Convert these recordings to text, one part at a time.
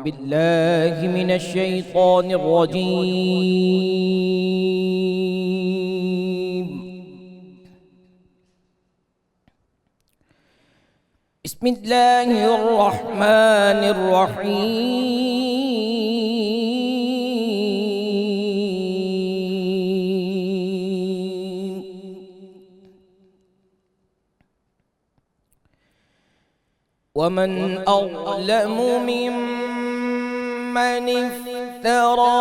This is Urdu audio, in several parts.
بالله من الشيطان الرجيم. بسم الله الرحمن الرحيم. ومن أظلم ممن افترى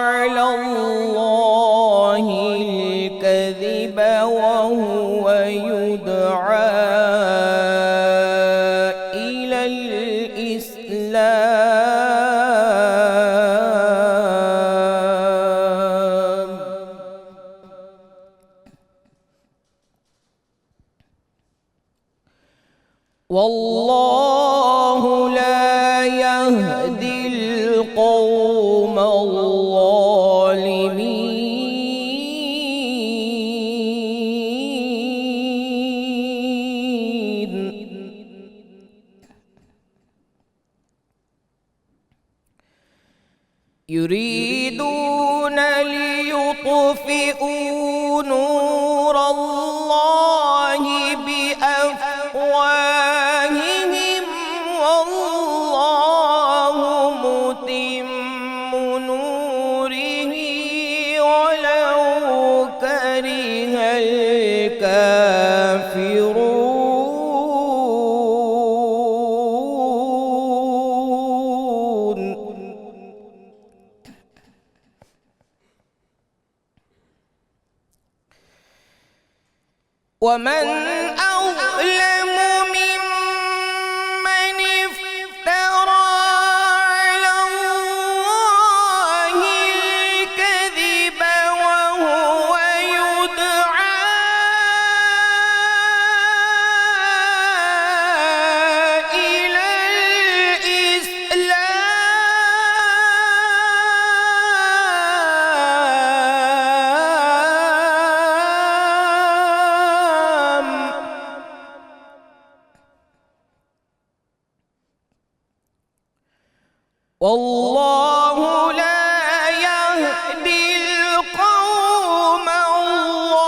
على الله الكذب وهو يدعى إلى الإسلام. والله لا يهدي القوم الظالمين. يريدون ليطفئوا نور الله بأفواههم والله متم نوره ولو كره الكافرون. ومن أظلم ممن افترى على الله الكذب وهو يدعى إلى الإسلام. والله لا يهدي القوم الظالمين.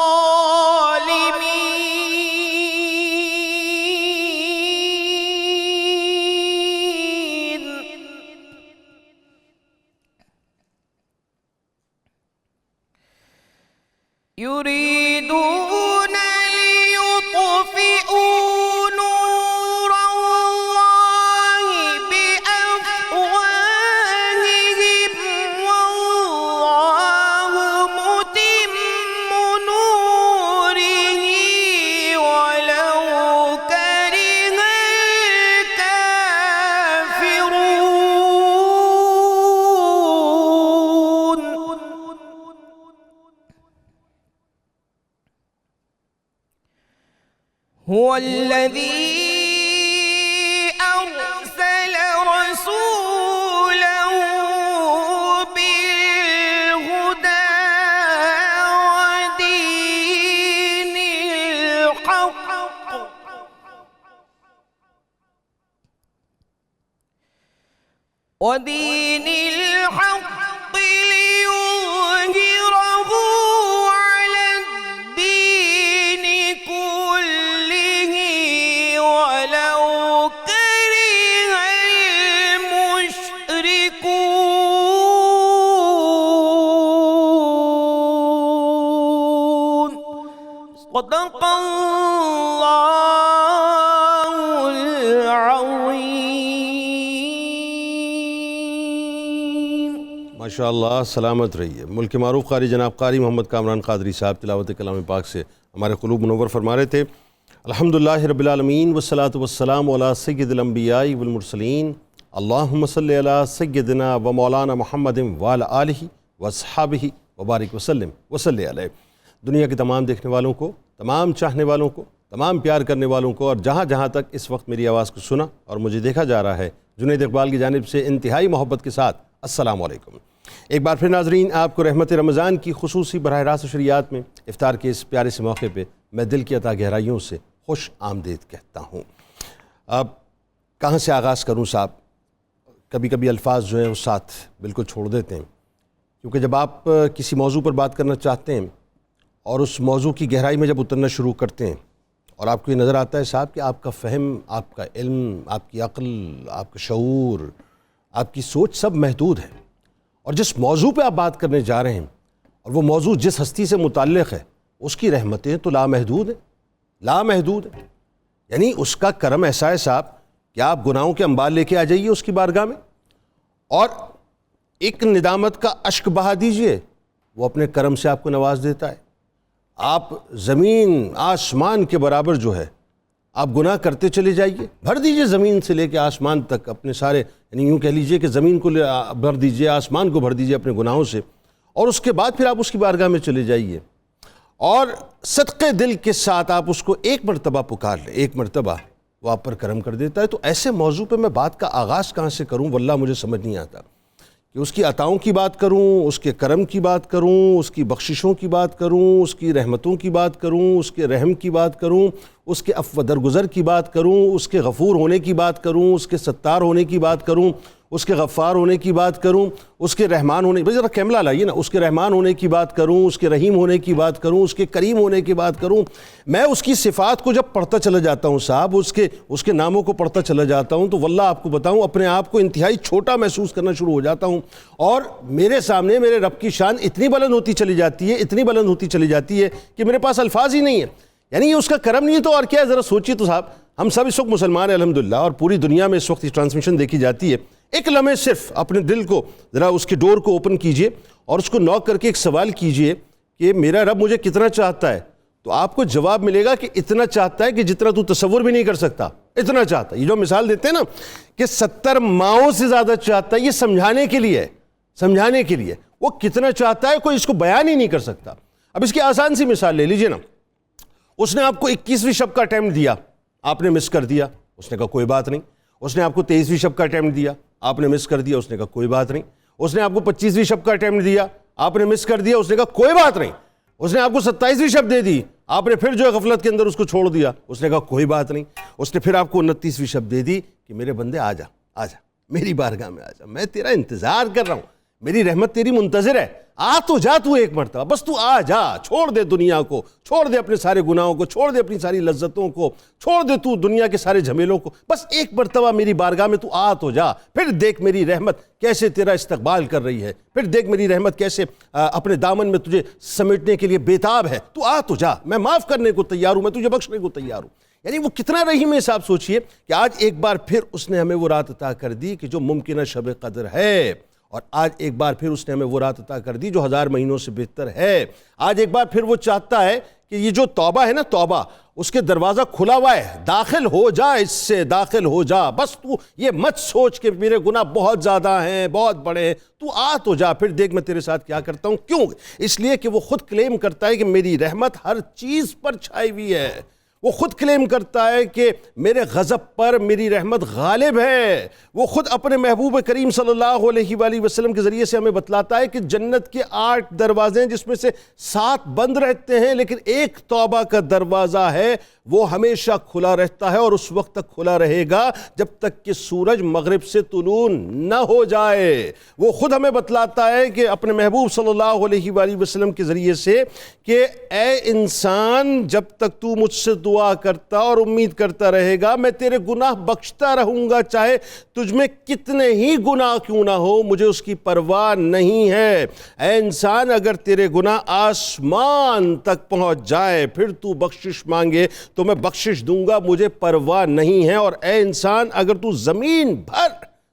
يريدون ليطفئوا نور الله بأفواههم والله متم نوره ولو كره الكافرون. هو الذي أرسل رسوله بالهدى ودين الحق ليظهره على الدين كله ولو كره المشركون. صدق الله العظيم. ماشاءاللہ، سلامت رہیے۔ ملک معروف قاری جناب قاری محمد کامران قادری صاحب تلاوت کلام پاک سے ہمارے قلوب منور فرما رہے تھے۔ الحمدللہ رب العالمین والصلاة والسلام علی سید الانبیاء والمرسلین، اللہم صلی علی سیدنا و مولانا محمد وعلی آلہ واصحابہ وبارک وسلم وصلی علیہ۔ دنیا کے تمام دیکھنے والوں کو، تمام چاہنے والوں کو، تمام پیار کرنے والوں کو، اور جہاں جہاں تک اس وقت میری آواز کو سنا اور مجھے دیکھا جا رہا ہے، جنید اقبال کی جانب سے انتہائی محبت کے ساتھ السلام علیکم۔ ایک بار پھر ناظرین، آپ کو رحمت رمضان کی خصوصی براہ راست شریعت میں افطار کے اس پیارے سے موقع پہ میں دل کی عطا گہرائیوں سے خوش آمدید کہتا ہوں۔ اب کہاں سے آغاز کروں صاحب؟ کبھی کبھی الفاظ جو ہیں وہ ساتھ بالکل چھوڑ دیتے ہیں، کیونکہ جب آپ کسی موضوع پر بات کرنا چاہتے ہیں اور اس موضوع کی گہرائی میں جب اترنا شروع کرتے ہیں اور آپ کو یہ نظر آتا ہے صاحب کہ آپ کا فہم، آپ کا علم، آپ کی عقل، آپ کا شعور، آپ کی سوچ سب محدود ہے، اور جس موضوع پہ آپ بات کرنے جا رہے ہیں اور وہ موضوع جس ہستی سے متعلق ہے اس کی رحمتیں تو لامحدود ہیں، لامحدود ہیں. یعنی اس کا کرم ایسا ہے صاحب کہ آپ گناہوں کے انبار لے کے آ جائیے اس کی بارگاہ میں اور ایک ندامت کا اشک بہا دیجئے، وہ اپنے کرم سے آپ کو نواز دیتا ہے. آپ زمین آسمان کے برابر جو ہے آپ گناہ کرتے چلے جائیے، بھر دیجئے زمین سے لے کے آسمان تک اپنے سارے، یعنی یوں کہہ لیجئے کہ زمین کو بھر دیجئے، آسمان کو بھر دیجئے اپنے گناہوں سے، اور اس کے بعد پھر آپ اس کی بارگاہ میں چلے جائیے اور صدقے دل کے ساتھ آپ اس کو ایک مرتبہ پکار لیں، ایک مرتبہ وہ آپ پر کرم کر دیتا ہے. تو ایسے موضوع پہ میں بات کا آغاز کہاں سے کروں واللہ مجھے سمجھ نہیں آتا کہ اس کی عطاؤں کی بات کروں، اس کے کرم کی بات کروں، اس کی بخششوں کی بات کروں، اس کی رحمتوں کی بات کروں، اس کے رحم کی بات کروں، اس کے عفو درگزر کی بات کروں، اس کے غفور ہونے کی بات کروں، اس کے ستار ہونے کی بات کروں، اس کے غفار ہونے کی بات کروں، اس کے رحمان ہونے، ذرا کیملہ لائیے نا، اس کے رحمان ہونے کی بات کروں، اس کے رحیم ہونے کی بات کروں، اس کے کریم ہونے کی بات کروں. میں اس کی صفات کو جب پڑھتا چلا جاتا ہوں صاحب، اس کے ناموں کو پڑھتا چلا جاتا ہوں تو واللہ آپ کو بتاؤں اپنے آپ کو انتہائی چھوٹا محسوس کرنا شروع ہو جاتا ہوں، اور میرے سامنے میرے رب کی شان اتنی بلند ہوتی چلی جاتی ہے، اتنی بلند ہوتی چلی جاتی ہے کہ میرے پاس الفاظ ہی نہیں ہے. یعنی یہ اس کا کرم نہیں ہے تو اور کیا ہے؟ ذرا سوچیے تو صاحب، ہم سب اس وقت مسلمان ہیں الحمدللہ، اور پوری دنیا میں اس وقت ٹرانسمیشن دیکھی جاتی ہے. ایک لمحے صرف اپنے دل کو ذرا اس کی ڈور کو اوپن کیجئے اور اس کو نوک کر کے ایک سوال کیجئے کہ میرا رب مجھے کتنا چاہتا ہے، تو آپ کو جواب ملے گا کہ اتنا چاہتا ہے کہ جتنا تو تصور بھی نہیں کر سکتا، اتنا چاہتا ہے. یہ جو مثال دیتے ہیں نا کہ 70 ماؤں سے زیادہ چاہتا ہے، یہ سمجھانے کے لیے ہے، سمجھانے کے لیے. وہ کتنا چاہتا ہے کوئی اس کو بیان ہی نہیں کر سکتا. اب اس کی آسان سی مثال لے لیجئے نا، اس نے آپ کو 21ویں شب کا اٹیمپٹ دیا، آپ نے مس کر دیا، اس نے کہا کوئی بات نہیں. اس نے آپ کو 23ویں شب کا اٹیمپٹ دیا، آپ نے مس کر دیا، اس نے کہا کوئی بات نہیں. اس نے آپ کو 25ویں شب کا اٹیمپٹ دیا، آپ نے مس کر دیا، اس نے کہا کوئی بات نہیں. اس نے آپ کو 27ویں شب دے دی، آپ نے پھر جو ہے غفلت کے اندر اس کو چھوڑ دیا، اس نے کہا کوئی بات نہیں. اس نے پھر آپ کو 29ویں شب دے دی کہ میرے بندے آ جا، آ جا میری بارگاہ میں آ جا، میں تیرا انتظار کر رہا ہوں، میری رحمت تیری منتظر ہے، آ تو جا تو ایک مرتبہ، بس تو آ جا، چھوڑ دے دنیا کو، چھوڑ دے اپنے سارے گناہوں کو، چھوڑ دے اپنی ساری لذتوں کو، چھوڑ دے تو دنیا کے سارے جھمیلوں کو، بس ایک مرتبہ میری بارگاہ میں تو آ تو جا. پھر دیکھ میری رحمت کیسے تیرا استقبال کر رہی ہے، پھر دیکھ میری رحمت کیسے اپنے دامن میں تجھے سمیٹنے کے لیے بےتاب ہے. تو آ تو جا، میں معاف کرنے کو تیار ہوں، میں تجھے بخشنے کو تیار ہوں. یعنی وہ کتنا رحیم ہے صاحب. سوچئے کہ آج ایک بار پھر اس نے ہمیں وہ رات عطا کر دی کہ جو ممکنہ شب قدر ہے، اور آج ایک بار پھر اس نے ہمیں وہ رات عطا کر دی جو 1000 مہینوں سے بہتر ہے. آج ایک بار پھر وہ چاہتا ہے کہ یہ جو توبہ ہے نا، توبہ، اس کے دروازہ کھلا ہوا ہے، داخل ہو جا، اس سے داخل ہو جا. بس تو یہ مت سوچ کہ میرے گناہ بہت زیادہ ہیں، بہت بڑے ہیں، تو آ تو جا، پھر دیکھ میں تیرے ساتھ کیا کرتا ہوں. کیوں؟ اس لیے کہ وہ خود کلیم کرتا ہے کہ میری رحمت ہر چیز پر چھائی ہوئی ہے. وہ خود کلیم کرتا ہے کہ میرے غضب پر میری رحمت غالب ہے. وہ خود اپنے محبوب کریم صلی اللہ علیہ وآلہ وسلم کے ذریعے سے ہمیں بتلاتا ہے کہ جنت کے 8 دروازے ہیں جس میں سے 7 بند رہتے ہیں، لیکن ایک توبہ کا دروازہ ہے، وہ ہمیشہ کھلا رہتا ہے اور اس وقت تک کھلا رہے گا جب تک کہ سورج مغرب سے طلوع نہ ہو جائے. وہ خود ہمیں بتلاتا ہے کہ اپنے محبوب صلی اللہ علیہ وآلہ وسلم کے ذریعے سے کہ اے انسان، جب تک تو مجھ سے دعا کرتا اور امید کرتا رہے گا میں تیرے گناہ بخشتا رہوں گا، چاہے تجھ میں کتنے ہی گناہ کیوں نہ ہو، مجھے اس کی پرواہ نہیں ہے. اے انسان، اگر تیرے گناہ آسمان تک پہنچ جائے پھر تو بخشش مانگے تو میں بخشش دوں گا، مجھے پرواہ نہیں ہے. اور اے انسان، اگر تو زمین بھر،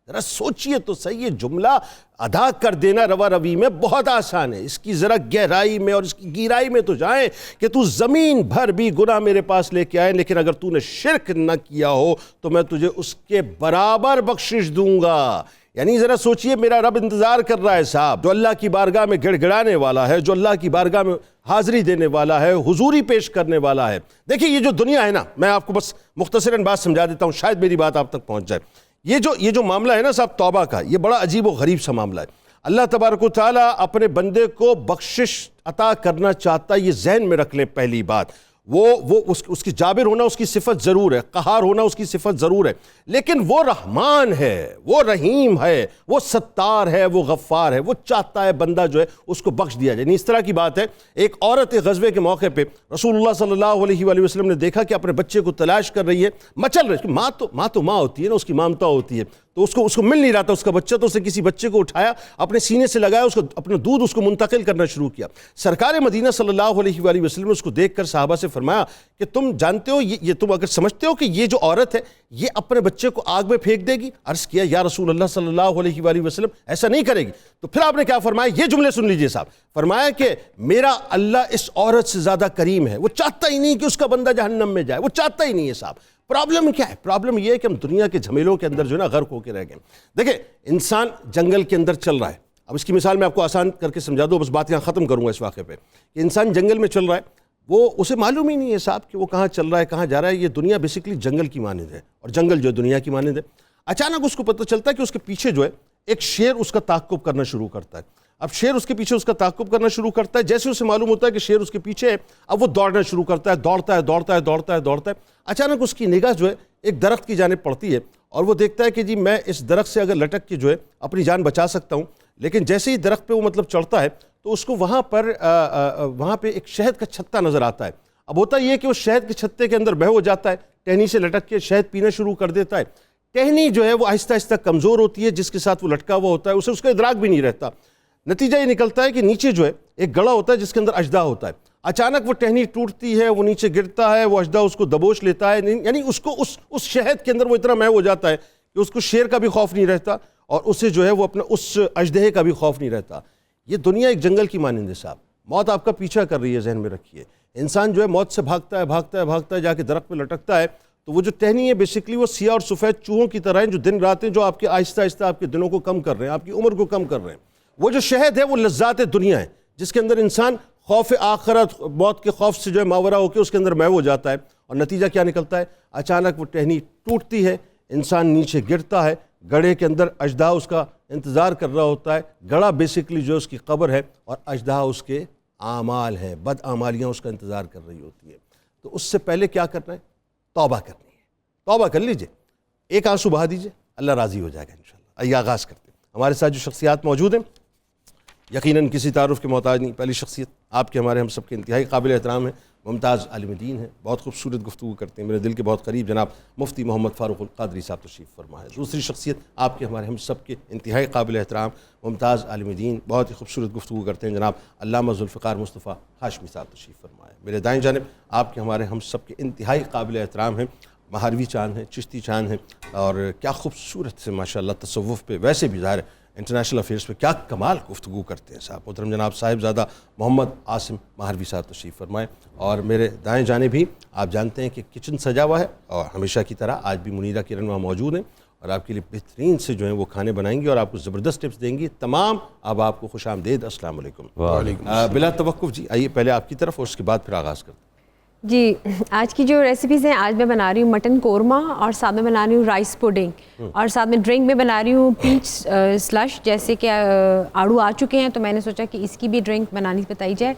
ذرا سوچئے تو صحیح، جملہ ادا کر دینا روا روی میں بہت آسان ہے، اس کی ذرا گہرائی میں اور اس کی گہرائی میں تو جائیں کہ تو زمین بھر بھی گناہ میرے پاس لے کے آئے، لیکن اگر تو نے شرک نہ کیا ہو تو میں تجھے اس کے برابر بخشش دوں گا. یعنی ذرا سوچئے، میرا رب انتظار کر رہا ہے صاحب، جو اللہ کی بارگاہ میں گڑ گڑانے والا ہے، جو اللہ کی بارگاہ میں حاضری دینے والا ہے، حضوری پیش کرنے والا ہے. دیکھیں یہ جو دنیا ہے نا، میں آپ کو بس مختصراً بات سمجھا دیتا ہوں، شاید میری بات آپ تک پہنچ جائے. یہ جو معاملہ ہے نا صاحب توبہ کا، یہ بڑا عجیب و غریب سا معاملہ ہے. اللہ تبارک و تعالیٰ اپنے بندے کو بخشش عطا کرنا چاہتا ہے، یہ ذہن میں رکھ لیں. پہلی بات، اس کی جابر ہونا اس کی صفت ضرور ہے، قہار ہونا اس کی صفت ضرور ہے، لیکن وہ رحمان ہے، وہ رحیم ہے، وہ ستار ہے، وہ غفار ہے، وہ چاہتا ہے بندہ جو ہے اس کو بخش دیا جائے۔ یعنی اس طرح کی بات ہے، ایک عورت غزوے کے موقع پہ رسول اللہ صلی اللہ علیہ وآلہ وسلم نے دیکھا کہ اپنے بچے کو تلاش کر رہی ہے، مچل رہی ہے، ماں تو ماں ہوتی ہے نا، اس کی مامتا ہوتی ہے، تو اس کو مل نہیں رہا تھا اس کا بچہ، تو اس نے کسی بچے کو اٹھایا، اپنے سینے سے لگایا، اس کو اپنا دودھ اس کو منتقل کرنا شروع کیا۔ سرکار مدینہ صلی اللہ علیہ وآلہ وسلم نے اس کو دیکھ کر صحابہ سے فرمایا کہ تم جانتے ہو، یہ تم اگر سمجھتے ہو کہ یہ جو عورت ہے یہ اپنے بچے کو آگ میں پھینک دے گی؟ عرض کیا یا رسول اللہ صلی اللہ علیہ وآلہ وسلم ایسا نہیں کرے گی۔ تو پھر آپ نے کیا فرمایا؟ یہ جملے سن لیجئے صاحب، فرمایا کہ میرا اللہ اس عورت سے زیادہ کریم ہے، وہ چاہتا ہی نہیں کہ اس کا بندہ جہنم میں جائے، وہ چاہتا ہی نہیں ہے صاحب۔ پرابلم کیا ہے؟ پرابلم یہ ہے کہ ہم دنیا کے جھمیلوں کے اندر جو ہے نا غرق ہو کے رہ گئے۔ دیکھیں، انسان جنگل کے اندر چل رہا ہے، اب اس کی مثال میں آپ کو آسان کر کے سمجھا دوں، بس بات یہاں ختم کروں گا اس واقعے پہ، کہ انسان جنگل میں چل رہا ہے، وہ اسے معلوم ہی نہیں ہے صاحب کہ وہ کہاں چل رہا ہے، کہاں جا رہا ہے۔ یہ دنیا بیسیکلی جنگل کی مانند ہے، اور جنگل جو ہے دنیا کی مانند ہے۔ اچانک اس کو پتہ چلتا ہے کہ اس کے پیچھے جو ہے ایک شیر اس کا تعقب کرنا شروع کرتا ہے۔ اب شیر اس کے پیچھے اس کا تعقب کرنا شروع کرتا ہے، جیسے اسے معلوم ہوتا ہے کہ شیر اس کے پیچھے ہے، اب وہ دوڑنا شروع کرتا ہے، دوڑتا ہے۔ اچانک اس کی نگاہ جو ہے ایک درخت کی جانب پڑتی ہے، اور وہ دیکھتا ہے کہ جی میں اس درخت سے اگر لٹک کے جو ہے اپنی جان بچا سکتا ہوں، لیکن جیسے ہی درخت پہ وہ مطلب چڑھتا ہے تو اس کو وہاں پہ ایک شہد کا چھتا نظر آتا ہے۔ اب ہوتا یہ کہ وہ شہد کے چھتے کے اندر بہہ ہو جاتا ہے، ٹہنی سے لٹک کے شہد پینا شروع کر دیتا ہے۔ ٹہنی جو ہے وہ آہستہ آہستہ کمزور ہوتی ہے، جس کے ساتھ وہ لٹکا ہوا ہوتا ہے، اسے اس کا ادراک بھی نہیں رہتا۔ نتیجہ یہ نکلتا ہے کہ نیچے جو ہے ایک گڑھا ہوتا ہے جس کے اندر اژدہا ہوتا ہے۔ اچانک وہ ٹہنی ٹوٹتی ہے، وہ نیچے گرتا ہے، وہ اژدہا اس کو دبوچ لیتا ہے، یعنی اس کو اس شہد کے اندر وہ اتنا مہو ہو جاتا ہے کہ اس کو شیر کا بھی خوف نہیں رہتا، اور اسے جو ہے وہ اپنا اس اژدہے کا بھی خوف نہیں رہتا۔ یہ دنیا ایک جنگل کی مانند ہے صاحب، موت آپ کا پیچھا کر رہی ہے، ذہن میں رکھیے۔ انسان جو ہے موت سے بھاگتا ہے، جا کے درخت پہ لٹکتا ہے، تو وہ جو ٹہنی ہے بیسیکلی وہ سیاہ اور سفید چوہوں کی طرح ہیں جو دن رات ہیں، جو آپ کے آہستہ آہستہ آپ کے دنوں کو کم کر رہے ہیں، آپ کی عمر کو کم کر رہے ہیں۔ وہ جو شہد ہے وہ لذات دنیا ہے، جس کے اندر انسان خوف آخرت، موت کے خوف سے جو ہے ماورا ہو کے اس کے اندر محو ہو جاتا ہے، اور نتیجہ کیا نکلتا ہے؟ اچانک وہ ٹہنی ٹوٹتی ہے، انسان نیچے گرتا ہے، گڑھے کے اندر اژدہا اس کا انتظار کر رہا ہوتا ہے۔ گڑھا بیسیکلی جو اس کی قبر ہے، اور اژدہا اس کے اعمال ہیں، بد اعمالیاں اس کا انتظار کر رہی ہوتی ہے۔ تو اس سے پہلے کیا کرنا ہے؟ توبہ کرنی ہے۔ توبہ کر لیجئے، ایک آنسو بہا دیجئے، اللہ راضی ہو جائے گا انشاءاللہ۔ آئیے آغاز کرتے ہیں۔ ہمارے ساتھ جو شخصیات موجود ہیں یقیناً کسی تعارف کے محتاج نہیں۔ پہلی شخصیت آپ کے ہمارے ہم سب کے انتہائی قابل احترام ہے، ممتاز عالم دین ہے، بہت خوبصورت گفتگو کرتے ہیں، میرے دل کے بہت قریب، جناب مفتی محمد فاروق القادری صاحب تشریف فرما ہے۔ دوسری شخصیت آپ کے ہمارے ہم سب کے انتہائی قابل احترام، ممتاز عالم دین، بہت ہی خوبصورت گفتگو کرتے ہیں، جناب علامہ ذوالفقار مصطفیٰ ہاشمی صاحب تشریف فرما ہے۔ میرے دائیں جانب آپ کے ہمارے ہم سب کے انتہائی قابل احترام ہیں، مہاروی چاند ہیں، چشتی چاند ہیں، اور کیا خوبصورت سے ماشاءاللہ تصوف پہ، ویسے بھی ظاہر ہے انٹرنیشنل افیئرس پہ کیا کمال گفتگو کرتے ہیں صاحب، محترم جناب صاحبزادہ محمد عاصم مہاروی صاحب تشریف فرمائے۔ اور میرے دائیں جانب بھی آپ جانتے ہیں کہ کچن سجا ہوا ہے، اور ہمیشہ کی طرح آج بھی منیرہ کرن وہاں موجود ہیں، اور آپ کے لیے بہترین سے جو ہیں وہ کھانے بنائیں گی اور آپ کو زبردست ٹپس دیں گی۔ تمام اب آپ کو خوش آمدید، السلام علیکم۔ بلا توقف جی آئیے پہلے آپ کی طرف، اور اس کے بعد پھر آغاز کرتے ہیں۔ جی، آج کی جو ریسیپیز ہیں، آج میں بنا رہی ہوں مٹن قورمہ، اور ساتھ میں بنا رہی ہوں رائس پوڈنگ، اور ساتھ میں ڈرنک میں بنا رہی ہوں پیچ سلش۔ جیسے کہ آڑو آ چکے ہیں تو میں نے سوچا کہ اس کی بھی ڈرنک بنانی بتائی جائے۔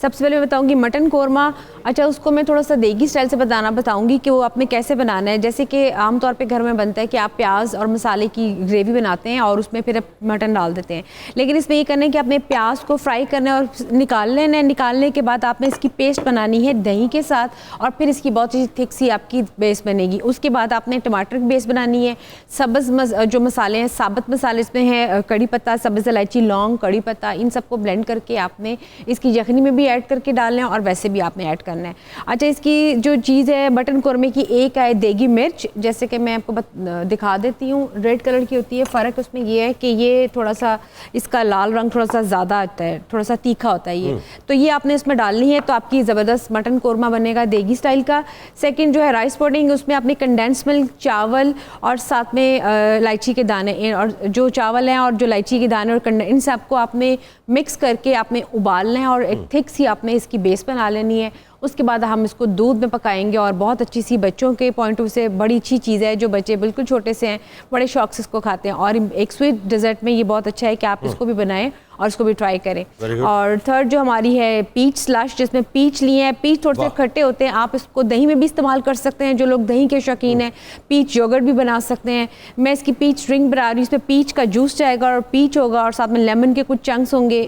سب سے پہلے میں بتاؤں گی مٹن قورمہ۔ اچھا، اس کو میں تھوڑا سا دیگی اسٹائل سے بتاؤں گی کہ وہ آپ نے کیسے بنانا ہے۔ جیسے کہ عام طور پہ گھر میں بنتا ہے کہ آپ پیاز اور مسالے کی گریوی بناتے ہیں اور اس میں پھر مٹن ڈال دیتے ہیں، لیکن اس میں یہ کرنا ہے کہ آپ نے پیاز کو فرائی کرنا ہے اور نکال لینا ہے۔ نکالنے کے بعد آپ نے اس کی پیسٹ بنانی ہے دہی کے ساتھ، اور پھر اس کی بہت ہی تھک سی آپ کی بیس بنے گی۔ اس کے بعد آپ نے ٹماٹر کی بیس بنانی ہے۔ سبز جو مسالے ہیں، ثابت مسالے اس میں ہیں، کڑی پتہ، سبز الائچی، لونگ، کڑی پتہ، ان سب کو بلینڈ کر کے آپ نے اس کی یخنی میں بھی ایڈ کر کے ڈالنا ہے، اور ویسے بھی آپ نے ایڈ کرنا ہے۔ اچھا، اس کی جو چیز ہے مٹن قورمے کی، ایک ہے دیگی مرچ، جیسے کہ میں آپ کو دکھا دیتی ہوں، ریڈ کلر کی ہوتی ہے۔ فرق اس میں یہ ہے کہ یہ تھوڑا سا اس کا لال رنگ تھوڑا سا زیادہ آتا ہے، تھوڑا سا تیکھا ہوتا ہے یہ، تو یہ آپ نے اس میں ڈالنی ہے، تو آپ کی زبردست مٹن قورمہ بنے گا دیگی اسٹائل کا۔ سیکنڈ جو ہے رائس پوڈنگ، اس میں آپ نے کنڈینس ملک، چاول، اور ساتھ میں الائچی کے دانے، اور جو چاول ہیں اور جو الائچی کے دانے اور ان سب کو آپ نے مکس کر کے آپ نے ابالنا ہے اور ایک تھک سی آپ نے اس کی بیس بنا لینی ہے. اس کے بعد ہم اس کو دودھ میں پکائیں گے اور بہت اچھی سی بچوں کے پوائنٹ آف سے بڑی اچھی چیز ہے جو بچے بالکل چھوٹے سے ہیں بڑے شوق سے اس کو کھاتے ہیں. اور ایک سویٹ ڈیزرٹ میں یہ بہت اچھا ہے کہ آپ اس کو بھی بنائیں اور اس کو بھی ٹرائی کریں. اور تھرڈ جو ہماری ہے پیچ سلش, جس میں پیچ لیے ہیں, پیچ تھوڑے سے کھٹے ہوتے ہیں, آپ اس کو دہی میں بھی استعمال کر سکتے ہیں جو لوگ دہی کے شوقین ہیں, پیچ یوگرٹ بھی بنا سکتے ہیں. میں اس کی پیچ ڈرنک بنا رہی ہوں, اس میں پیچ کا جوس جائے گا اور پیچ ہوگا اور ساتھ میں لیمن کے کچھ چنکس ہوں گے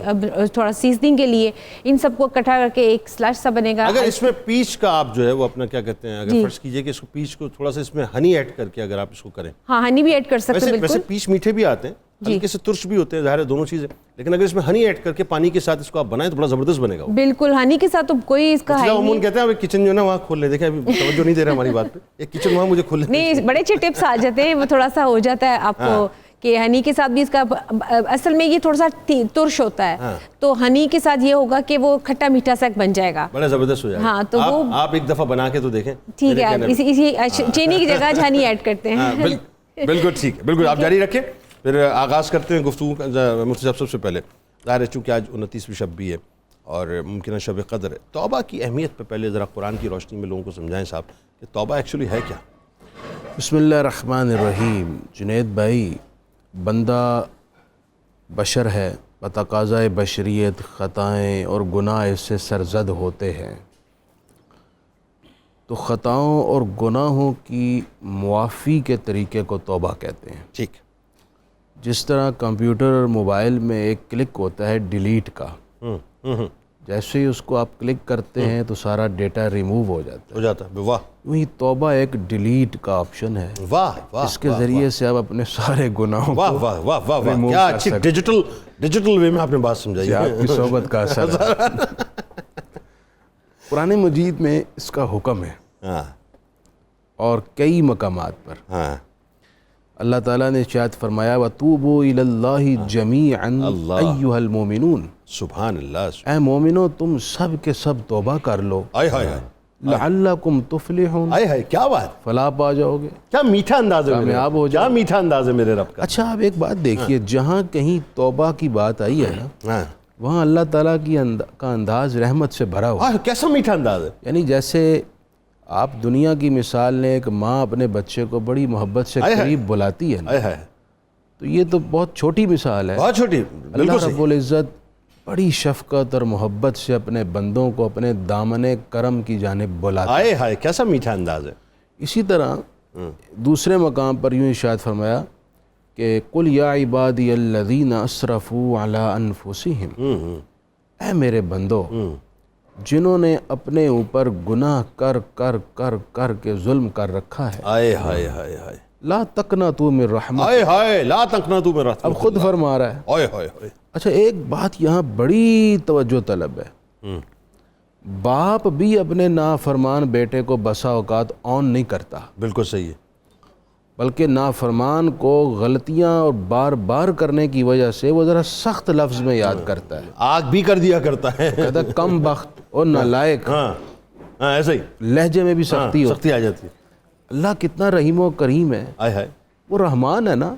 تھوڑا سیزننگ کے لیے. ان سب کو اکٹھا کر کے ایک سلش سا بنے گا. اگر اس میں پیچ کا آپ جو ہے وہ اپنا کیا کہتے ہیں, اگر فرض کیجئے کہ اس کو پیچ کو تھوڑا سا اس میں ہنی ایڈ کر کے اگر آپ اس کو کریں, ہاں ہنی بھی ایڈ کر سکتے ہیں. ویسے پیچ میٹھے بھی آتے ہیں, ہلکے سے ترش بھی ہوتے ہیں, ظاہر ہے دونوں چیزیں, لیکن اگر اس میں ہنی ایڈ کر کے پانی کے ساتھ اس کو آپ بنائیں تو بڑا زبردست بنے گا. بالکل ہنی کے ساتھ تو کوئی اس کا ہے نہیں. کہتے ہیں کچن جو ہے نا وہاں کھول لیں, دیکھیں ابھی توجہ نہیں دے رہا ہماری بات پہ, ایک کچن وہاں مجھے کھول لیں. نہیں, بڑے اچھے ٹپس آ جاتے ہیں, وہ تھوڑا سا ہو جاتا ہے آپ کو کہ ہنی کے ساتھ بھی اس کا اصل میں یہ تھوڑا سا ترش ہوتا ہے, تو ہنی کے ساتھ یہ ہوگا کہ وہ کھٹا میٹھا سا بن جائے گا, بڑا زبردست ہو جائے گا. ہاں تو وہ آپ ایک دفعہ بنا کے تو دیکھیں. ٹھیک ہے, اسی چینی کی جگہ ہنی ایڈ کرتے ہیں. بالکل ٹھیک ہے, بالکل آپ جاری رکھیں. پھر آغاز کرتے ہیں گفتگو کا. مفتی صاحب سب سے پہلے ظاہر ہے چونکہ آج 29ویں شب بھی ہے اور ممکنہ شب قدر ہے, توبہ کی اہمیت پہ پہلے ذرا قرآن کی روشنی میں لوگوں کو سمجھائیں صاحب کہ توبہ ایکچولی ہے کیا. بسم اللہ الرحمن الرحیم. جنید بھائی, بندہ بشر ہے, بتقاضۂ بشریت خطائیں اور گناہ اس سے سرزد ہوتے ہیں, تو خطاؤں اور گناہوں کی معافی کے طریقے کو توبہ کہتے ہیں. ٹھیک. جس طرح کمپیوٹر اور موبائل میں ایک کلک ہوتا ہے ڈیلیٹ کا, جیسے ہی اس کو آپ کلک کرتے ہیں تو سارا ڈیٹا ریموو ہو جاتا ہے. واہ. وہی توبہ ایک ڈیلیٹ کا آپشن ہے. واہ واہ. اس کے ذریعے سے آپ اپنے سارے گناہوں واہ واہ واہ واہ واہ, کیا اچھی ڈیجیٹل وے میں آپ نے بات سمجھائی. آپ کی صحبت کا اثر ہے. قرآن مجید میں اس کا حکم ہے اور کئی مقامات پر. اللہ تعالیٰ نے ارشاد فرمایا وَتُوبُوا إِلَى اللَّهِ جَمِيعًا أَيُّهَا الْمُؤْمِنُونَ. سبحان اللہ. اے مومنو تم سب کے سب توبہ کر لو. لعلکم تفلحون. کیا بات, فلاح پا جاؤ گے. کیا میٹھا انداز ہے, کامیاب ہو جاؤ. کیا میٹھا انداز ہے میرے رب کا. اچھا آپ ایک بات دیکھیے, جہاں کہیں توبہ کی بات آئی ہے نا, وہاں اللہ تعالیٰ کا انداز رحمت سے بھرا ہوا. کیسا میٹھا انداز ہے. یعنی جیسے آپ دنیا کی مثال نے, ایک ماں اپنے بچے کو بڑی محبت سے قریب بلاتی ہے نا, تو یہ تو بہت چھوٹی مثال ہے. بہت چھوٹی. اللہ رب العزت بڑی شفقت اور محبت سے اپنے بندوں کو اپنے دامن کرم کی جانب بلاتا ہے. ہائے کیسا میٹھا انداز ہے. اسی طرح دوسرے مقام پر یوں ارشاد فرمایا کہ قل یا عبادی الذین اسرفوا علی انفسہم. اے میرے بندو جنہوں نے اپنے اوپر گناہ کر کر کر کر کے ظلم کر رکھا ہے. ہائے ہائے ہائے ہائے. لا تقنطوا من رحمت. ہائے ہائے لا تقنطوا من رحمت. اب خود فرما رہا ہے. ہائے ہائے ہائے. اچھا ایک بات یہاں بڑی توجہ طلب ہے. باپ بھی اپنے نافرمان بیٹے کو بسا اوقات آن نہیں کرتا. بالکل صحیح ہے. بلکہ نافرمان کو غلطیاں اور بار بار کرنے کی وجہ سے وہ ذرا سخت لفظ میں یاد کرتا ہے. آگ بھی کر دیا کرتا ہے. کہتا ہے کم بخت اور نالائق. ایسا ہی لہجے میں بھی سختی ہو. سختی آ جاتی ہے. اللہ کتنا رحیم و کریم ہے. وہ رحمان ہے نا.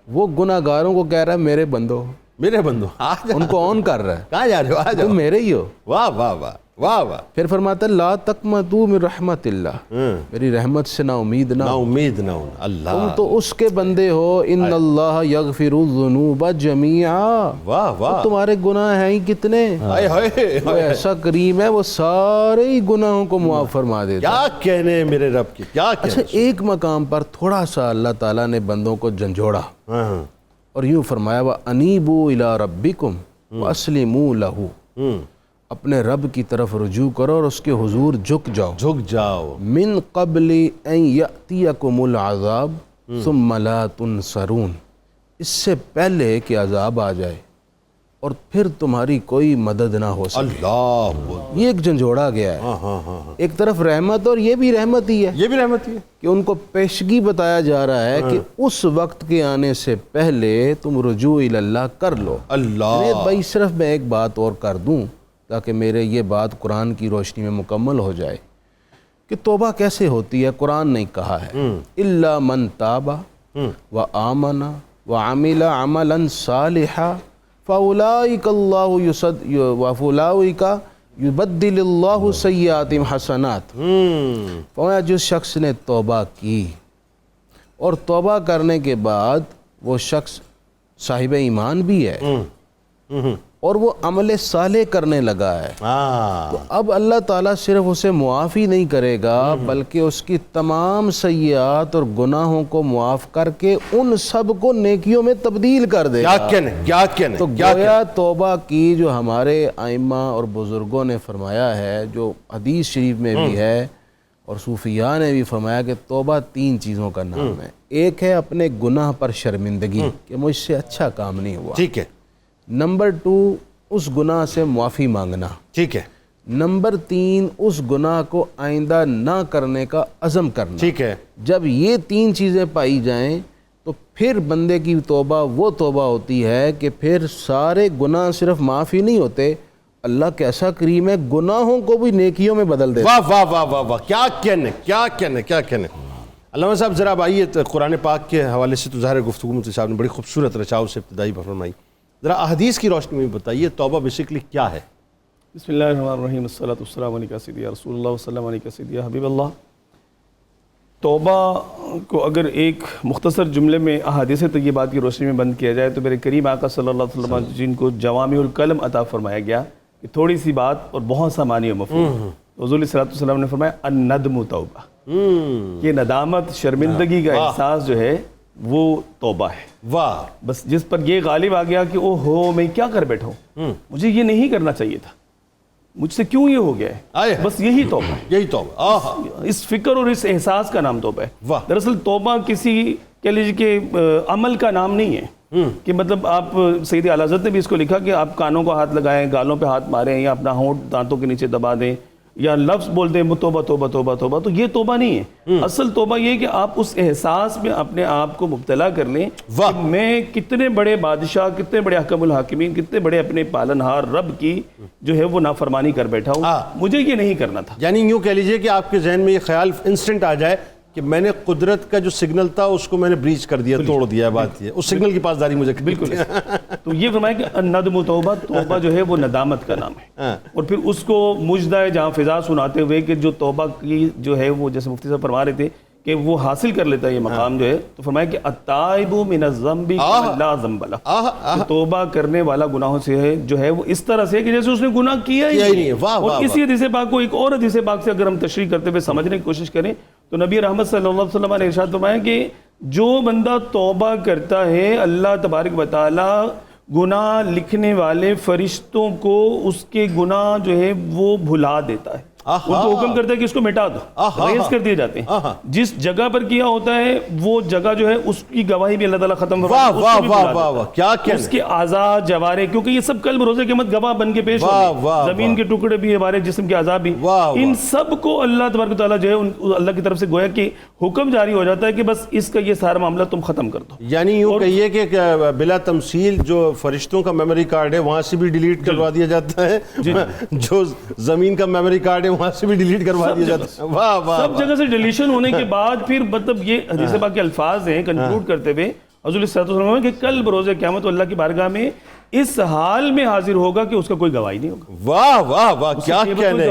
وہ گناہ گاروں کو کہہ رہا ہے میرے بندو, میرے بندو. ان کو آن کر رہا ہے. کہاں جا رہے ہو, آ جاؤ, تم میرے ہی ہو. واہ واہ واہ واہ واہ. پھر فرماتا ہے لا تقنطوا من رحمت اللہ. میری رحمت سے نا امید نہ ہو. اللہ تم تو اس کے بندے ہو. ان اللہ یغفر الذنوب جميعا. واہ واہ. تمہارے گناہ ہیں ہی کتنے. وہ ایسا کریم ہے, وہ سارے ہی گناہوں کو معاف فرما دیتا. کیا کہنے میرے رب کی, کیا کہنے. اچھا ایک مقام پر تھوڑا سا اللہ تعالیٰ نے بندوں کو جھنجھوڑا اور یوں فرمایا وَأَنِيبُوا إِلَىٰ رَبِّكُمْ وَأَسْلِمُوا لَهُ. اپنے رب کی طرف رجوع کرو اور اس کے حضور جھک جاؤ. من قبل ان یأتیکم العذاب ثم لا تنصرون. اس سے پہلے کہ عذاب آ جائے اور پھر تمہاری کوئی مدد نہ ہو سکے. اللہ. یہ ایک جھنجھوڑا گیا ہے. ایک طرف رحمت اور یہ بھی رحمت ہی ہے. یہ بھی رحمت ہی ہے کہ ان کو پیشگی بتایا جا رہا ہے کہ اس وقت کے آنے سے پہلے تم رجوع اللہ کر لو. اللہ. بھائی صرف میں ایک بات اور کر دوں تاکہ میرے یہ بات قرآن کی روشنی میں مکمل ہو جائے کہ توبہ کیسے ہوتی ہے. قرآن نے کہا ہے الا من تاب وآمن وعمل عملا صالحا فَأُولَٰئِكَ اللَّهُ وَفُولَٰئِكَ يُبَدِّلُ اللَّهُ سَيِّئَاتِهِمْ حَسَنَاتٍ۔ فرمایا جس شخص نے توبہ کی اور توبہ کرنے کے بعد وہ شخص صاحب ایمان بھی ہے اور وہ عمل صالح کرنے لگا ہے، تو اب اللہ تعالیٰ صرف اسے معافی نہیں کرے گا بلکہ اس کی تمام سیئات اور گناہوں کو معاف کر کے ان سب کو نیکیوں میں تبدیل کر دے گا۔ کیا کہنے تو گویا توبہ کی جو ہمارے ائمہ اور بزرگوں نے فرمایا ہے، جو حدیث شریف میں بھی ہے اور صوفیاء نے بھی فرمایا کہ توبہ 3 چیزوں کا نام ہے۔ ایک ہے اپنے گناہ پر شرمندگی کہ مجھ سے اچھا کام نہیں ہوا، ٹھیک ہے۔ نمبر 2 اس گناہ سے معافی مانگنا، ٹھیک ہے۔ نمبر 3 اس گناہ کو آئندہ نہ کرنے کا عزم کرنا، ٹھیک ہے۔ جب یہ 3 چیزیں پائی جائیں تو پھر بندے کی توبہ وہ توبہ ہوتی ہے کہ پھر سارے گناہ صرف معافی نہیں ہوتے، اللہ کیسا کریم ہے، گناہوں کو بھی نیکیوں میں بدل دیتا ہے۔ واہ واہ واہ واہ واہ، کیا کہنے۔ علامہ صاحب ذرا اب آئیے قرآن پاک کے حوالے سے تو ظاہر گفتگو مفتی صاحب نے بڑی خوبصورت رچاؤ سے ابتدائی فرمائی، ذرا احادیث کی روشنی میں بتائیے توبہ بیسیکلی کیا ہے؟ بسم اللہ الرحمن الرحیم، الصلاۃ والسلام علیکہ سیدی رسول اللہ وسلم علیکہ سیدی حبیب اللہ۔ توبہ کو اگر ایک مختصر جملے میں احادیث طیبات کی روشنی میں بند کیا جائے تو میرے کریم آقا صلی اللہ علیہ وسلم جن کو جوامع الکلم عطا فرمایا گیا کہ تھوڑی سی بات اور بہت سا معنی و مفہوم، حضور صلی اللہ علیہ وسلم نے فرمایا الندم توبہ، کہ ندامت شرمندگی کا احساس جو ہے وہ توبہ ہے۔ واہ، بس جس پر یہ غالب آ گیا کہ او ہو میں کیا کر بیٹھا ہوں، مجھے یہ نہیں کرنا چاہیے تھا، مجھ سے کیوں یہ ہو گیا ہے، بس یہی توبہ ہے، یہی توبہ، اس فکر اور اس احساس کا نام توبہ ہے۔ واہ۔ دراصل توبہ کسی کہہ لیجیے کہ عمل کا نام نہیں ہے کہ مطلب آپ سید اعلی حضرت نے بھی اس کو لکھا کہ آپ کانوں کو ہاتھ لگائیں، گالوں پہ ہاتھ ماریں یا اپنا ہونٹ دانتوں کے نیچے دبا دیں یا لفظ بول دیں توبہ توبہ توبہ توبہ، تو یہ توبہ نہیں ہے۔ اصل توبہ یہ ہے کہ آپ اس احساس میں اپنے آپ کو مبتلا کر لیں کہ میں کتنے بڑے بادشاہ، کتنے بڑے حکم الحاکمین، کتنے بڑے اپنے پالنہار رب کی جو ہے وہ نافرمانی کر بیٹھا ہوں، مجھے یہ نہیں کرنا تھا۔ یعنی یوں کہہ لیجئے کہ آپ کے ذہن میں یہ خیال انسٹنٹ آ جائے کہ میں نے قدرت کا جو سگنل تھا اس کو میں نے بریچ کر دیا، توڑ دیا، بات یہ اس سگنل کی پاسداری مجھے بالکل۔ تو یہ فرمایا کہ الندم توبہ، توبہ جو ہے وہ ندامت کا نام ہے، اور پھر اس کو مجدہ جہاں فضا سناتے ہوئے کہ جو توبہ کی جو ہے وہ جیسے مفتی صاحب فرما رہے تھے کہ وہ حاصل کر لیتا ہے یہ مقام جو ہے، تو فرمایا کہ التائب من الذنب کمن لا ذنب لہ، توبہ کرنے والا گناہوں سے ہے جو ہے وہ اس طرح سے کہ جیسے اس نے گناہ کیا ہی نہیں ہے۔ اور اسی حدیث پاک کو ایک اور حدیث پاک سے اگر ہم تشریح کرتے ہوئے سمجھنے کی کوشش کریں تو نبی رحمت صلی اللہ علیہ وسلم نے ارشاد فرمایا کہ جو بندہ توبہ کرتا ہے اللہ تبارک و تعالی گناہ لکھنے والے فرشتوں کو اس کے گناہ جو ہے وہ بھلا دیتا ہے، ان کو حکم کرتا ہے کہ اس کو مٹا دو، ریز کر دیے جاتے ہیں، جس جگہ پر کیا ہوتا ہے وہ جگہ جو ہے اس کی گواہی بھی اللہ تعالیٰ ختم کیا اس کے اعضاء جوارے، کیونکہ یہ سب کل بروز قیامت گواہ بن کے پیش ہوگے، زمین کے ٹکڑے بھی، ہمارے جسم کے اعضاء بھی، ان سب کو اللہ تبارک و تعالیٰ جو ہے اللہ کی طرف سے گویا کہ حکم جاری ہو جاتا ہے کہ بس اس کا یہ سارا معاملہ تم ختم کر دو۔ یعنی یوں کہیے کہ بلا تمثیل جو فرشتوں کا میموری کارڈ ہے وہاں سے بھی ڈیلیٹ کروا دیا جاتا ہے، جو زمین کا میموری کارڈ ہے وہاں سے بھی ڈیلیٹ کروا دیا جاتا ہے۔ واہ واہ، سب جگہ سے ڈیلیشن ہونے کے بعد پھر مطلب یہ حدیث پاک کے الفاظ ہیں کنکلوڈ کرتے ہوئے حضور صلی اللہ علیہ وسلم کہ کل بروز قیامت اللہ کی بارگاہ میں اس حال میں حاضر ہوگا کہ اس کا کوئی گواہی نہیں ہوگا۔ واہ واہ واہ، کیا کہنے،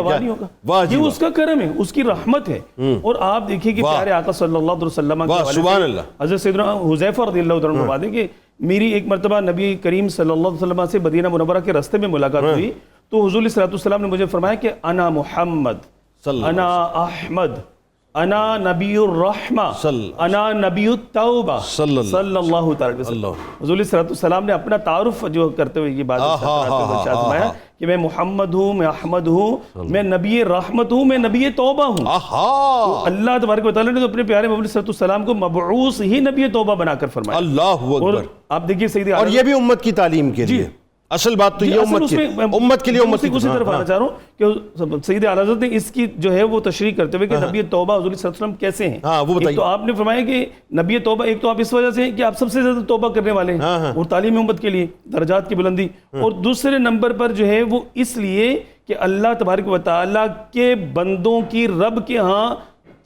یہ اس کا کرم ہے، اس کی رحمت ہے۔ اور آپ دیکھیے کہ پیارے آقا صلی اللہ علیہ وسلم کے حوالے سے حضرت سیدنا حذیفہ رضی اللہ عنہ فرماتے ہیں کہ میری ایک مرتبہ نبی کریم صلی اللہ علیہ وسلم سے مدینہ منورہ کے راستے میں ملاقات ہوئی تو حضور صلی اللہ علیہ وسلم نے مجھے فرمایا کہ انا محمد، انا احمد، انا نبی الرحمہ، انا نبی التوبہ صلی اللہ تعالی وسلم۔ حضور صلی اللہ علیہ وسلم نے اپنا تعارف جو کرتے ہوئے یہ بات فرمایا کہ میں محمد ہوں، میں احمد ہوں، میں نبی رحمت ہوں، میں نبی توبہ ہوں۔ تو اللہ تبارک و تعالیٰ نے تو اپنے پیارے محمد صلی اللہ علیہ وسلم کو مبعوث ہی نبی توبہ بنا کر فرمایا۔ اللہ اکبر۔ اور آپ دیکھیے سیدی، اور یہ بھی امت کی تعلیم کے لیے، اصل بات تو یہ امت کے لیے، امت اسی طرف آنا چاہ رہا ہوں کہ سید اعلی حضرت نے اس کی جو ہے وہ تشریح کرتے ہوئے کہ نبی توبہ حضور صلی اللہ علیہ وسلم کیسے ہیں، ایک تو آپ نے فرمایا کہ نبی توبہ ایک تو آپ اس وجہ سے ہیں کہ آپ سب سے زیادہ توبہ کرنے والے ہیں اور تعلیم امت کے لیے درجات کی بلندی، اور دوسرے نمبر پر جو ہے وہ اس لیے کہ اللہ تبارک و تعالیٰ کے بندوں کی رب کے ہاں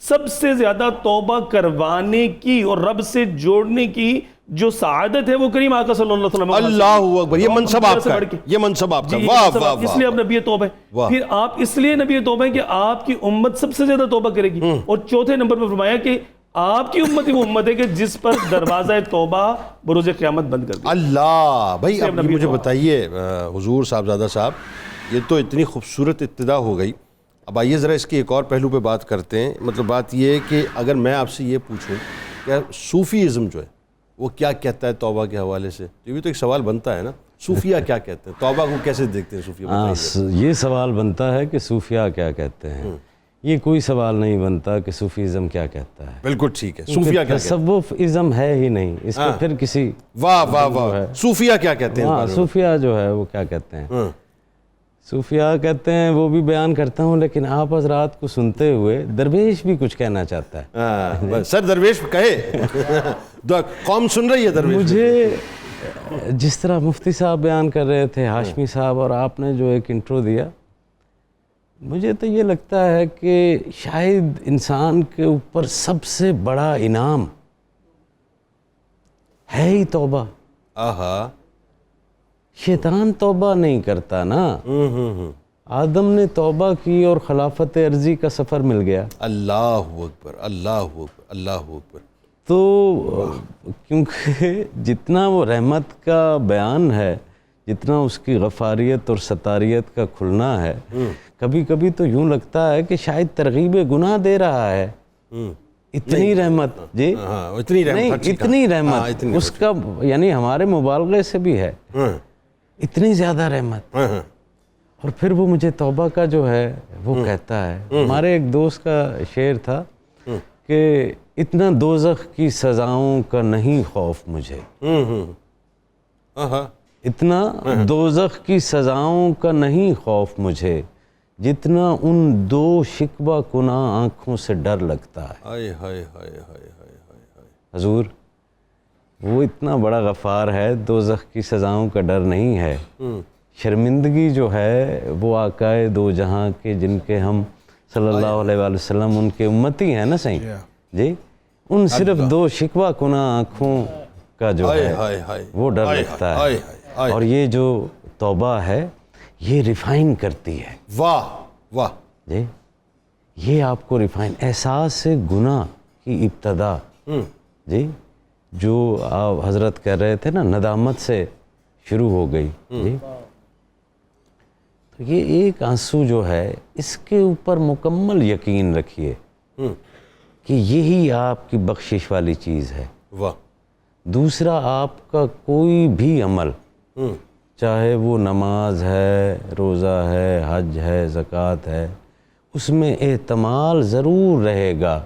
سب سے زیادہ توبہ کروانے کی اور رب سے جوڑنے کی جو سعادت ہے وہ کریم آقا صلی اللہ علیہ وسلم. اللہ اکبر، یہ منصب آپ کا ہے، یہ منصب آپ کا. واہ واہ واہ، اس لیے آپ نبی توبہ ہے. پھر آپ اس لیے نبی توبہ ہے کہ آپ کی امت سب سے زیادہ توبہ کرے گی. اور چوتھے نمبر پر فرمایا کہ آپ کی امت ہی وہ امت ہے کہ جس پر دروازہ توبہ بروز قیامت بند کر دیا. اللہ بھائی اب یہ مجھے بتائیے حضور صاحبزادہ صاحب، یہ تو اتنی خوبصورت ابتدا ہو گئی. اب آئیے ذرا اس کے ایک اور پہلو پہ بات کرتے ہیں. مطلب بات یہ ہے کہ اگر میں آپ سے یہ پوچھوں کہ صوفیزم جو ہے وہ کیا کہتا ہے توبہ کے حوالے سے، یہ بھی تو ایک سوال بنتا ہے نا. صوفیہ کیا کہتے ہیں، توبہ کو کیسے دیکھتے ہیں صوفیہ؟ یہ سوال بنتا ہے کہ صوفیہ کیا کہتے ہیں. یہ کوئی سوال نہیں بنتا کہ صوفیزم کیا کہتا ہے. بالکل ٹھیک ہے. صوفیہ کیا کہتے ہیں؟ تصوف ازم ہے ہی نہیں، اس کو پھر کسی واہ واہ واہ، صوفیہ کیا کہتے ہیں؟ ہاں صوفیہ جو ہے وہ کیا کہتے ہیں. صوفیہ کہتے ہیں وہ بھی بیان کرتا ہوں، لیکن آپ حضرات کو سنتے ہوئے درویش بھی کچھ کہنا چاہتا ہے. سر درویش کہے، قوم سن رہی ہے درویش. مجھے جس طرح مفتی صاحب بیان کر رہے تھے، ہاشمی صاحب، اور آپ نے جو ایک انٹرو دیا، مجھے تو یہ لگتا ہے کہ شاید انسان کے اوپر سب سے بڑا انعام ہے ہی توبہ. آہا، شیطان توبہ نہیں کرتا نا. آدم نے توبہ کی اور خلافت ارضی کا سفر مل گیا. اللہ اکبر، اللہ اکبر، اللہ اکبر. تو کیونکہ جتنا وہ رحمت کا بیان ہے، جتنا اس کی غفاریت اور ستاریت کا کھلنا ہے، کبھی کبھی تو یوں لگتا ہے کہ شاید ترغیب گناہ دے رہا ہے. اتنی رحمت جی، اتنی رحمت اس کا، یعنی ہمارے مبالغے سے بھی ہے، اتنی زیادہ رحمت. اور پھر وہ مجھے توبہ کا جو ہے وہ کہتا ہے. ہمارے ایک دوست کا شعر تھا کہ اتنا دوزخ کی سزاؤں کا نہیں خوف مجھے، اتنا دوزخ کی سزاؤں کا نہیں خوف مجھے، جتنا ان دو شکوہ کناں آنکھوں سے ڈر لگتا ہے. حضور وہ اتنا بڑا غفار ہے، دوزخ کی سزاؤں کا ڈر نہیں ہے. شرمندگی جو ہے وہ آقائے دو جہاں کے، جن کے ہم صلی اللہ علیہ وآلہ وسلم ان کے امتی ہیں نا صحیح جی، ان صرف دو شکوہ کناں آنکھوں کا جو ہے وہ ڈر لگتا ہے. اور یہ جو توبہ ہے یہ ریفائن کرتی ہے. واہ واہ جی، یہ آپ کو ریفائن، احساس سے گناہ کی ابتدا جی، جو آپ حضرت کہہ رہے تھے نا، ندامت سے شروع ہو گئی جی. تو یہ ایک آنسو جو ہے، اس کے اوپر مکمل یقین رکھیے کہ یہی آپ کی بخشش والی چیز ہے. واہ. دوسرا آپ کا کوئی بھی عمل، چاہے وہ نماز ہے، روزہ ہے، حج ہے، زکوٰۃ ہے، اس میں احتمال ضرور رہے گا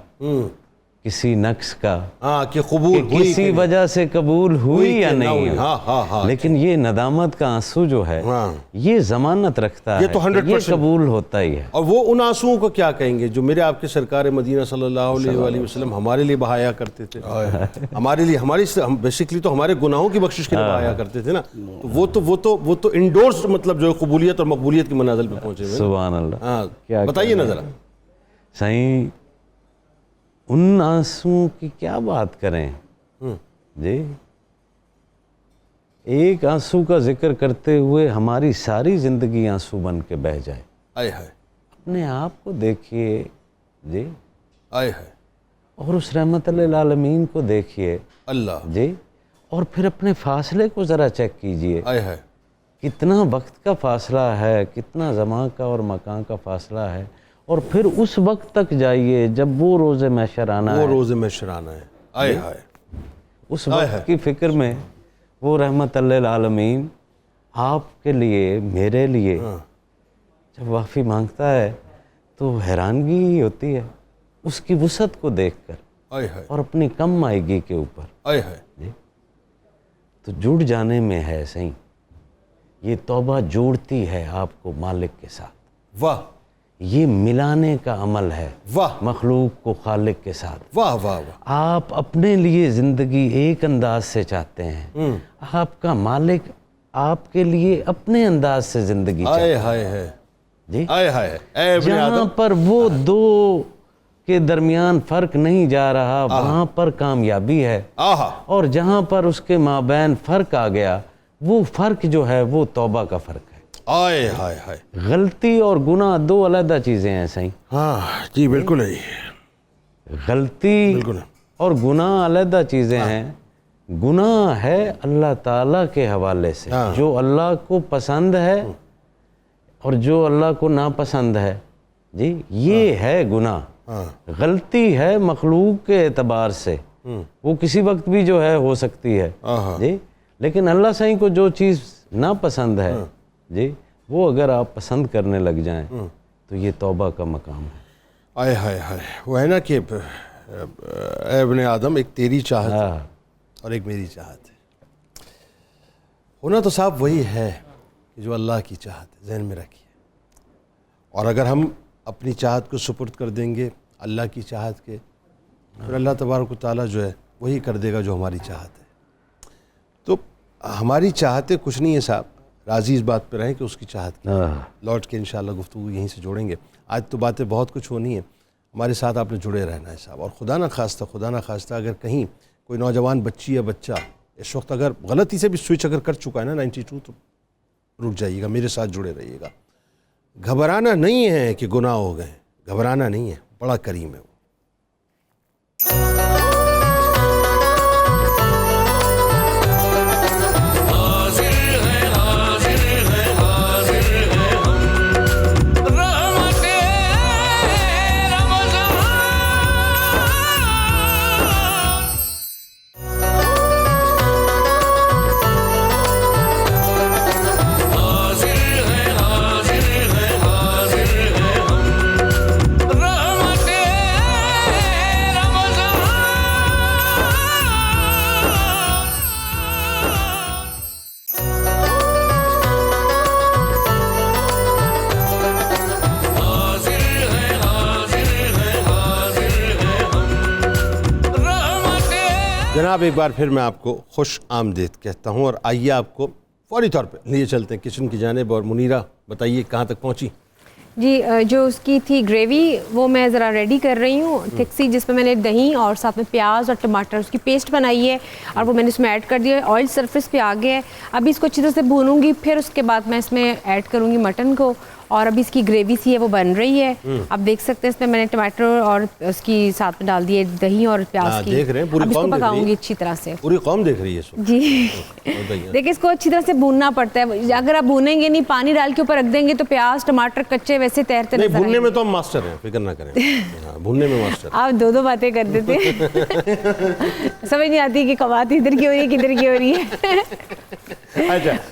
کسی نقص کا، کہ قبول کہ کسی وجہ سے قبول ہوئی یا نہیں. لیکن یہ ندامت کا آنسو جو ہے یہ ضمانت رکھتا ہے کہ یہ قبول ہوتا ہی ہے. اور وہ ان آنسوؤں کو کیا کہیں گے جو میرے آپ کے سرکار مدینہ صلی اللہ علیہ وآلہ وسلم ہمارے لیے بہایا کرتے تھے، ہمارے لیے، ہماری بیسیکلی تو ہمارے گناہوں کی بخشش کے لیے بہایا کرتے تھے نا. وہ تو انڈورس، مطلب جو قبولیت اور مقبولیت کی منازل پہ پہنچے ہوئے. سبحان اللہ. بتائیے نا ذرا. صحیح، ان آنسوؤں کی کیا بات کریں جی. ایک آنسو کا ذکر کرتے ہوئے ہماری ساری زندگی آنسو بن کے بہہ جائے. اپنے آپ کو دیکھیے جی، اور اس رحمت للعالمین کو دیکھیے اللہ جی، اور پھر اپنے فاصلے کو ذرا چیک کیجئے. کتنا وقت کا فاصلہ ہے، کتنا زمان کا اور مکان کا فاصلہ ہے. اور پھر اس وقت تک جائیے جب وہ روز محشر آنا ہے. وہ روز محشر آنا ہے. اس وقت کی فکر میں وہ رحمت للعالمین آپ کے لیے، میرے لیے جب معافی مانگتا ہے تو حیرانگی ہی ہوتی ہے اس کی وسعت کو دیکھ کر اور اپنی کم مائیگی کے اوپر جی. تو جڑ جانے میں ہے صحیح، یہ توبہ جوڑتی ہے آپ کو مالک کے ساتھ. واہ. یہ ملانے کا عمل ہے واہ، مخلوق کو خالق کے ساتھ. واہ واہ واہ. آپ اپنے لیے زندگی ایک انداز سے چاہتے ہیں، آپ کا مالک آپ کے لیے اپنے انداز سے زندگی چاہتا ہے جی. جہاں پر وہ دو کے درمیان فرق نہیں جا رہا وہاں پر کامیابی ہے، آہا اور جہاں پر اس کے مابین فرق آ گیا وہ فرق جو ہے وہ توبہ کا فرق ہے۔ آئے ہائے ہائے، غلطی اور گناہ دو علیحدہ چیزیں ہیں صحیح، ہاں جی بالکل ہے، غلطی بالکل اور گناہ علیحدہ چیزیں ہیں۔ گناہ ہے اللہ تعالیٰ کے حوالے سے، جو اللہ کو پسند ہے اور جو اللہ کو ناپسند ہے، جی یہ ہے گناہ۔ غلطی ہے مخلوق کے اعتبار سے، وہ کسی وقت بھی جو ہے ہو سکتی ہے، جی لیکن اللہ صحیح کو جو چیز ناپسند ہے، جی وہ اگر آپ پسند کرنے لگ جائیں تو یہ توبہ کا مقام ہے۔ آئے ہائے ہائے، وہ ہے نا کہ اے ابن آدم ایک تیری چاہت ہے اور ایک میری چاہت ہے، ہونا تو صاحب وہی ہے کہ جو اللہ کی چاہت ہے، ذہن میں رکھیے، اور اگر ہم اپنی چاہت کو سپرد کر دیں گے اللہ کی چاہت کے، پھر اللہ تبارک و تعالیٰ جو ہے وہی کر دے گا جو ہماری چاہت ہے۔ تو ہماری چاہتیں کچھ نہیں ہے صاحب، راضی اس بات پہ رہیں کہ اس کی چاہت کی۔ لوٹ کے انشاءاللہ گفتگو یہیں سے جوڑیں گے، آج تو باتیں بہت کچھ ہونی ہیں، ہمارے ساتھ آپ نے جڑے رہنا ہے صاحب، اور خدا نہ خواستہ اگر کہیں کوئی نوجوان بچی یا بچہ اس وقت اگر غلطی سے بھی سوئچ اگر کر چکا ہے نا 92، تو رک جائیے گا، میرے ساتھ جڑے رہیے گا۔ گھبرانا نہیں ہے کہ گناہ ہو گئے، گھبرانا نہیں ہے، بڑا کریم ہے وہ۔ جناب ایک بار پھر میں آپ کو خوش آمدید کہتا ہوں، اور آئیے آپ کو فوری طور پہ لیے چلتے ہیں کچن کی جانب، اور منیرہ بتائیے کہاں تک پہنچی؟ جی جو اس کی تھی گریوی وہ میں ذرا ریڈی کر رہی ہوں تھک سی، جس میں میں نے دہی اور ساتھ میں پیاز اور ٹماٹر اس کی پیسٹ بنائی ہے، اور وہ میں نے اس میں ایڈ کر دیا ہے۔ آئل سرفیس پہ آ گیا ہے، ابھی اس کو اچھی طرح سے بھونوں گی، پھر اس کے بعد میں اس میں ایڈ کروں گی مٹن کو، اور ابھی اس کی گریوی سی ہے وہ بن رہی ہے۔ آپ دیکھ سکتے ہیں اس میں میں نے ٹماٹر اور اس کی ساتھ میں ڈال دیے دہی اور پیاز کی، دیکھ رہے ہیں اب اس کو پکاؤں گی اچھی طرح سے، پوری قوم دیکھ رہی ہے اس وقت۔ جی دیکھیں اس کو اچھی طرح سے بھوننا پڑتا ہے، اگر آپ بھونیں گے نہیں پانی ڈال کے اوپر رکھ دیں گے تو پیاز ٹماٹر کچے ویسے تیرتے نہیں، نظر آئیں گے۔ بھوننے میں تو ہم ماسٹر ہیں، فکر نہ کریں، بھوننے میں ماسٹر۔ آپ دو باتیں کر دیتے سمجھ نہیں آتی کہ کباب ادھر کی ہو رہی ہے کدھر کی ہو رہی ہے۔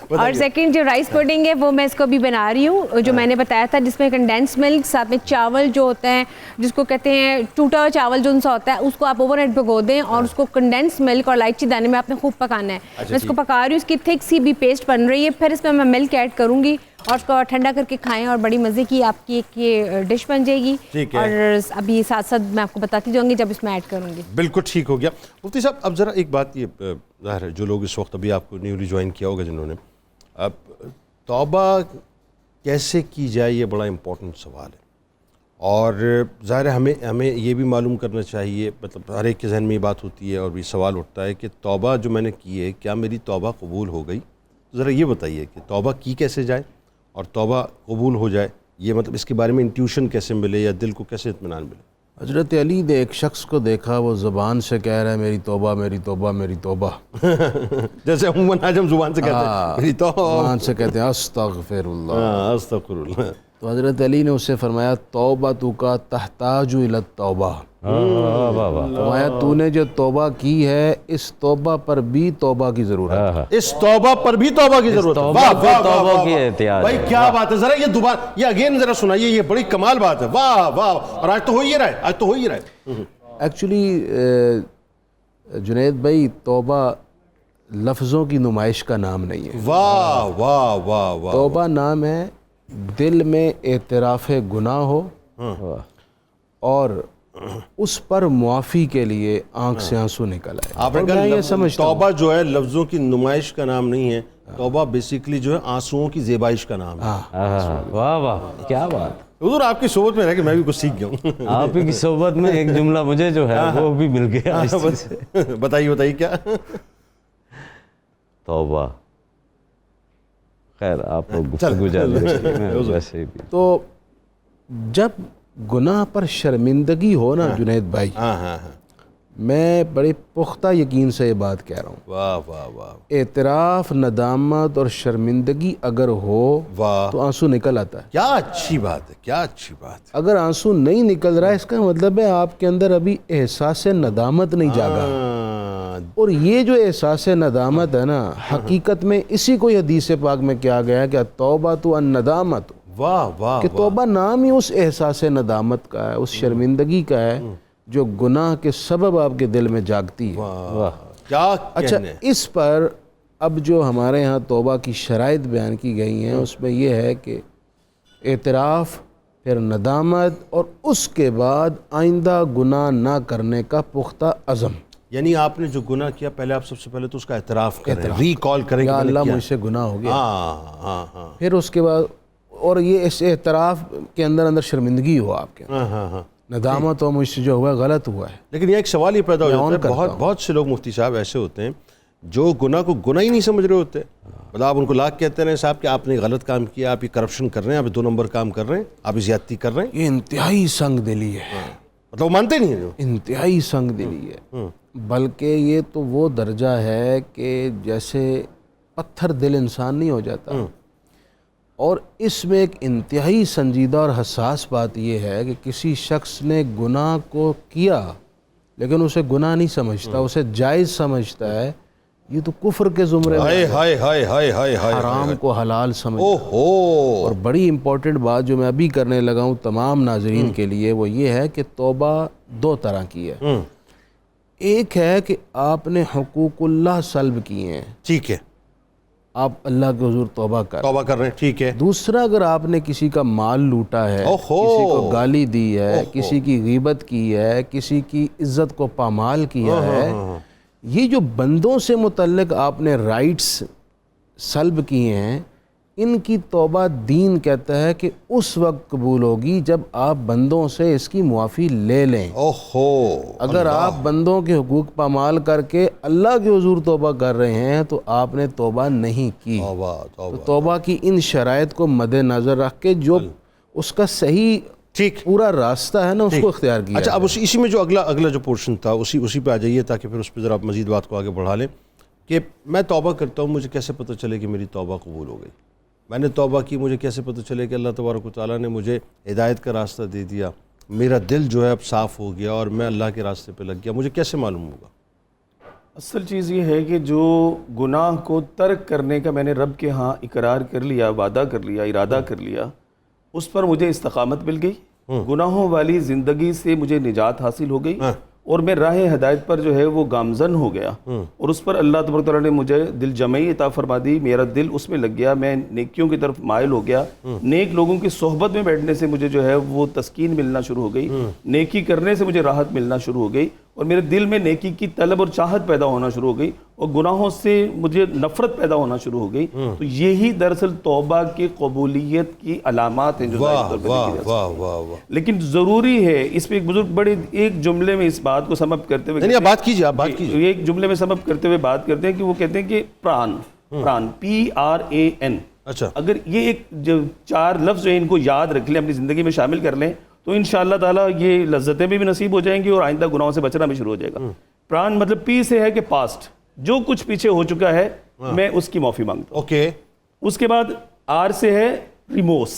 اور سیکنڈ جو رائس پوڈنگ ہے وہ میں اس کو بھی بنا رہی ہوں، جو میں نے بتایا تھا، جس میں کنڈینس ملک ساتھ میں چاول جو ہوتا ہے جس کو کہتے ہیں ٹوٹا ہوا چاول جو ان سا ہوتا ہے، اس کو آپ اوور نائٹ بھگو دیں اور اس کو کنڈینس ملک اور الائچی دانے میں آپ نے خوب پکانا ہے۔ میں اس کو پکا رہی ہوں، اس کی تھک سی بھی پیسٹ بن رہی ہے، پھر اس میں ملک ایڈ کروں گی اور اس کو ٹھنڈا کر کے کھائیں، اور بڑی مزے کی آپ کی ایک یہ ڈش بن جائے گی۔ اور ابھی ساتھ ساتھ میں آپ کو بتاتی جاؤں گی جب اس میں ایڈ کروں گی۔ بالکل ٹھیک ہو گیا مفتی صاحب۔ اب ذرا ایک بات، یہ ظاہر ہے جو لوگ اس وقت ابھی آپ کو نیولی جوائن کیا ہوگا جنہوں نے، اب توبہ کیسے کی جائے یہ بڑا امپورٹنٹ سوال ہے، اور ظاہر ہے ہمیں یہ بھی معلوم کرنا چاہیے، مطلب ہر ایک کے ذہن میں یہ بات ہوتی ہے اور بھی سوال اٹھتا ہے کہ توبہ جو میں نے کی ہے کیا میری توبہ قبول ہو گئی؟ ذرا یہ بتائیے کہ توبہ کی کیسے جائے اور توبہ قبول ہو جائے، یہ مطلب اس کے بارے میں انٹیوشن کیسے ملے یا دل کو کیسے اطمینان ملے؟ حضرت علی نے ایک شخص کو دیکھا، وہ زبان سے کہہ رہا ہے میری توبہ میری توبہ میری توبہ، جیسے عموماً آج ہم زبان سے کہتے ہیں میری توبہ، زبان سے کہتے ہیں استغفر اللہ، استغفر اللہ۔ تو حضرت علی نے اسے فرمایا توبہ تو کا تحتاج الی التوبہ، فرمایا تو نے جو توبہ کی ہے اس توبہ پر بھی توبہ کی ضرورت ہے، اس توبہ پر بھی توبہ کی ضرورت ہے۔ توبہ کی احتیاط، بھائی کیا بات ہے، ذرا یہ دوبارہ یہ اگین ذرا سنائیے، یہ بڑی کمال بات ہے، واہ واہ، اور آج تو ہو ہی رہا ہے، آج تو ہو ہی رہا ہے۔ ایکچولی جنید بھائی توبہ لفظوں کی نمائش کا نام نہیں ہے، واہ واہ واہ واہ، توبہ نام ہے دل میں اعتراف گناہ ہو اور اس پر معافی کے لیے آنکھ سے آنسو نکل آئے۔ آپ نے میں یہ کہا سمجھتا ہوں توبہ جو ہے لفظوں کی نمائش کا نام نہیں ہے، توبہ بیسیکلی جو ہے آنسوؤں کی زیبائش کا نام ہے۔ واہ واہ کیا بات، حضور آپ کی صحبت میں رہ کے میں بھی کچھ سیکھ گیا ہوں. آپ ہی کی صحبت میں ایک جملہ مجھے جو ہے وہ بھی مل گیا اس چیز سے. بتائیے کیا؟ توبہ. خیر آپ کو گفتگو جاری رکھیے، میں ویسے بھی. تو جب گناہ پر شرمندگی ہو نا جنید بھائی، میں بڑے پختہ یقین سے یہ بات کہہ رہا ہوں، واہ واہ واہ اعتراف، ندامت اور شرمندگی اگر ہو واہ، تو آنسو نکل آتا ہے. کیا اچھی بات ہے، کیا اچھی بات ہے. اگر آنسو نہیں نکل رہا ہے اس کا مطلب ہے آپ کے اندر ابھی احساس ندامت نہیں جاگا. اور یہ جو احساس ندامت ہے نا، حقیقت میں اسی کو حدیث پاک میں کیا گیا ہے کہ توبہ تو الندامت، واہ واہ، کہ توبہ نام ہی اس احساس ندامت کا ہے، اس شرمندگی کا ہے جو گناہ کے سبب آپ کے دل میں جاگتی ہے. کیا اچھا، اس پر اب جو ہمارے ہاں توبہ کی شرائط بیان کی گئی ہیں اس میں یہ ہے کہ اعتراف، پھر ندامت، اور اس کے بعد آئندہ گناہ نہ کرنے کا پختہ عزم. یعنی آپ نے جو گناہ کیا پہلے آپ سب سے پہلے تو اس کا اعتراف کریں، ریکال کریں کہ یا میں نے اللہ کیا. مجھ سے گناہ ہو گیا. ہاں. پھر اس کے بعد، اور یہ اس اعتراف کے اندر شرمندگی ہو آپ کے، ہاں. ندامت ہو مجھ سے جو ہوا غلط ہوا ہے. لیکن یہ ایک سوال یہ پیدا ہو میں جاتا ہے، کرتا ہوں. بہت سے لوگ مفتی صاحب ایسے ہوتے ہیں جو گناہ کو گناہ ہی نہیں سمجھ رہے ہوتے. مطلب آپ ان کو لاکھ کہتے ہیں صاحب کہ آپ نے غلط کام کیا، آپ یہ کرپشن کر رہے ہیں، آپ 2 نمبر کام کر رہے ہیں، آپ زیادتی کر رہے ہیں. یہ انتہائی سنگ دلی ہے، مطلب وہ مانتے نہیں ہیں. انتہائی سنگ دلی ہے. بلکہ یہ تو وہ درجہ ہے کہ جیسے پتھر دل انسان نہیں ہو جاتا. اور اس میں ایک انتہائی سنجیدہ اور حساس بات یہ ہے کہ کسی شخص نے گناہ کو کیا لیکن اسے گناہ نہیں سمجھتا، اسے جائز سمجھتا ہے، یہ تو کفر کے زمرے میں ہائے حرام کو حلال سمجھتا. اوہو. اور بڑی امپورٹنٹ بات جو میں ابھی کرنے لگا ہوں تمام ناظرین کے لیے وہ یہ ہے کہ توبہ 2 طرح کی ہے. ایک ہے کہ آپ نے حقوق اللہ سلب کیے ہیں، ٹھیک ہے، آپ اللہ کے حضور توبہ کر رہے ہیں، ٹھیک ہے. دوسرا، اگر آپ نے کسی کا مال لوٹا ہے، کسی کو گالی دی ہے، کسی کی غیبت کی ہے، کسی کی عزت کو پامال کیا ہے، یہ جو بندوں سے متعلق آپ نے رائٹس سلب کیے ہیں، ان کی توبہ دین کہتا ہے کہ اس وقت قبول ہوگی جب آپ بندوں سے اس کی معافی لے لیں. اگر آپ بندوں کے حقوق پامال کر کے اللہ کے حضور توبہ کر رہے ہیں تو آپ نے توبہ نہیں کی. تو توبہ کی ان شرائط کو مد نظر رکھ کے جو اس کا صحیح پورا راستہ ہے نا اس کو اختیار کیا. اچھا، اب اسی میں جو اگلا جو پورشن تھا اسی پہ آ جائیے تاکہ پھر اس پہ ذرا آپ مزید بات کو آگے بڑھا لیں کہ میں توبہ کرتا ہوں، مجھے کیسے پتہ چلے کہ میری توبہ قبول ہو گئی؟ میں نے توبہ کی، مجھے کیسے پتہ چلے کہ اللہ تبارک و تعالیٰ نے مجھے ہدایت کا راستہ دے دیا، میرا دل جو ہے اب صاف ہو گیا اور میں اللہ کے راستے پہ لگ گیا؟ مجھے کیسے معلوم ہوگا؟ اصل چیز یہ ہے کہ جو گناہ کو ترک کرنے کا میں نے رب کے ہاں اقرار کر لیا، وعدہ کر لیا، ارادہ کر لیا، اس پر مجھے استقامت مل گئی، گناہوں والی زندگی سے مجھے نجات حاصل ہو گئی، اور میں راہ ہدایت پر جو ہے وہ گامزن ہو گیا، اور اس پر اللہ تبارک تعالیٰ نے مجھے دل جمعی عطا فرما دی، میرا دل اس میں لگ گیا، میں نیکیوں کی طرف مائل ہو گیا، نیک لوگوں کی صحبت میں بیٹھنے سے مجھے جو ہے وہ تسکین ملنا شروع ہو گئی، نیکی کرنے سے مجھے راحت ملنا شروع ہو گئی، اور میرے دل میں نیکی کی طلب اور چاہت پیدا ہونا شروع ہو گئی، اور گناہوں سے مجھے نفرت پیدا ہونا شروع ہو گئی. تو یہی دراصل توبہ کی قبولیت کی علامات ہیں جو ظاہر طور پر دیکھی جا سکتی ہیں. لیکن ضروری ہے اس پہ ایک بزرگ بڑے ایک جملے میں اس بات کو سمپ کرتے ہوئے بات کیجیے ایک جملے میں سمپ کرتے ہوئے بات کرتے ہیں کہ وہ کہتے ہیں کہ پران PRAN. اچھا، اگر یہ ایک جو 4 لفظ جو ہیں ان کو یاد رکھ لیں، اپنی زندگی میں شامل کر لیں، تو انشاءاللہ تعالیٰ یہ لذتیں بھی نصیب ہو جائیں گی اور آئندہ گناہوں سے بچنا بھی شروع ہو جائے گا. پران مطلب پی سے ہے کہ پاسٹ، جو کچھ پیچھے ہو چکا ہے میں اس کی معافی مانگتا ہوں. اوکے. اس کے بعد آر سے ہے ریموس،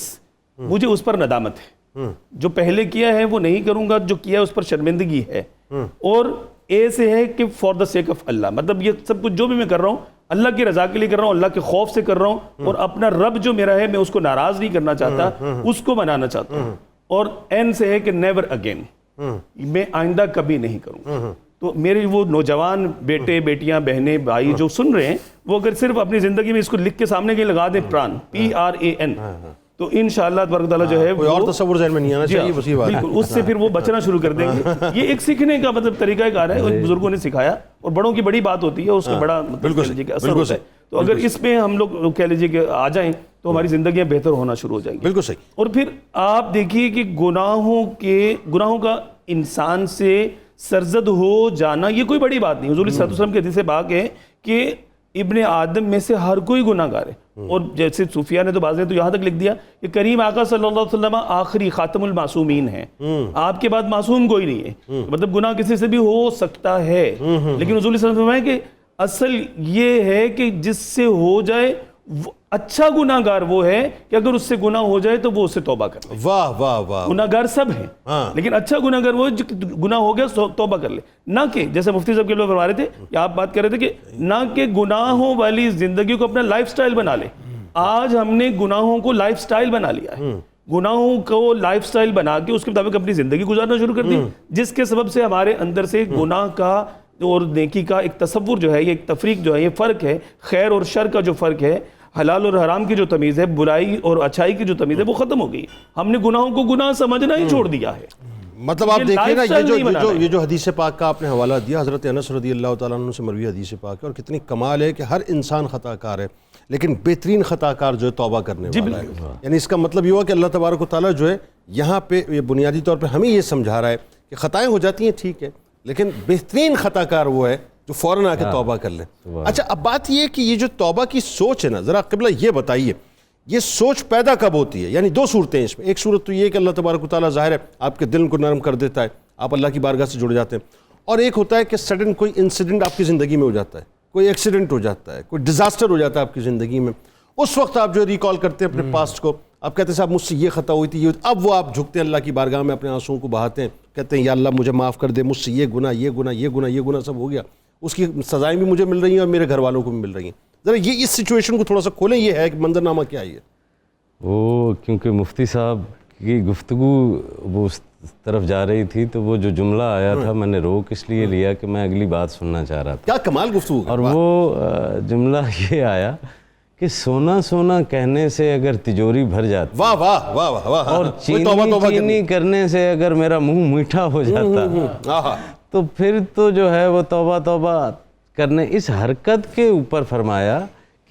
مجھے اس پر ندامت ہے، جو پہلے کیا ہے وہ نہیں کروں گا، جو کیا اس پر شرمندگی ہے. اور اے سے ہے کہ فار دا سیک آف اللہ، مطلب یہ سب کچھ جو بھی میں کر رہا ہوں اللہ کی رضا کے لیے کر رہا ہوں، اللہ کے خوف سے کر رہا ہوں، اور اپنا رب جو میرا ہے میں اس کو ناراض نہیں کرنا چاہتا، اس کو منانا چاہتا ہوں. اور این سے ہے کہ نیور اگین، میں آئندہ کبھی نہیں کروں گا. تو میرے وہ نوجوان بیٹے بیٹیاں بہنیں بھائی جو سن رہے ہیں وہ اگر صرف اپنی زندگی میں اس کو لکھ کے سامنے کے لگا دیں پران PRAN، تو انشاءاللہ تبارک تعالیٰ جو ہے کوئی اور تصور ذہن میں نہیں آنا چاہیے، بس یہ بات ہے. بالکل، اس سے پھر وہ بچنا شروع کر دیں گے. یہ ایک سیکھنے کا مطلب طریقہ کار ہے، بزرگوں نے سکھایا، اور بڑوں کی بڑی بات ہوتی ہے، اس کا بڑا اثر ہوتا ہے. تو اگر اس میں ہم لوگ کہہ لیجیے کہ آ جائیں تو ہماری زندگیاں بہتر ہونا شروع ہو جائیں گی. بالکل صحیح. اور پھر آپ دیکھیے کہ گناہوں کا انسان سے سرزد ہو جانا یہ کوئی بڑی بات نہیں. حضور صلی اللہ علیہ وسلم کے حدیث پاک ہے کہ ابن آدم میں سے ہر کوئی گناہ گار ہے. اور جیسے صوفیہ نے تو بعض نے تو یہاں تک لکھ دیا کہ کریم آقا صلی اللہ علیہ وسلم آخری خاتم المعصومین ہیں, آپ کے بعد معصوم کوئی نہیں ہے. مطلب گناہ کسی سے بھی ہو سکتا ہے, لیکن حضور صلی اللہ علیہ وسلم فرمایا کہ اصل یہ ہے کہ جس سے ہو جائے اچھا گناہ گار وہ ہے کہ اگر اس سے گناہ ہو جائے تو وہ اس سے توبہ کر لے. واہ واہ واہ. گناہ گار سب ہیں, لیکن اچھا گناہ گار وہ ہے جو گناہ ہو گیا توبہ کر لے. نہ کہ جیسے مفتی صاحب کے لوگ فرما رہے تھے یا آپ بات کر رہے تھے کہ نہ کہ گناہوں والی زندگی کو اپنا لائف سٹائل بنا لے. آج ہم نے گناہوں کو لائف سٹائل بنا لیا ہے, گناہوں کو لائف سٹائل بنا کے اس کے مطابق اپنی زندگی گزارنا شروع کر دی, جس کے سبب سے ہمارے اندر سے گناہ کا اور نیکی کا ایک تصور جو ہے, یہ ایک تفریق جو ہے, یہ فرق ہے, خیر اور شر کا جو فرق ہے, حلال اور حرام کی جو تمیز ہے, برائی اور اچھائی کی جو تمیز ہے, وہ ختم ہو گئی. ہم نے گناہوں کو گناہ سمجھنا ہی چھوڑ دیا ہے. مطلب آپ دیکھیں نا یہ جو حدیث پاک کا آپ نے حوالہ دیا, حضرت انس رضی اللہ تعالیٰ عنہ سے مروی حدیث پاک ہے, اور کتنی کمال ہے کہ ہر انسان خطا کار ہے, لیکن بہترین خطا کار جو ہے توبہ کرنے والا ہے. یعنی اس کا مطلب یہ ہوا کہ اللہ تبارک و تعالیٰ جو ہے یہاں پہ یہ بنیادی طور پہ ہمیں یہ سمجھا رہا ہے کہ خطائیں ہو جاتی ہیں ٹھیک ہے, لیکن بہترین خطا کار وہ ہے جو فوراً آ کے توبہ کر لے. اچھا اب بات یہ کہ یہ جو توبہ کی سوچ ہے نا, ذرا قبلہ یہ بتائیے یہ سوچ پیدا کب ہوتی ہے؟ یعنی دو صورتیں اس میں. ایک صورت تو یہ ہے کہ اللہ تبارک و تعالیٰ ظاہر ہے آپ کے دل کو نرم کر دیتا ہے, آپ اللہ کی بارگاہ سے جڑ جاتے ہیں. اور ایک ہوتا ہے کہ سڈن کوئی انسیڈنٹ آپ کی زندگی میں ہو جاتا ہے, کوئی ایکسیڈنٹ ہو جاتا ہے, کوئی ڈیزاسٹر ہو جاتا ہے آپ کی زندگی میں. اس وقت آپ جو ریکال کرتے ہیں اپنے پاسٹ کو, آپ کہتے ہیں صاحب مجھ سے یہ خطا ہوئی تھی, اب وہ آپ جھکتے ہیں اللہ کی بارگاہ میں, اپنے آنسوؤں کو بہاتے ہیں, کہتے ہیں یا اللہ مجھے معاف کر دے, مجھ سے یہ گناہ سب ہو گیا, اس کی سزائیں بھی مجھے مل رہی ہیں اور میرے گھر والوں کو بھی مل رہی ہیں. ذرا یہ اس سچویشن کو تھوڑا سا کھولیں, یہ ہے کہ منظرنامہ کیا ہے؟ وہ کیونکہ مفتی صاحب کی گفتگو وہ اس طرف جا رہی تھی تو وہ جو جملہ آیا تھا میں نے روک اس لیے لیا کہ میں اگلی بات سننا چاہ رہا تھا. کیا کمال گفتگو. اور وہ جملہ یہ آیا کہ سونا سونا کہنے سے اگر تجوری بھر جاتی, واہ واہ واہ واہ, اور چینی کرنے سے اگر میرا منہ میٹھا ہو جاتا, تو پھر تو جو ہے وہ توبہ کرنے اس حرکت کے اوپر فرمایا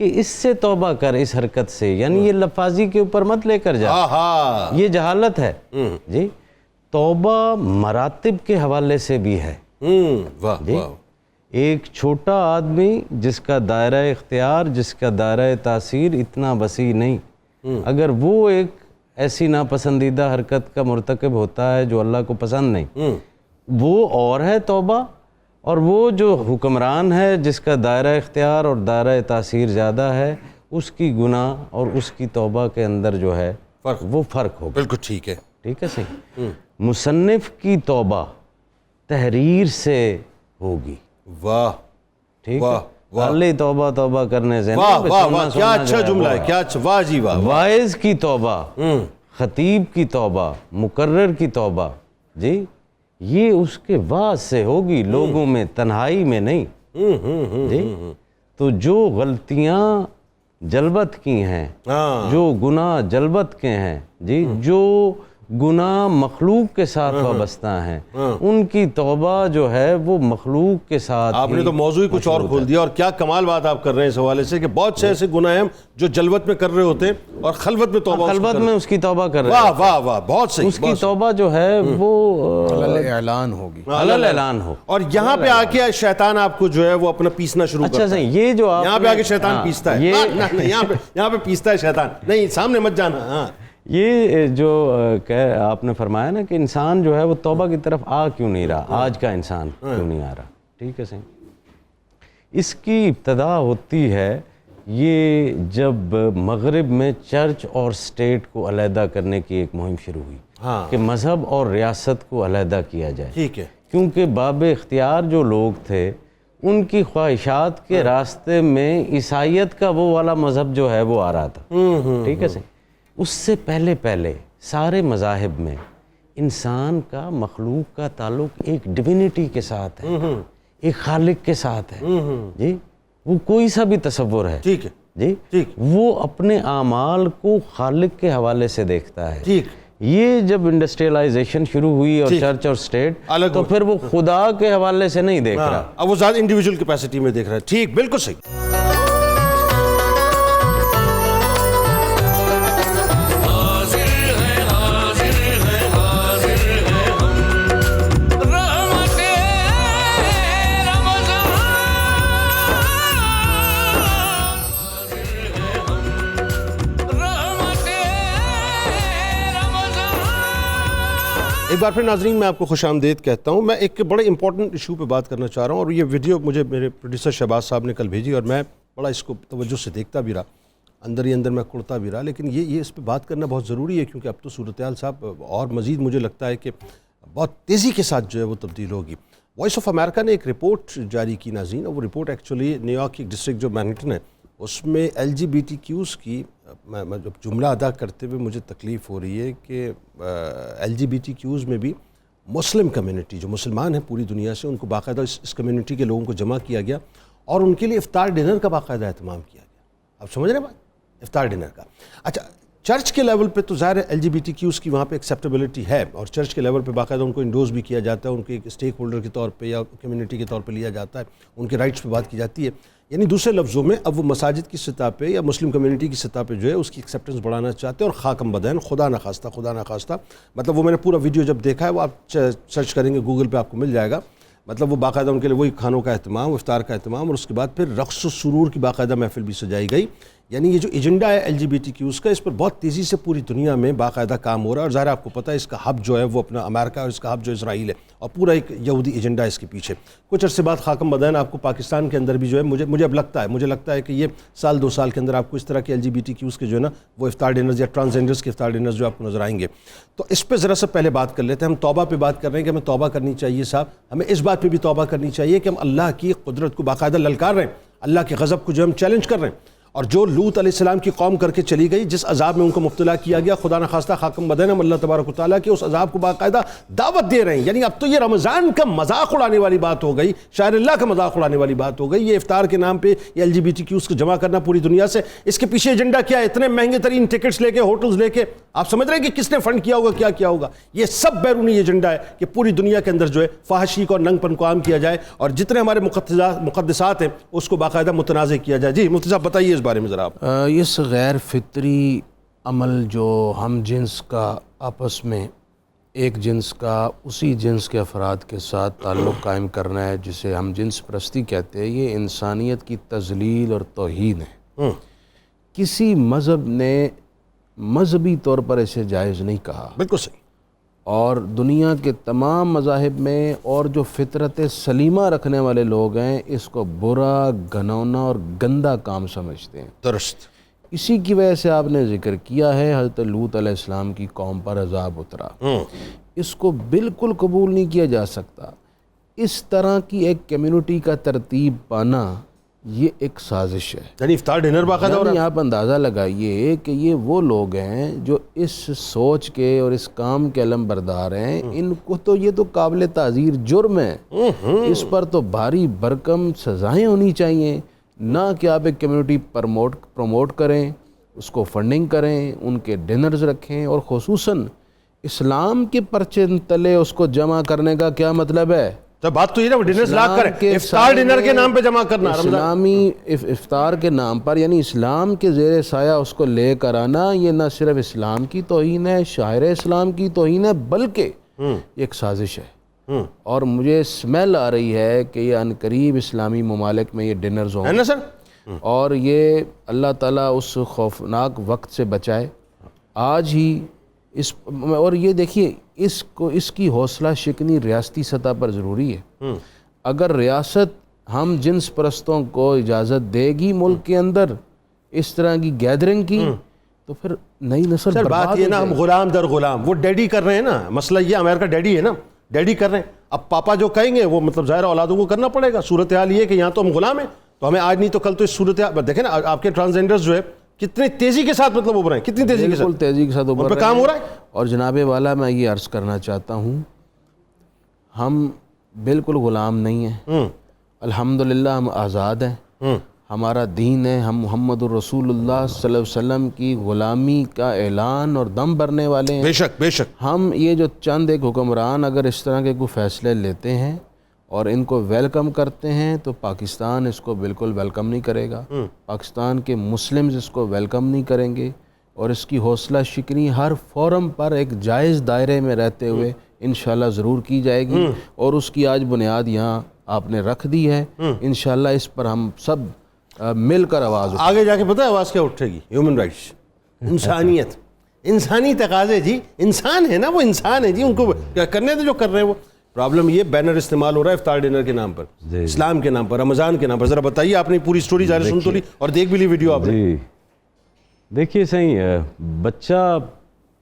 کہ اس سے توبہ کر, اس حرکت سے, یعنی یہ لفاظی کے اوپر مت لے کر جا, یہ جہالت ہے جی. توبہ مراتب کے حوالے سے بھی ہے جی. ایک چھوٹا آدمی جس کا دائرہ اختیار, جس کا دائرہ تاثیر اتنا وسیع نہیں, اگر وہ ایک ایسی ناپسندیدہ حرکت کا مرتکب ہوتا ہے جو اللہ کو پسند نہیں, وہ اور ہے توبہ. اور وہ جو حکمران ہے جس کا دائرہ اختیار اور دائرہ تاثیر زیادہ ہے, اس کی گناہ اور اس کی توبہ کے اندر جو ہے وہ فرق ہوگا. بالکل ٹھیک ہے, ٹھیک ہے صحیح. مصنف کی توبہ تحریر سے ہوگی. واہ ٹھیک ہے, خالی توبہ کرنے سے واہ واہ واہ, کیا اچھا جملہ ہے, کیا اچھا, واہ جی واہ. واعظ کی توبہ, خطیب کی توبہ, مقرر کی توبہ جی, یہ اس کے واعظ سے ہوگی, لوگوں میں, تنہائی میں نہیں جی. تو جو غلطیاں جلبت کی ہیں, جو گناہ جلبت کے ہیں جی, جو گناہ مخلوق کے ساتھ وابستہ ہیں, ان کی توبہ جو ہے وہ مخلوق کے ساتھ. آپ نے تو موضوع ہی کچھ اور کھول دیا, اور کیا کمال بات آپ کر رہے ہیں اس حوالے سے کہ بہت سے ایسے گناہ ہیں جو جلوت میں کر رہے ہوتے ہیں اور خلوت میں توبہ, خلوت میں اس کی توبہ کر رہے ہیں. واہ واہ واہ, بہت صحیح. اس کی توبہ جو ہے وہ اعلان ہوگی, حلال اعلان ہو. اور یہاں پہ آ کے شیطان آپ کو جو ہے وہ اپنا پیسنا شروع کرتا ہے. اچھا صحیح, یہ جو یہاں پہ آ کے شیطان پیستا ہے, یہاں پہ پیستا ہے شیطان, نہیں سامنے مت جانا. ہاں, یہ جو آپ نے فرمایا نا کہ انسان جو ہے وہ توبہ کی طرف آ کیوں نہیں رہا, آج کا انسان کیوں نہیں آ رہا, ٹھیک ہے صحیح. اس کی ابتدا ہوتی ہے یہ جب مغرب میں چرچ اور سٹیٹ کو علیحدہ کرنے کی ایک مہم شروع ہوئی کہ مذہب اور ریاست کو علیحدہ کیا جائے. ٹھیک ہے, کیونکہ باب اختیار جو لوگ تھے ان کی خواہشات کے راستے میں عیسائیت کا وہ والا مذہب جو ہے وہ آ رہا تھا, ٹھیک ہے صحیح. اس سے پہلے سارے مذاہب میں انسان کا, مخلوق کا تعلق ایک ڈیوینٹی کے ساتھ ہے, ایک خالق کے ساتھ ہے جی. وہ کوئی سا بھی تصور ہے, ٹھیک ہے جی, وہ اپنے اعمال کو خالق کے حوالے سے دیکھتا ہے. ٹھیک. یہ جب انڈسٹریلائزیشن شروع ہوئی اور چرچ اور سٹیٹ, تو پھر وہ خدا کے حوالے سے نہیں دیکھ رہا, اب وہ زیادہ انڈیویجول کیپیسٹی میں دیکھ رہا ہے. ٹھیک, بالکل صحیح. ایک بار پھر ناظرین میں آپ کو خوش آمدید کہتا ہوں. میں ایک بڑے امپورٹنٹ ایشو پہ بات کرنا چاہ رہا ہوں, اور یہ ویڈیو مجھے میرے پروڈیوسر شہباز صاحب نے کل بھیجی اور میں بڑا اس کو توجہ سے دیکھتا بھی رہا, اندر ہی اندر میں کڑتا بھی رہا, لیکن یہ اس پہ بات کرنا بہت ضروری ہے کیونکہ اب تو صورتحال صاحب اور مزید مجھے لگتا ہے کہ بہت تیزی کے ساتھ جو ہے وہ تبدیل ہوگی. وائس آف امریکہ نے ایک رپورٹ جاری کی ناظرین, اور وہ رپورٹ ایکچولی نیو یارک کی ایک ڈسٹرکٹ جو مینہٹن ہے اس میں LGBTQs کی میں جب جملہ ادا کرتے ہوئے مجھے تکلیف ہو رہی ہے کہ LGBTQs میں بھی مسلم کمیونٹی جو مسلمان ہیں پوری دنیا سے, ان کو باقاعدہ اس کمیونٹی کے لوگوں کو جمع کیا گیا اور ان کے لیے افطار ڈنر کا باقاعدہ اہتمام کیا گیا. آپ سمجھ رہے ہیں بات, افطار ڈنر کا. اچھا چرچ کے لیول پہ تو ظاہر ہے LGBTQs کی وہاں پہ ایکسیپٹیبلٹی ہے, اور چرچ کے لیول پہ باقاعدہ ان کو انڈوز بھی کیا جاتا ہے, ان کے ایک اسٹیک ہولڈر کے طور پہ یا کمیونٹی کے طور پہ لیا جاتا ہے, ان کے رائٹس پہ بات کی جاتی ہے. یعنی دوسرے لفظوں میں اب وہ مساجد کی سطح پہ یا مسلم کمیونٹی کی سطح پہ جو ہے اس کی ایکسیپٹنس بڑھانا چاہتے ہیں, اور خاکم بدین خدا نخواستہ مطلب وہ میں نے پورا ویڈیو جب دیکھا ہے, وہ آپ سرچ کریں گے گوگل پہ آپ کو مل جائے گا, مطلب وہ باقاعدہ ان کے لیے وہی کھانوں کا اہتمام, افطار کا اہتمام, اور اس کے بعد پھر رقص و سرور کی باقاعدہ محفل بھی سجائی گئی. یعنی یہ جو ایجنڈا ہے LGBTQs کا, اس پر بہت تیزی سے پوری دنیا میں باقاعدہ کام ہو رہا ہے, اور ظاہر آپ کو پتہ ہے اس کا ہب جو ہے وہ اپنا امریکہ اور اس کا ہب جو اسرائیل ہے, اور پورا ایک یہودی ایجنڈا ہے اس کے پیچھے. کچھ عرصے بعد خاکم بدین آپ کو پاکستان کے اندر بھی جو ہے مجھے اب لگتا ہے کہ یہ سال 2 سال کے اندر آپ کو اس طرح کے LGBTQs کے جو ہے نا وہ افطار ڈنرز یا ٹرانسجینڈرز کے افطار ڈنرز جو آپ کو نظر آئیں گے. تو اس پہ ذرا سا پہلے بات کر لیتے ہیں. ہم توبہ پہ بات کر رہے ہیں کہ ہمیں توبہ کرنی چاہیے صاحب, ہمیں اس بات پہ بھی توبہ کرنی چاہیے کہ ہم اللہ کی قدرت کو باقاعدہ للکار رہے ہیں, اللہ کے غضب کو جو ہم چیلنج کر رہے ہیں, اور جو لوط علیہ السلام کی قوم کر کے چلی گئی, جس عذاب میں ان کو مبتلا کیا گیا, خدا نخواستہ خاکم بدین ہم اللہ تبارک و تعالیٰ کے اس عذاب کو باقاعدہ دعوت دے رہے ہیں. یعنی اب تو یہ رمضان کا مذاق اڑانے والی بات ہو گئی, شاعر اللہ کا مذاق اڑانے والی بات ہو گئی. یہ افطار کے نام پہ یہ LGBTQs کو جمع کرنا پوری دنیا سے, اس کے پیچھے ایجنڈا کیا ہے؟ اتنے مہنگے ترین ٹکٹس لے کے, ہوٹلز لے کے, آپ سمجھ رہے ہیں کہ کس نے فنڈ کیا ہوگا, کیا کیا ہوگا. یہ سب بیرونی ایجنڈا ہے کہ پوری دنیا کے اندر جو ہے فحاشی کو اور ننگ پن کو عام کیا جائے, اور جتنے ہمارے مقدسات ہیں اس کو باقاعدہ متنازع کیا جائے. جی مفتی صاحب بتائیے اس بارے میں ذرا آپ. اس غیر فطری عمل جو ہم جنس کا آپس میں ایک جنس کا اسی جنس کے افراد کے ساتھ تعلق قائم کرنا ہے, جسے ہم جنس پرستی کہتے ہیں, یہ انسانیت کی تذلیل اور توہین ہے. کسی مذہب نے مذہبی طور پر اسے جائز نہیں کہا. بالکل صحیح. اور دنیا کے تمام مذاہب میں اور جو فطرت سلیمہ رکھنے والے لوگ ہیں اس کو برا, گھنونا اور گندا کام سمجھتے ہیں. درست. اسی کی وجہ سے آپ نے ذکر کیا ہے حضرت لوط علیہ السلام کی قوم پر عذاب اترا. اس کو بالکل قبول نہیں کیا جا سکتا. اس طرح کی ایک کمیونٹی کا ترتیب پانا یہ ایک سازش ہے. یعنی افطار ڈنر باقاعدہ ہو رہا ہے. یعنی آپ اندازہ لگائیے کہ یہ وہ لوگ ہیں جو اس سوچ کے اور اس کام کے علم بردار ہیں. ان کو تو یہ تو قابل تعزیر جرم ہے, اس پر تو بھاری بھرکم سزائیں ہونی چاہیے. نہ کہ آپ ایک کمیونٹی پروموٹ کریں, اس کو فنڈنگ کریں, ان کے ڈنرز رکھیں, اور خصوصاً اسلام کے پرچے تلے اس کو جمع کرنے کا کیا مطلب ہے؟ تو بات تو یہ نا وہ ڈنرز لاک کریں, افطار ڈنر کے نام پہ جمع کرنا, اسلامی افطار کے نام پر, یعنی اسلام کے زیر سایہ اس کو لے کر آنا, یہ نہ صرف اسلام کی توہین ہے, شاعر اسلام کی توہین ہے, بلکہ یہ ایک سازش ہے. اور مجھے سمیل آ رہی ہے کہ یہ عنقریب اسلامی ممالک میں یہ ڈنرز ہوں, ہے نا سر, اور یہ اللہ تعالیٰ اس خوفناک وقت سے بچائے. آج ہی اس, اور یہ دیکھیے اس کی حوصلہ شکنی ریاستی سطح پر ضروری ہے. اگر ریاست ہم جنس پرستوں کو اجازت دے گی ملک کے اندر اس طرح کی گیدرنگ کی, تو پھر نئی نسل سر بات یہ نا ہم غلام در غلام, وہ ڈیڈی کر رہے ہیں نا, مسئلہ یہ امریکہ ڈیڈی ہے نا, ڈیڈی کر رہے ہیں. اب پاپا جو کہیں گے وہ مطلب ظاہر اولادوں کو کرنا پڑے گا. صورتحال یہ ہے کہ یہاں تو ہم غلام ہیں, تو ہمیں آج نہیں تو کل تو اس صورتحال دیکھیں نا, آپ کے ٹرانسجینڈرز جو ہے کتنی تیزی کے ساتھ مطلب ابھر رہے ہیں, کتنی تیزی کے ساتھ ابھر رہے ہیں, کام ہو رہا ہے. اور جناب والا میں یہ عرض کرنا چاہتا ہوں, ہم بالکل غلام نہیں ہیں, الحمدللہ ہم آزاد ہیں. ہمارا دین ہے, ہم محمد الرسول اللہ صلی اللہ علیہ وسلم کی غلامی کا اعلان اور دم بھرنے والے ہیں. بے شک بے شک. ہم یہ جو چند ایک حکمران اگر اس طرح کے کوئی فیصلے لیتے ہیں اور ان کو ویلکم کرتے ہیں تو پاکستان اس کو بالکل ویلکم نہیں کرے گا. پاکستان کے مسلمز اس کو ویلکم نہیں کریں گے, اور اس کی حوصلہ شکنی ہر فورم پر ایک جائز دائرے میں رہتے ہوئے انشاءاللہ ضرور کی جائے گی. اور اس کی آج بنیاد یہاں آپ نے رکھ دی ہے. انشاءاللہ اس پر ہم سب مل کر آواز آگے جا کے پتہ ہے آواز کیا اٹھے گی؟ ہیومن رائٹس, انسانیت. انسانی تقاضے جی, انسان ہے نا وہ, انسان ہے جی, ان کو کرنے دے جو کر رہے ہیں وہ. پرابلم یہ بینر استعمال ہو رہا ہے افطار ڈنر کے نام پر, اسلام کے نام پر, رمضان کے نام پر. ذرا بتائیے, آپ نے پوری سٹوری ظاہر سن تو لی اور دیکھ بھی لی ویڈیو آپ نے. جی دیکھیے صحیح ہے, بچہ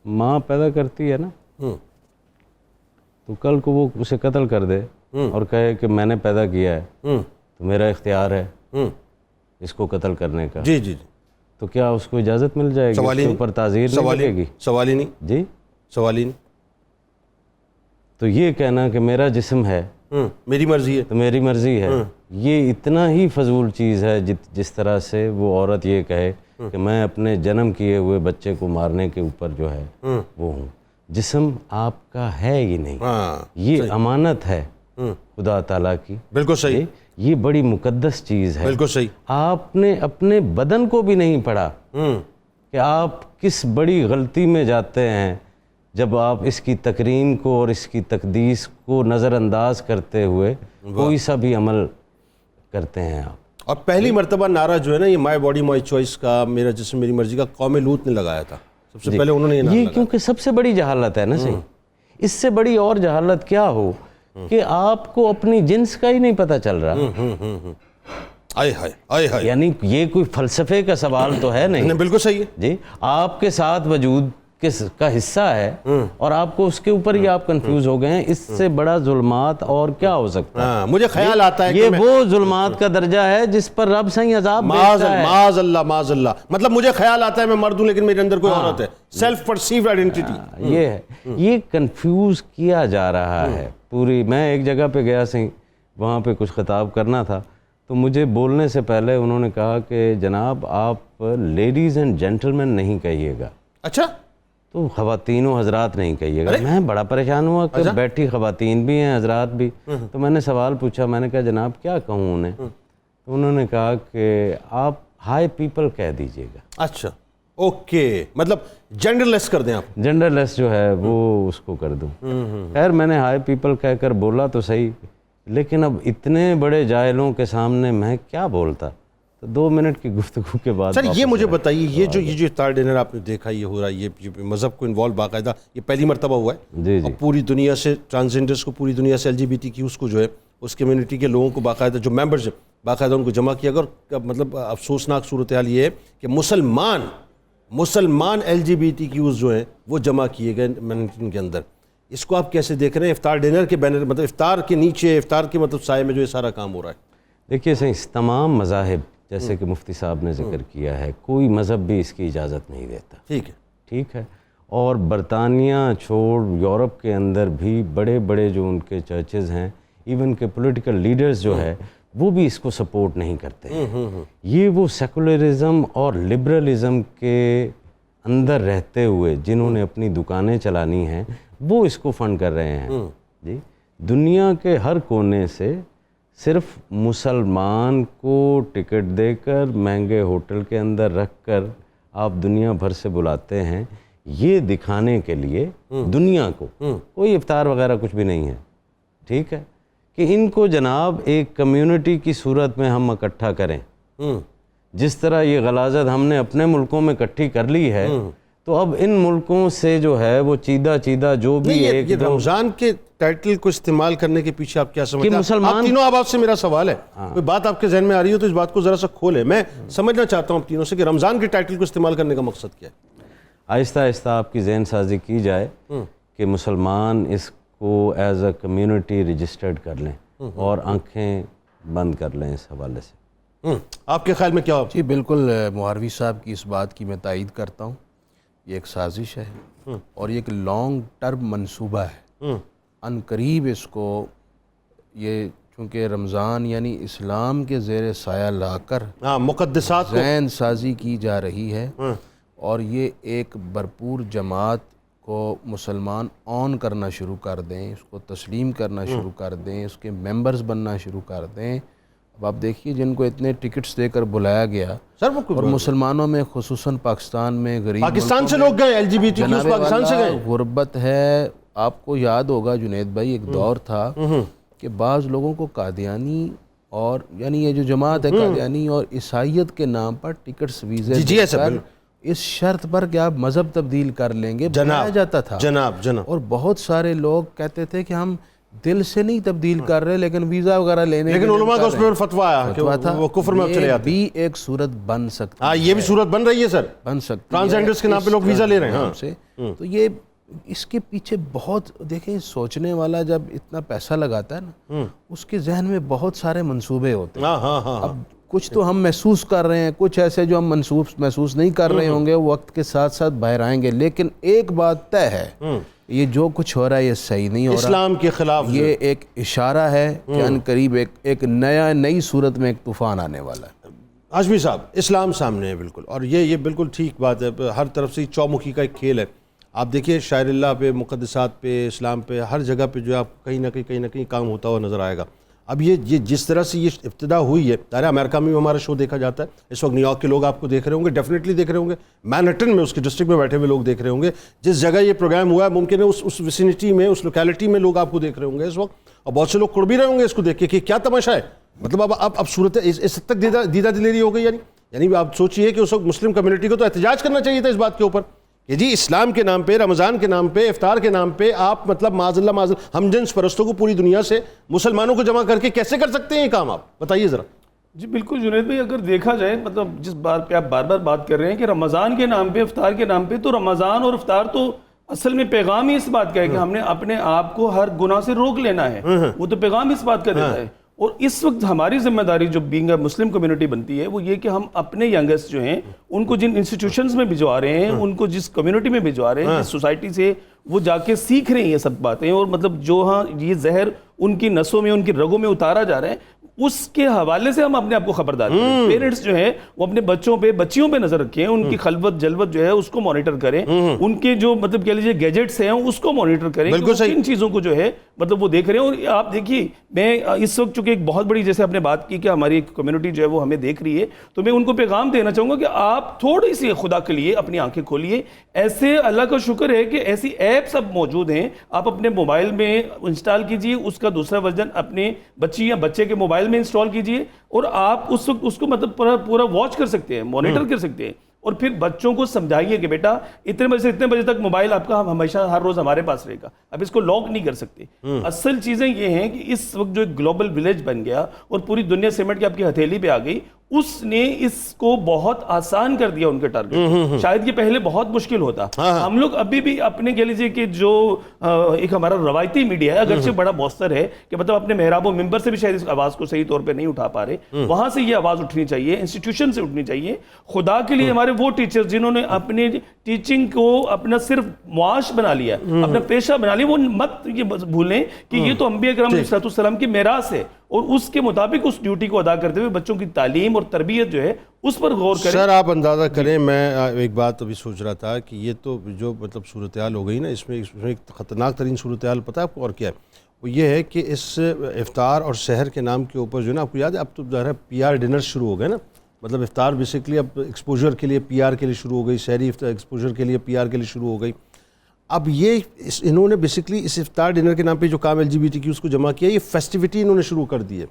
ماں پیدا کرتی ہے نا, تو کل کو وہ اسے قتل کر دے اور کہے کہ میں نے پیدا کیا ہے تو میرا اختیار ہے اس کو قتل کرنے کا, جی جی جی, تو کیا اس کو اجازت مل جائے گی, اس کے اوپر تعزیر نہیں لگے گی؟ سوال ہی نہیں جی, سوال ہی نہیں. تو یہ کہنا کہ میرا جسم ہے, میری مرضی ہے, تو میری مرضی ہے, یہ اتنا ہی فضول چیز ہے جس طرح سے وہ عورت یہ کہے کہ میں اپنے جنم کیے ہوئے بچے کو مارنے کے اوپر جو ہے وہ ہوں. جسم آپ کا ہے ہی نہیں, یہ امانت ہے خدا تعالیٰ کی. بالکل صحیح, یہ بڑی مقدس چیز ہے. بالکل صحیح. آپ نے اپنے بدن کو بھی نہیں پڑھا کہ آپ کس بڑی غلطی میں جاتے ہیں جب آپ اس کی تکریم کو اور اس کی تقدیس کو نظر انداز کرتے ہوئے کوئی سا بھی عمل کرتے ہیں آپ. اور پہلی مرتبہ نعرہ جو ہے نا یہ مائی باڈی مائی چوائس کا, میرا جسم میری مرضی کا, قوم لوط نے لگایا تھا سب سے پہلے, انہوں نے یہ کیونکہ سب سے بڑی جہالت ہے نا صحیح. اس سے بڑی اور جہالت کیا ہو کہ آپ کو اپنی جنس کا ہی نہیں پتہ چل رہا. آئے ہائے آئے ہائے, یعنی یہ کوئی فلسفے کا سوال تو ہے نہیں. بالکل صحیح ہے جی, آپ کے ساتھ وجود کا حصہ ہے اور آپ کو اس کے اوپر ہی آپ کنفیوز ہو گئے ہیں. اس سے بڑا ظلمات اور کیا ہو سکتا ہے؟ مجھے خیال آتا ہے یہ وہ ظلمات کا درجہ ہے جس پر رب صحیح عذاب بھیجتا ہے. معاذ اللہ معاذ اللہ. مطلب مجھے خیال آتا ہے میں مرد ہوں لیکن میرے اندر کوئی عورت ہے, سیلف پرسیوڈ آئیڈینٹی. یہ ہے, یہ کنفیوز کیا جا رہا ہے پوری. میں ایک جگہ پہ گیا صحیح, وہاں پہ کچھ خطاب کرنا تھا, تو مجھے بولنے سے پہلے انہوں نے کہا کہ جناب آپ لیڈیز اینڈ جینٹلمین نہیں کہیے گا. اچھا, تو خواتین و حضرات نہیں کہیے گا. میں بڑا پریشان ہوا کہ بیٹھی خواتین بھی ہیں حضرات بھی. تو میں نے سوال پوچھا, میں نے کہا جناب کیا کہوں انہیں؟ تو انہوں نے کہا کہ آپ ہائی پیپل کہہ دیجئے گا. اچھا اوکے, مطلب جینڈر لیس کر دیں آپ. جینڈر لیس جو ہے وہ اس کو کر دوں. خیر میں نے ہائی پیپل کہہ کر بولا تو صحیح, لیکن اب اتنے بڑے جاہلوں کے سامنے میں کیا بولتا. تو 2 منٹ کی گفتگو کے بعد سر یہ مجھے بتائیے, یہ جو افطار ڈنر آپ نے دیکھا یہ ہو رہا ہے, یہ مذہب کو انوالو باقاعدہ یہ پہلی مرتبہ ہوا ہے. جی اور پوری دنیا سے ٹرانسجینڈرس کو, پوری دنیا سے LGBTQ کو جو ہے اس کمیونٹی کے لوگوں کو باقاعدہ جو ممبرز ہیں باقاعدہ ان کو جمع کیا گیا. اور مطلب افسوسناک صورتحال یہ ہے کہ مسلمان LGBTQ جو ہیں وہ جمع کیے گئے مینٹن کے اندر. اس کو آپ کیسے دیکھ رہے ہیں افطار ڈنر کے بینر, مطلب افطار کے نیچے, افطار کے مطلب سائے میں جو یہ سارا کام ہو رہا ہے؟ دیکھیے صحیح, تمام مذاہب جیسے کہ مفتی صاحب نے ذکر کیا ہے, کوئی مذہب بھی اس کی اجازت نہیں دیتا. ٹھیک ہے. اور برطانیہ چھوڑ یورپ کے اندر بھی بڑے بڑے جو ان کے چرچز ہیں, ایون کہ پولیٹیکل لیڈرز جو ہے وہ بھی اس کو سپورٹ نہیں کرتے ہیں. یہ وہ سیکولرزم اور لبرلزم کے اندر رہتے ہوئے جنہوں نے اپنی دکانیں چلانی ہیں وہ اس کو فنڈ کر رہے ہیں. جی, دنیا کے ہر کونے سے صرف مسلمان کو ٹکٹ دے کر مہنگے ہوٹل کے اندر رکھ کر آپ دنیا بھر سے بلاتے ہیں, یہ دکھانے کے لیے دنیا کو کوئی افطار وغیرہ کچھ بھی نہیں ہے. ٹھیک ہے, کہ ان کو جناب ایک کمیونٹی کی صورت میں ہم اکٹھا کریں. جس طرح یہ غلاظت ہم نے اپنے ملکوں میں اکٹھی کر لی ہے, تو اب ان ملکوں سے جو ہے وہ چیدہ جو بھی ایک یہ رمضان کے ٹائٹل کو استعمال کرنے کے پیچھے آپ کیا سمجھتے ہیں؟ آپ تینوں, آپ سے میرا سوال ہے, کوئی بات آپ کے ذہن میں آ رہی ہو تو اس بات کو ذرا سا کھولیں. میں سمجھنا چاہتا ہوں آپ تینوں سے کہ رمضان کے ٹائٹل کو استعمال کرنے کا مقصد کیا ہے؟ آہستہ آہستہ آپ کی ذہن سازی کی جائے کہ مسلمان اس کو ایز اے کمیونٹی رجسٹرڈ کر لیں اور آنکھیں بند کر لیں اس حوالے سے. آپ کے خیال میں کیا؟ جی بالکل, مہاروی صاحب کی اس بات کی میں تائید کرتا ہوں. یہ ایک سازش ہے اور یہ ایک لانگ ٹرم منصوبہ ہے. ان قریب اس کو یہ چونکہ رمضان یعنی اسلام کے زیر سایہ لا کر مقدسات ذہن سازی کی جا رہی ہے, اور یہ ایک بھرپور جماعت کو مسلمان آن کرنا شروع کر دیں, اس کو تسلیم کرنا شروع کر دیں, اس کے ممبرز بننا شروع کر دیں. اب آپ دیکھیے جن کو اتنے ٹکٹس دے کر بلایا گیا, اور مسلمانوں میں خصوصاً پاکستان میں غریب پاکستان سے لوگ گئے, LGBTQ پاکستان سے گئے. غربت ہے. آپ کو یاد ہوگا جنید بھائی, ایک دور تھا کہ بعض لوگوں کو قادیانی اور یعنی یہ جو جماعت ہے قادیانی اور عیسائیت کے نام پر ٹکٹس ویزے اس شرط پر کہ آپ مذہب تبدیل کر لیں گے بنایا جاتا تھا. جناب اور بہت سارے لوگ کہتے تھے کہ ہم دل سے نہیں تبدیل کر رہے لیکن ویزا وغیرہ لینے لیکن علماء کا اس پر فتویٰ آیا کہ وہ کفر میں چلے جاتے بھی ایک صورت بن سکتی ہے. ہاں یہ بھی صورت بن رہی ہے سر, بن سکتی ٹرانسجینڈرز کے نام پہ لوگ ویزا لے رہے ہیں. ہاں تو یہ اس کے پیچھے بہت دیکھیں سوچنے والا جب اتنا پیسہ لگاتا ہے نا اس کے ذہن میں بہت سارے منصوبے ہوتے ہیں. اب کچھ تو ہم محسوس کر رہے ہیں, کچھ ایسے جو ہم محسوس نہیں کر رہے ہوں گے, وہ وقت کے ساتھ ساتھ باہر آئیں گے. لیکن ایک بات طے ہے, یہ جو کچھ ہو رہا ہے یہ صحیح نہیں ہو رہا, اسلام کے خلاف. یہ ایک اشارہ ہے کہ ان قریب ایک نئی صورت میں ایک طوفان آنے والا ہے. ہاشمی صاحب, اسلام سامنے ہے بالکل, اور یہ بالکل ٹھیک بات ہے. ہر طرف سے چومکھی کا ایک کھیل ہے. آپ دیکھیے شاعر اللہ پہ, مقدسات پہ, اسلام پہ, ہر جگہ پہ جو ہے آپ کہیں نہ کہیں کام ہوتا ہوا نظر آئے گا. اب یہ جس طرح سے یہ ابتدا ہوئی ہے, ظاہر امریکہ میں بھی ہمارا شو دیکھا جاتا ہے, اس وقت نیو یارک کے لوگ آپ کو دیکھ رہے ہوں گے, ڈیفینیٹلی دیکھ رہے ہوں گے, مینہٹن میں اس کے ڈسٹرکٹ میں بیٹھے ہوئے لوگ دیکھ رہے ہوں گے, جس جگہ یہ پروگرام ہوا ہے ممکن ہے اس ویسینٹی میں, اس لوکیلٹی میں لوگ آپ کو دیکھ رہے ہوں گے اس وقت, اور بہت سے لوگ کڑ بھی رہے ہوں گے اس کو دیکھ کے کہ کیا تماشا ہے. مطلب اب صورت اس حد تک دیدہ دلیری ہو گئی. یعنی آپ سوچئے کہ اس وقت مسلم کمیونٹی کو تو احتجاج کرنا چاہیے تھا اس بات کے اوپر کہ جی اسلام کے نام پہ, رمضان کے نام پہ, افطار کے نام پہ آپ مطلب معاذ اللہ ہم جنس پرستوں کو پوری دنیا سے مسلمانوں کو جمع کر کے کیسے کر سکتے ہیں یہ کام, آپ بتائیے ذرا. جی بالکل جنید بھائی, اگر دیکھا جائے مطلب جس بات پہ آپ بار بار بات کر رہے ہیں کہ رمضان کے نام پہ, افطار کے نام پہ, تو رمضان اور افطار تو اصل میں پیغام ہی اس بات کا ہے کہ ہم نے اپنے آپ کو ہر گناہ سے روک لینا ہے, وہ تو پیغام اس بات کا دیتا ہے. اور اس وقت ہماری ذمہ داری جو بینگ اے مسلم کمیونٹی بنتی ہے وہ یہ کہ ہم اپنے ینگسٹ جو ہیں ان کو جن انسٹیٹیوشنز میں بھجوا رہے ہیں, ان کو جس کمیونٹی میں بھجوا رہے ہیں, جس سوسائٹی سے وہ جا کے سیکھ رہے ہیں یہ سب باتیں, اور مطلب جو ہاں یہ زہر ان کی نسوں میں, ان کی رگوں میں اتارا جا رہا ہے, اس کے حوالے سے ہم اپنے آپ کو خبردار کریں. پیرنٹس جو ہیں وہ اپنے بچوں پہ, بچیوں پہ نظر رکھیں, ان کی خلوت جلوت جو ہے اس کو مانیٹر کریں, ان کے جو مطلب کہہ لیجیے گیجٹس ہیں اس کو مانیٹر کریں, ان چیزوں کو جو ہے مطلب وہ دیکھ رہے ہیں. اور آپ دیکھیے, میں اس وقت چونکہ ایک بہت بڑی جیسے آپ نے بات کی کہ ہماری ایک کمیونٹی جو ہے وہ ہمیں دیکھ رہی ہے, تو میں ان کو پیغام دینا چاہوں گا کہ آپ تھوڑی سی خدا کے لیے اپنی آنکھیں کھولیے. ایسے اللہ کا شکر ہے کہ ایسی ایپس اب موجود ہیں, آپ اپنے موبائل میں انسٹال کیجئے, اس کا دوسرا ورژن اپنے بچی یا بچے کے موبائل میں انسٹال کیجئے, اور آپ اس وقت اس کو مطلب پورا واچ کر سکتے ہیں, مانیٹر کر سکتے ہیں. اور پھر بچوں کو سمجھائیے کہ بیٹا اتنے بجے سے اتنے بجے تک موبائل آپ کا ہمیشہ ہر روز ہمارے پاس رہے گا, اب اس کو لاک نہیں کر سکتے. اصل چیزیں یہ ہیں کہ اس وقت جو ایک گلوبل ولیج بن گیا اور پوری دنیا سمیٹ کے آپ کی ہتھیلی پہ آ گئی, اس نے اس کو بہت آسان کر دیا ان کے ٹارگٹ. شاید یہ پہلے بہت مشکل ہوتا. ہم لوگ ابھی بھی اپنے کہہ لیجیے کہ جو ایک ہمارا روایتی میڈیا ہے, اگرچہ بڑا موثر ہے کہ مطلب اپنے محراب و ممبر سے بھی شاید اس آواز کو صحیح طور پہ نہیں اٹھا پا رہے, وہاں سے یہ آواز اٹھنی چاہیے, انسٹیٹیوشن سے اٹھنی چاہیے. خدا کے لیے ہمارے وہ ٹیچر جنہوں نے اپنے ٹیچنگ کو اپنا صرف معاش بنا لیا, اپنا پیشہ بنا لیا, وہ مت یہ بھولیں کہ یہ تو انبیاء کرام علیہ السلام کی میراث ہے, اور اس کے مطابق اس ڈیوٹی کو ادا کرتے ہوئے بچوں کی تعلیم اور تربیت جو ہے اس پر غور کریں. سر آپ اندازہ کریں, میں ایک بات ابھی سوچ رہا تھا کہ یہ تو جو مطلب صورتحال ہو گئی نا, اس میں ایک خطرناک ترین صورتحال پتہ ہے آپ کو اور کیا ہے, وہ یہ ہے کہ اس افطار اور سحر کے نام کے اوپر جو ہے نا, آپ کو یاد ہے اب تو ظاہر ہے پی آر ڈنر شروع ہو گئے نا, مطلب افطار بیسکلی اب ایکسپوجر کے لیے پی آر کے لیے شروع ہو گئی, سحری ایکسپوجر کے لیے پی آر کے لیے شروع ہو گئی. اب یہ انہوں نے بیسکلی اس افطار ڈنر کے نام پہ جو کام LGBTQ کو جمع کیا, یہ فیسٹیوٹی انہوں نے شروع کر دی ہے,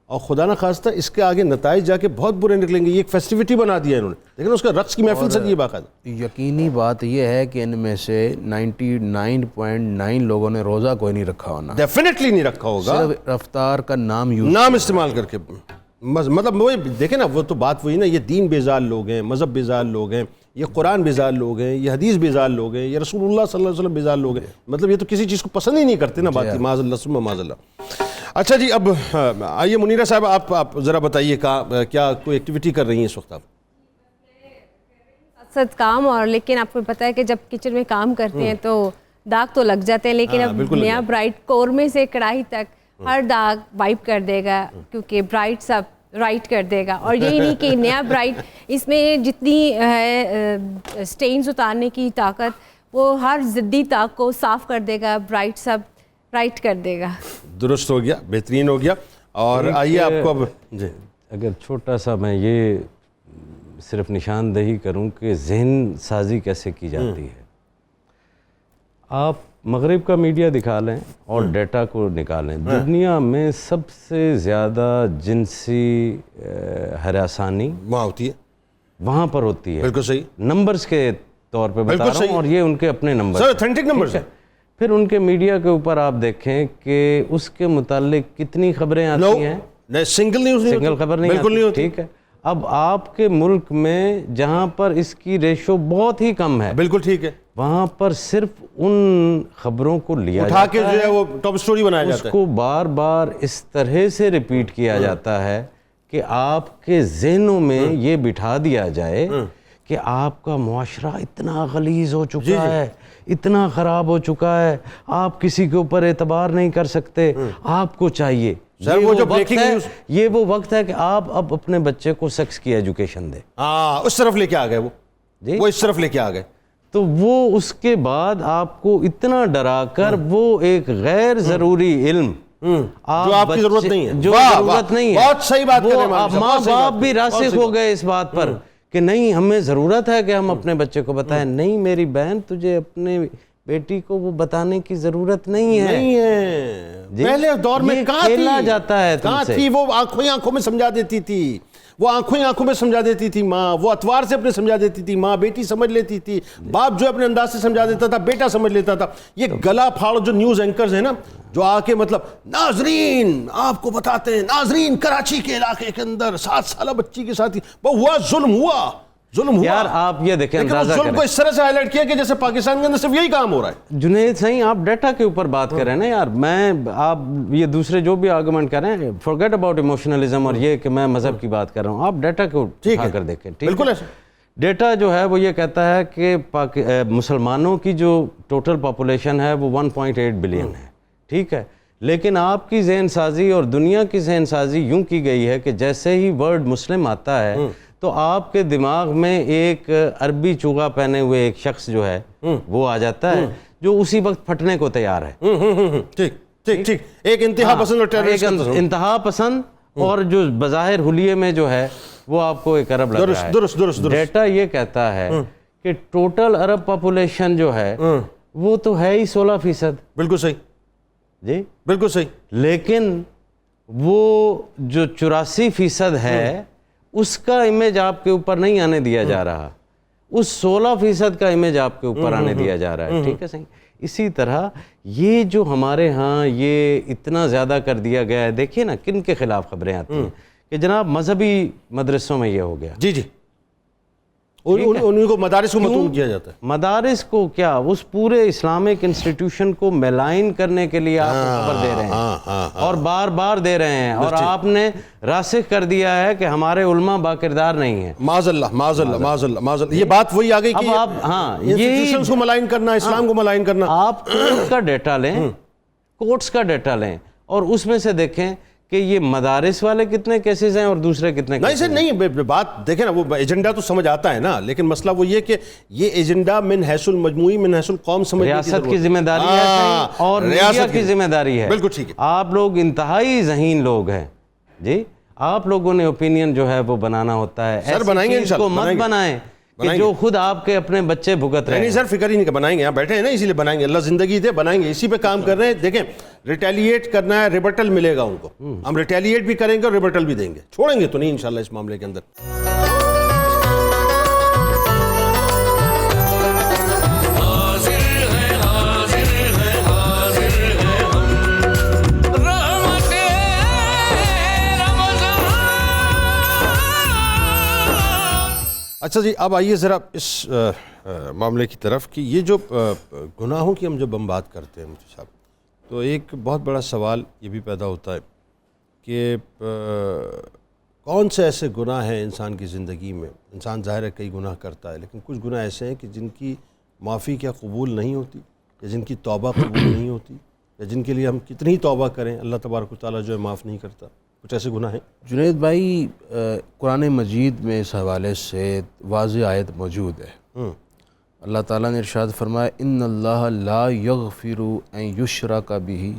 اور خدا نہ خواستہ اس کے آگے نتائج جا کے بہت برے نکلیں گے. یہ ایک فیسٹیوٹی بنا دیا انہوں نے, لیکن اس کا رقص کی محفل سے یہ باقاعدہ. یقینی بات یہ ہے کہ ان میں سے 99.9 لوگوں نے روزہ کوئی نہیں رکھا ہونا, ڈیفینیٹلی نہیں رکھا ہوگا, صرف افطار کا نام استعمال کر کے. مطلب وہ دیکھیں نا, وہ تو بات وہی نا, یہ دین بیزار لوگ ہیں, مذہب بیزار لوگ ہیں, یہ قرآن بیزار لوگ ہیں, یہ حدیث بیزار لوگ ہیں, یہ رسول اللہ صلی اللہ علیہ وسلم بیزار لوگ ہیں. مطلب یہ تو کسی چیز کو پسند ہی نہیں کرتے نا, بات معاذ اللہ ثم معاذ اللہ. اچھا جی, اب آئیے منیرہ صاحب, آپ ذرا بتائیے کیا کوئی ایکٹیویٹی کر رہی ہیں اس وقت آپ؟ ساتھ کام, اور لیکن آپ کو پتہ ہے کہ جب کچن میں کام کرتے ہیں تو داغ تو لگ جاتے ہیں, لیکن اب نیا برائٹ قورمے سے کڑاہی تک ہر داغ وائپ کر دے گا, کیونکہ برائٹ سب رائٹ کر دے گا. اور یہی نہیں کہ نیا برائٹ اس میں جتنی ہے سٹینز اتارنے کی طاقت, وہ ہر ضدی طاق کو صاف کر دے گا, برائٹ سب رائٹ کر دے گا. درست ہو گیا, بہترین ہو گیا. اور آئیے آپ کو اب جی اگر چھوٹا سا میں یہ صرف نشاندہی کروں کہ ذہن سازی کیسے کی جاتی ہے. آپ مغرب کا میڈیا دکھا لیں اور ڈیٹا کو نکالیں, دنیا میں سب سے زیادہ جنسی ہراسانی وہاں ہوتی ہے, وہاں پر ہوتی ہے. بالکل صحیح. نمبرز کے طور پہ بتا رہا ہوں, اور یہ ان کے اپنے نمبر سر اتھینٹک نمبرز ہیں. پھر ان کے میڈیا کے اوپر آپ دیکھیں کہ اس کے متعلق کتنی خبریں آتی ہیں. سنگل نیوز نہیں, سنگل خبر نہیں بالکل نہیں آتی. ہوتی. ٹھیک ہے, اب آپ کے ملک میں جہاں پر اس کی ریشو بہت ہی کم ہے, بالکل ٹھیک ہے, وہاں پر صرف ان خبروں کو لیا اٹھا کے جو ہے وہ ٹاپ سٹوری بنایا اس جاتا ہے, کو بار بار اس طرح سے ریپیٹ کیا جاتا ہے کہ آپ کے ذہنوں میں یہ بٹھا دیا جائے کہ آپ کا معاشرہ اتنا غلیظ ہو چکا ہے, اتنا خراب ہو چکا ہے, آپ کسی کے اوپر اعتبار نہیں کر سکتے. آپ کو چاہیے سر وہ جو بریکنگ نیوز, یہ وہ وقت ہے کہ آپ اب اپنے بچے کو سیکس کی ایجوکیشن دیں. ہاں اس طرف لے کے آ گئے وہ اس طرف لے کے آ گئے. تو وہ اس کے بعد آپ کو اتنا ڈرا کر وہ ایک غیر ضروری علم جو آپ کی ضرورت نہیں ہے, جو ضرورت نہیں ہے, بہت صحیح بات کر رہے ہیں, ماں باپ بھی راسخ ہو گئے اس بات پر کہ نہیں ہمیں ضرورت ہے کہ ہم اپنے بچے کو بتائیں. نہیں میری بہن, تجھے اپنے بیٹی کو وہ بتانے کی ضرورت نہیں ہے. نہیں ہے, پہلے دور میں کہاں کھیلا جاتا ہے تم سے, تھی وہ آنکھوں میں سمجھا دیتی تھی, وہ آنکھوں میں سمجھا دیتی تھی ماں, وہ اتوار سے اپنے سمجھا دیتی تھی ماں, بیٹی سمجھ لیتی تھی, باپ جو اپنے انداز سے سمجھا دیتا تھا بیٹا سمجھ لیتا تھا. یہ گلا پھاڑ جو نیوز اینکرز ہیں نا, جو آ کے مطلب ناظرین آپ کو بتاتے ہیں, ناظرین کراچی کے علاقے کے اندر 7 سالہ بچی کے ساتھ ظلم ہوا. یار آپ یہ دیکھیں, اندازہ ظلم کو اس طرح سے ہائی لائٹ کیا کہ جیسے پاکستان کے اندر صرف یہی کام ہو رہا ہے. جنید صحیح, آپ ڈیٹا کے اوپر بات کر رہے ہیں نا یار. آپ یہ دوسرے جو بھی آرگومنٹ کر رہے ہیں, فورگیٹ اباؤٹ ایموشنلزم اور یہ کہ میں مذہب کی بات کر رہا ہوں. آپ ڈیٹا کو اٹھا کر دیکھیں. بالکل ایسا. ڈیٹا جو ہے وہ یہ کہتا ہے کہ مسلمانوں کی جو ٹوٹل پاپولیشن ہے وہ 1.8 بلین ہے. ٹھیک ہے, لیکن آپ کی ذہن سازی اور دنیا کی ذہن سازی یوں کی گئی ہے کہ جیسے ہی ورڈ مسلم آتا ہے تو آپ کے دماغ میں ایک عربی چوغا پہنے ہوئے ایک شخص جو ہے وہ آ جاتا ہے جو اسی وقت پھٹنے کو تیار ہے. ٹھیک ٹھیک ٹھیک, ایک انتہا پسند اور ٹیررسٹ, انتہا پسند, اور جو بظاہر حلیے میں جو ہے وہ آپ کو ایک عرب لگ رہا ہے. درست. ڈیٹا یہ کہتا ہے کہ ٹوٹل عرب پاپولیشن جو ہے وہ تو ہے ہی 16%. بالکل صحیح جی بالکل صحیح. لیکن وہ جو 84% ہے اس کا امیج آپ کے اوپر نہیں آنے دیا جا رہا, اس 16% کا امیج آپ کے اوپر آنے دیا جا رہا ہے. ٹھیک ہے صحیح. اسی طرح یہ جو ہمارے ہاں یہ اتنا زیادہ کر دیا گیا ہے, دیکھیے نا کن کے خلاف خبریں آتی ہیں کہ جناب مذہبی مدرسوں میں یہ ہو گیا. جی ان کو مدارس کو مطلوب کیا جاتا ہے. مدارس کو کیا, اس پورے اسلامک انسٹیٹیوشن کو میلائن کرنے کے لیے آپ خبر دے رہے ہیں اور بار بار دے رہے ہیں, اور آپ نے راسخ کر دیا ہے کہ ہمارے علماء باکردار نہیں ہیں. معاذ اللہ. یہ بات وہی آ گئی کہ آپ انسٹیٹیوشنز کو ملائن کرنا, اسلام کو ملائن کرنا. آپ کورٹ کا ڈیٹا لیں, کورٹس کا ڈیٹا لیں اور اس میں سے دیکھیں کہ یہ مدارس والے کتنے کیسز ہیں اور دوسرے کتنے نہیں سر نہیں, بات دیکھیں نا, وہ ایجنڈا تو سمجھ آتا ہے نا, لیکن مسئلہ وہ یہ کہ یہ ایجنڈا من حیث المجموعی من حیث القوم سمجھنے کی ریاست کی ذمہ داری ہے اور میڈیا کی ذمہ داری ہے. بالکل ٹھیک ہے. آپ لوگ انتہائی ذہین لوگ ہیں جی, آپ لوگوں نے اوپینین جو ہے وہ بنانا ہوتا ہے. سر بنائیں گے کو مت بنائیں کہ جو خود آپ کے اپنے بچے بھگت رہے ہیں. نہیں سر فکر ہی نہیں, بنائیں گے, یہاں بیٹھے ہیں نا اسی لیے بنائیں گے, اللہ زندگی دے بنائیں گے, اسی پہ کام کر رہے ہیں. دیکھیں ریٹیلیٹ کرنا ہے, ریبٹل ملے گا ان کو, ہم ریٹیلیٹ بھی کریں گے اور ریبٹل بھی دیں گے, چھوڑیں گے تو نہیں انشاءاللہ اس معاملے کے اندر. اچھا جی, اب آئیے ذرا اس معاملے کی طرف کہ یہ جو گناہوں کی جب ہم بات کرتے ہیں مفتی صاحب, تو ایک بہت بڑا سوال یہ بھی پیدا ہوتا ہے کہ کون سے ایسے گناہ ہیں انسان کی زندگی میں. انسان ظاہر ہے کئی گناہ کرتا ہے, لیکن کچھ گناہ ایسے ہیں کہ جن کی معافی کیا قبول نہیں ہوتی, یا جن کی توبہ قبول نہیں ہوتی, یا جن کے لیے ہم کتنی ہی توبہ کریں اللہ تبارک و تعالیٰ جو ہے معاف نہیں کرتا. کچھ ایسے گناہ ہیں. جنید بھائی, قرآن مجید میں اس حوالے سے واضح آیت موجود ہے. اللہ تعالیٰ نے ارشاد فرمایا ان اللہ لا یغفر ان یشرک بہ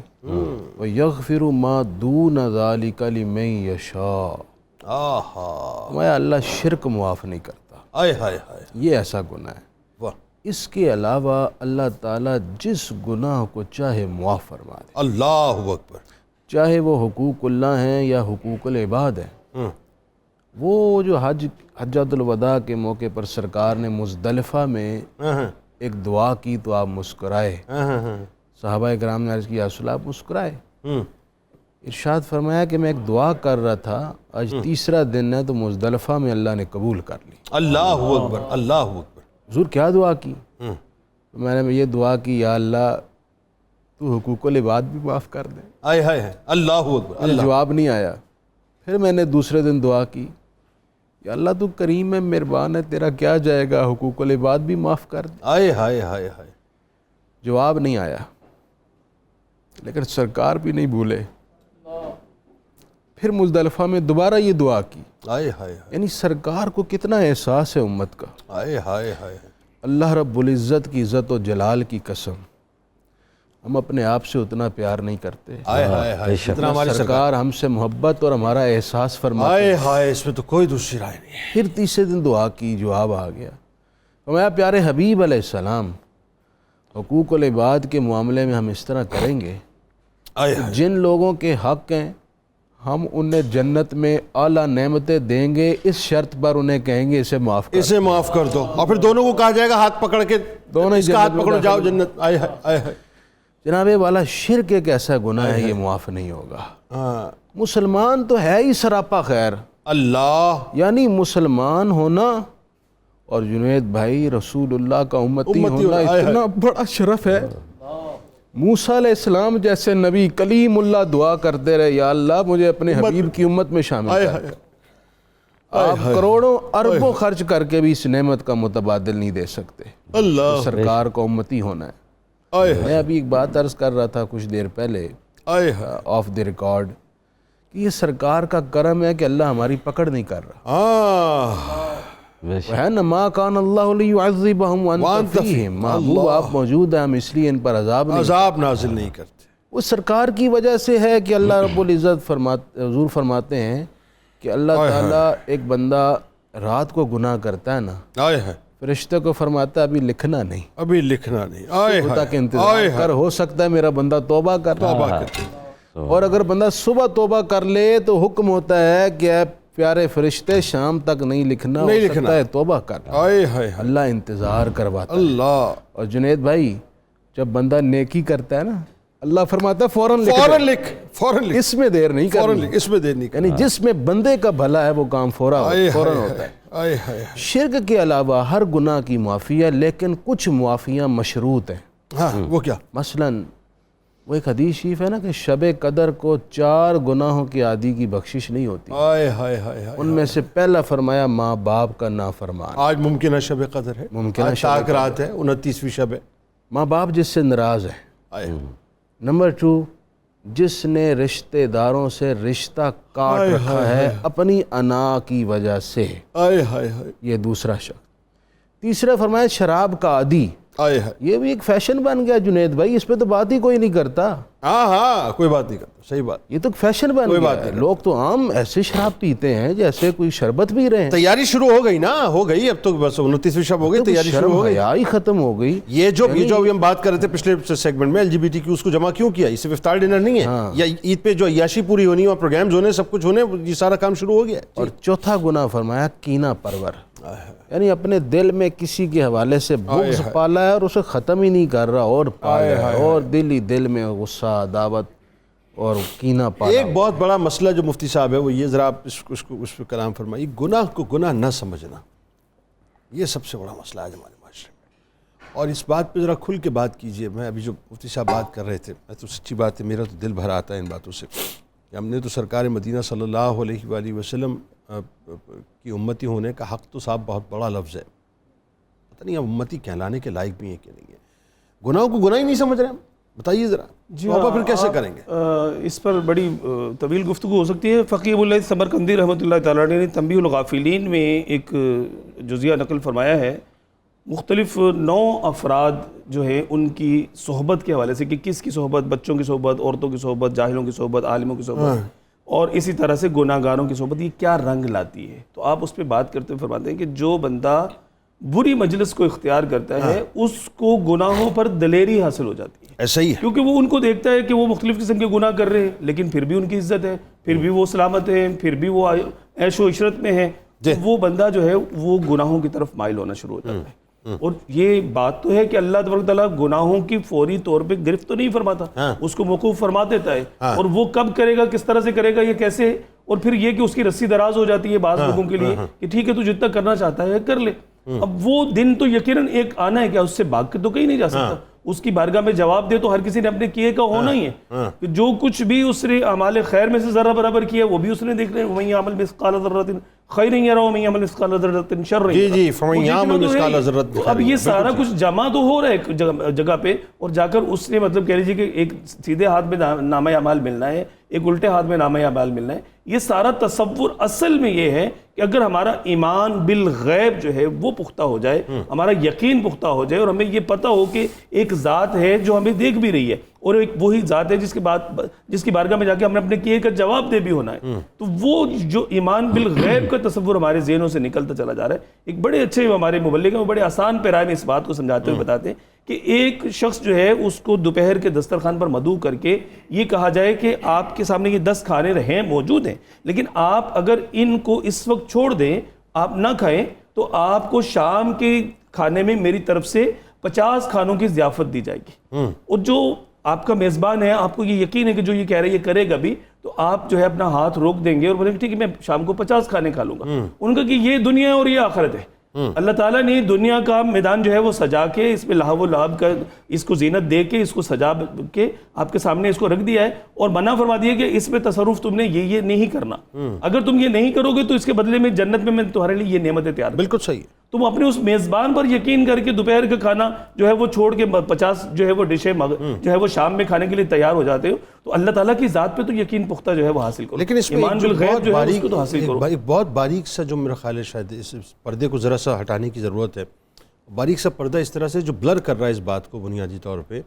ویغفر ما دون ذلک لمن یشاء. فرمایا اللہ شرک معاف نہیں کرتا. یہ ایسا گناہ ہے. اس کے علاوہ اللہ تعالیٰ جس گناہ کو چاہے معاف فرما دے. اللہ اکبر. چاہے وہ حقوق اللہ ہیں یا حقوق العباد ہیں. وہ جو حجۃ الوداع کے موقع پر سرکار نے مزدلفہ میں ایک دعا کی تو آپ مسکرائے. صحابہ کرام نے عرض کیا یا رسول اللہ، آپ مسکرائے. ارشاد فرمایا کہ میں ایک دعا کر رہا تھا، آج تیسرا دن ہے تو مزدلفہ میں اللہ نے قبول کر لی. اللہ اکبر، اللہ اکبر. حضور کیا دعا کی؟ میں نے یہ دعا کی یا اللہ تو حقوق العباد بھی معاف کر دے. آئے ہائے ہائے، اللہ اکبر. مجھے جواب نہیں آیا. پھر میں نے دوسرے دن دعا کی یا اللہ تو کریم ہے، مہربان ہے، تیرا کیا جائے گا، حقوق العباد بھی معاف کر دے. آئے ہائے ہائے ہائے. جواب نہیں آیا، لیکن سرکار بھی نہیں بھولے. پھر مزدلفہ میں دوبارہ یہ دعا کی. آئے ہائے ہائے. یعنی سرکار کو کتنا احساس ہے امت کا. آئے ہائے ہائے. اللہ رب العزت کی عزت و جلال کی قسم، ہم اپنے آپ سے اتنا پیار نہیں کرتے. آئے ہائے ہائے. اتنا ہماری سرکار ہم سے محبت اور ہمارا احساس فرماتے. آئے ہائے، اس میں تو کوئی دوسری رائے نہیں ہے. پھر تیسرے دن دعا کی، جواب آ گیا. فرمایا پیارے حبیب علیہ السلام، حقوق العباد کے معاملے میں ہم اس طرح کریں گے، آئے ہائے. جن لوگوں کے حق ہیں ہم انہیں جنت میں اعلیٰ نعمتیں دیں گے، اس شرط پر انہیں کہیں گے اسے معاف کر. اسے معاف کر دو، اور پھر دونوں کو کہا جائے گا ہاتھ پکڑ کے، دونوں ہی اس کا ہاتھ جنت میں پکڑو، داخل جاؤ ہو. جنت. آئے ہائے آئے ہائے. جناب والا شرک ایک ایسا گناہ ہے، یہ معاف نہیں ہوگا. ہاں. مسلمان تو ہے ہی سراپا خیر، اللہ. یعنی مسلمان ہونا اور جنید بھائی رسول اللہ کا امتی ہونا اتنا بڑا شرف ہے. موسیٰ علیہ السلام جیسے نبی کلیم اللہ دعا کرتے رہے یا اللہ مجھے اپنے حبیب کی امت میں شامل کر. آپ کروڑوں اربوں خرچ کر کے بھی اس نعمت کا متبادل نہیں دے سکتے. اللہ. سرکار کو امتی ہونا ہے. میں ابھی ایک بات عرض کر رہا تھا کچھ دیر پہلے آف دی ریکارڈ کہ یہ سرکار کا کرم ہے کہ اللہ ہماری پکڑ نہیں کر رہا. ہے نا ما کان اللہ لیعذبہم وانت فیہم، محبوب آپ موجود ہیں، ہم اس لیے ان پر عذاب نازل نہیں کرتے. وہ سرکار کی وجہ سے ہے کہ اللہ رب العزت حضور فرماتے ہیں کہ اللہ تعالیٰ ایک بندہ رات کو گناہ کرتا ہے نا، آئے ہائے. فرشتے کو فرماتا ہے ابھی لکھنا نہیں، ابھی لکھنا نہیں. آئے خدا ہائے. کے انتظار کر، ہو سکتا ہے میرا بندہ توبہ کر رہا ہے. اور اگر بندہ صبح توبہ کر لے تو حکم ہوتا ہے کہ اے پیارے فرشتے شام تک نہیں لکھنا، ہو سکتا ہے توبہ کر. آئے ہائے. اللہ انتظار کرواتا ہے. اللہ. اور جنید بھائی جب بندہ نیکی کرتا ہے نا، اللہ فرماتا ہے فوراً لکھ، فوراً لکھ، فوراً لکھ، اس میں دیر نہیں فوراً کرنی. لکھ، اس میں دیر نہیں یعنی جس میں بندے کا بھلا ہے وہ کام فوراً ہوتا ہے. آئے ہائے. شرک کے علاوہ ہر گناہ کی معافی ہے، لیکن کچھ معافیاں مشروط ہیں. ہاں وہ کیا؟ مثلاً وہ ایک حدیث شریف ہے نا کہ شب قدر کو 4 گناہوں کی عادی کی بخشش نہیں ہوتی. آئے ہائے ہائے. ان میں سے پہلا فرمایا ماں باپ کا نافرمان. آج ممکنہ شب قدر ہے، ممکنہ شب رات ہے، 29ویں شب ہے. ماں باپ جس سے ناراض ہے. آئے. نمبر 2، جس نے رشتہ داروں سے رشتہ کاٹ رکھا ہے اپنی انا کی وجہ سے. آئے ہائے ہائے. یہ دوسرا شخص. تیسرا فرمایا شراب کا عادی. آئے ہائے. یہ بھی ایک فیشن بن گیا جنید بھائی، اس پہ تو بات ہی کوئی نہیں کرتا. ہاں کوئی بات نہیں کرتا. صحیح بات. یہ تو فیشن بن گیا ہے. لوگ تو عام ایسے شراب پیتے ہیں جیسے کوئی شربت پی رہے ہیں. تیاری شروع ہو گئی نا، ہو گئی. اب تو بس 29ویں شب ہو گئی، تیاری شروع ہو گئی. حیا ہی ختم ہو گئی. یہ جو ابھی ہم بات کر رہے تھے پچھلے سیگمنٹ میں LGBTQ اس کو جمع کیوں کیا؟ یہ صرف افطار ڈنر نہیں ہے، یا عید پہ جو عیاشی پوری ہونی اور پروگرامز ہونے، سب کچھ ہونے، یہ سارا کام شروع ہو گیا. اور چوتھا گناہ فرمایا کینہ پرور، یعنی اپنے دل میں کسی کے حوالے سے بغض پالا ہے اور اسے ختم ہی نہیں کر رہا، اور پال رہا ہے، اور دل ہی دل میں غصہ، عداوت اور کینہ پالا. ایک بہت بڑا مسئلہ جو مفتی صاحب ہے وہ یہ، ذرا آپ اس پہ کلام فرمائیے. گناہ کو گناہ نہ سمجھنا، یہ سب سے بڑا مسئلہ ہے ہمارے معاشرے میں. اور اس بات پہ ذرا کھل کے بات کیجئے. میں ابھی جو مفتی صاحب بات کر رہے تھے، میں تو سچی بات ہے میرا تو دل بھر آتا ہے ان باتوں سے. ہم نے تو سرکار مدینہ صلی اللہ علیہ وآلہ وسلم کی امتی ہونے کا حق تو صاحب بہت بڑا لفظ ہے. پتہ نہیں ہم امتی کہلانے کے لائق بھی ہیں کہ نہیں ہے. گناہوں کو گناہ ہی نہیں سمجھ رہے ہم. بتائیے ذرا توبہ پھر کیسے کریں گے؟ اس پر بڑی طویل گفتگو ہو سکتی ہے. فقیہ ابو اللیث سمرقندی رحمۃ اللہ تعالیٰ نے تنبیہ الغافلین میں ایک جزیہ نقل فرمایا ہے. مختلف 9 افراد جو ہے ان کی صحبت کے حوالے سے کہ کس کی صحبت، بچوں کی صحبت، عورتوں کی صحبت، جاہلوں کی صحبت، عالموں کی صحبت، اور اسی طرح سے گناہ گاروں کی صحبت، یہ کیا رنگ لاتی ہے. تو آپ اس پہ بات کرتے ہوئے فرماتے ہیں کہ جو بندہ بری مجلس کو اختیار کرتا ہے اس کو گناہوں پر دلیری حاصل ہو جاتی ہے. ایسا ہی ہے، کیونکہ وہ ان کو دیکھتا ہے کہ وہ مختلف قسم کے گناہ کر رہے ہیں لیکن پھر بھی ان کی عزت ہے، پھر بھی وہ سلامت ہیں، پھر بھی وہ عیش و عشرت میں ہے تو وہ بندہ جو ہے وہ گناہوں کی طرف مائل ہونا شروع ہو جاتا ہے. اور یہ بات تو ہے کہ اللہ تبارک تعالیٰ گناہوں کی فوری طور پہ گرفت تو نہیں فرماتا, اس کو موقوف فرما دیتا ہے, اور وہ کب کرے گا, کس طرح سے کرے گا, یہ کیسے, اور پھر یہ کہ اس کی رسی دراز ہو جاتی ہے بعض لوگوں کے لیے کہ ٹھیک ہے تو جتنا کرنا چاہتا ہے کر لے. اب وہ دن تو یقیناً ایک آنا ہے, کیا اس سے بھاگ کے تو کہیں نہیں جا سکتا, اس کی بارگاہ میں جواب دے تو ہر کسی نے اپنے کیے کا ہونا ہی ہے, کہ جو کچھ بھی اس نے اعمال خیر میں سے ذرہ برابر کیا وہ بھی اس نے دیکھ رہے ہیں, وَمَن يَعْمَلْ مِثْقَالَ ذَرَّةٍ خَيْرًا يَرَهُ وَمَن يَعْمَلْ مِثْقَالَ ذَرَّةٍ شَرًّا جی يَرَهُ. جی فَمَن يَعْمَلْ مِثْقَالَ ذَرَّةٍ اب یہ سارا کچھ جمع تو ہو رہا ہے ایک جگہ پہ, اور جا کر اس نے مطلب کہہ لیجیے کہ ایک سیدھے ہاتھ میں نامہ اعمال ملنا ہے, ایک الٹے ہاتھ میں نامہ اعمال ملنا ہے. یہ سارا تصور اصل میں یہ ہے کہ اگر ہمارا ایمان بالغیب جو ہے وہ پختہ ہو جائے, ہمارا یقین پختہ ہو جائے, اور ہمیں یہ پتہ ہو کہ ایک ذات ہے جو ہمیں دیکھ بھی رہی ہے, اور ایک وہی ذات ہے جس کی بارگاہ میں جا کے ہم نے اپنے کیے کا جواب دے بھی ہونا ہے, تو وہ جو ایمان بالغیب کا تصور ہمارے ذہنوں سے نکلتا چلا جا رہا ہے. ایک بڑے اچھے ہمارے مبلغ ہیں, وہ بڑے آسان پیرائے میں اس بات کو سمجھاتے ہوئے بتاتے ہیں کہ ایک شخص جو ہے اس کو دوپہر کے دسترخوان پر مدعو کر کے یہ کہا جائے کہ آپ کے سامنے یہ 10 کھانے رہیں موجود ہیں, لیکن آپ اگر ان کو اس وقت چھوڑ دیں, آپ نہ کھائیں, تو آپ کو شام کے کھانے میں میری طرف سے 50 کھانوں کی ضیافت دی جائے گی, اور جو آپ کا میزبان ہے آپ کو یہ یقین ہے کہ جو یہ کہہ رہا ہے یہ کرے گا بھی, تو آپ جو ہے اپنا ہاتھ روک دیں گے اور بولیں گے ٹھیک ہے میں شام کو 50 کھانے کھا لوں گا. ان کا کہ یہ دنیا ہے اور یہ آخرت ہے. اللہ تعالیٰ نے دنیا کا میدان جو ہے وہ سجا کے, اس پہ لہو و لعب کا اس کو زینت دے کے, اس کو سجا کے آپ کے سامنے اس کو رکھ دیا ہے, اور منع فرما دیا کہ اس پہ تصرف تم نے یہ نہیں کرنا. اگر تم یہ نہیں کرو گے تو اس کے بدلے میں جنت میں تمہارے لیے یہ نعمتیں تیار. بالکل صحیح ہے. تم اپنے اس میزبان پر یقین کر کے دوپہر کا کھانا جو ہے وہ چھوڑ کے 50 جو ہے وہ ڈشیں جو ہے وہ شام میں کھانے کے لیے تیار ہو جاتے ہو, تو اللہ تعالیٰ کی ذات پہ تو یقین پختہ جو ہے وہ حاصل کرو. لیکن اس میں ایمان بالغیب جو ہے اس کو تو حاصل کرو. ایک بہت باریک سا جو میرا خیال ہے, شاید اس پردے کو ذرا سا ہٹانے کی ضرورت ہے. باریک سا پردہ اس طرح سے جو بلر کر رہا ہے اس بات کو بنیادی طور پہ,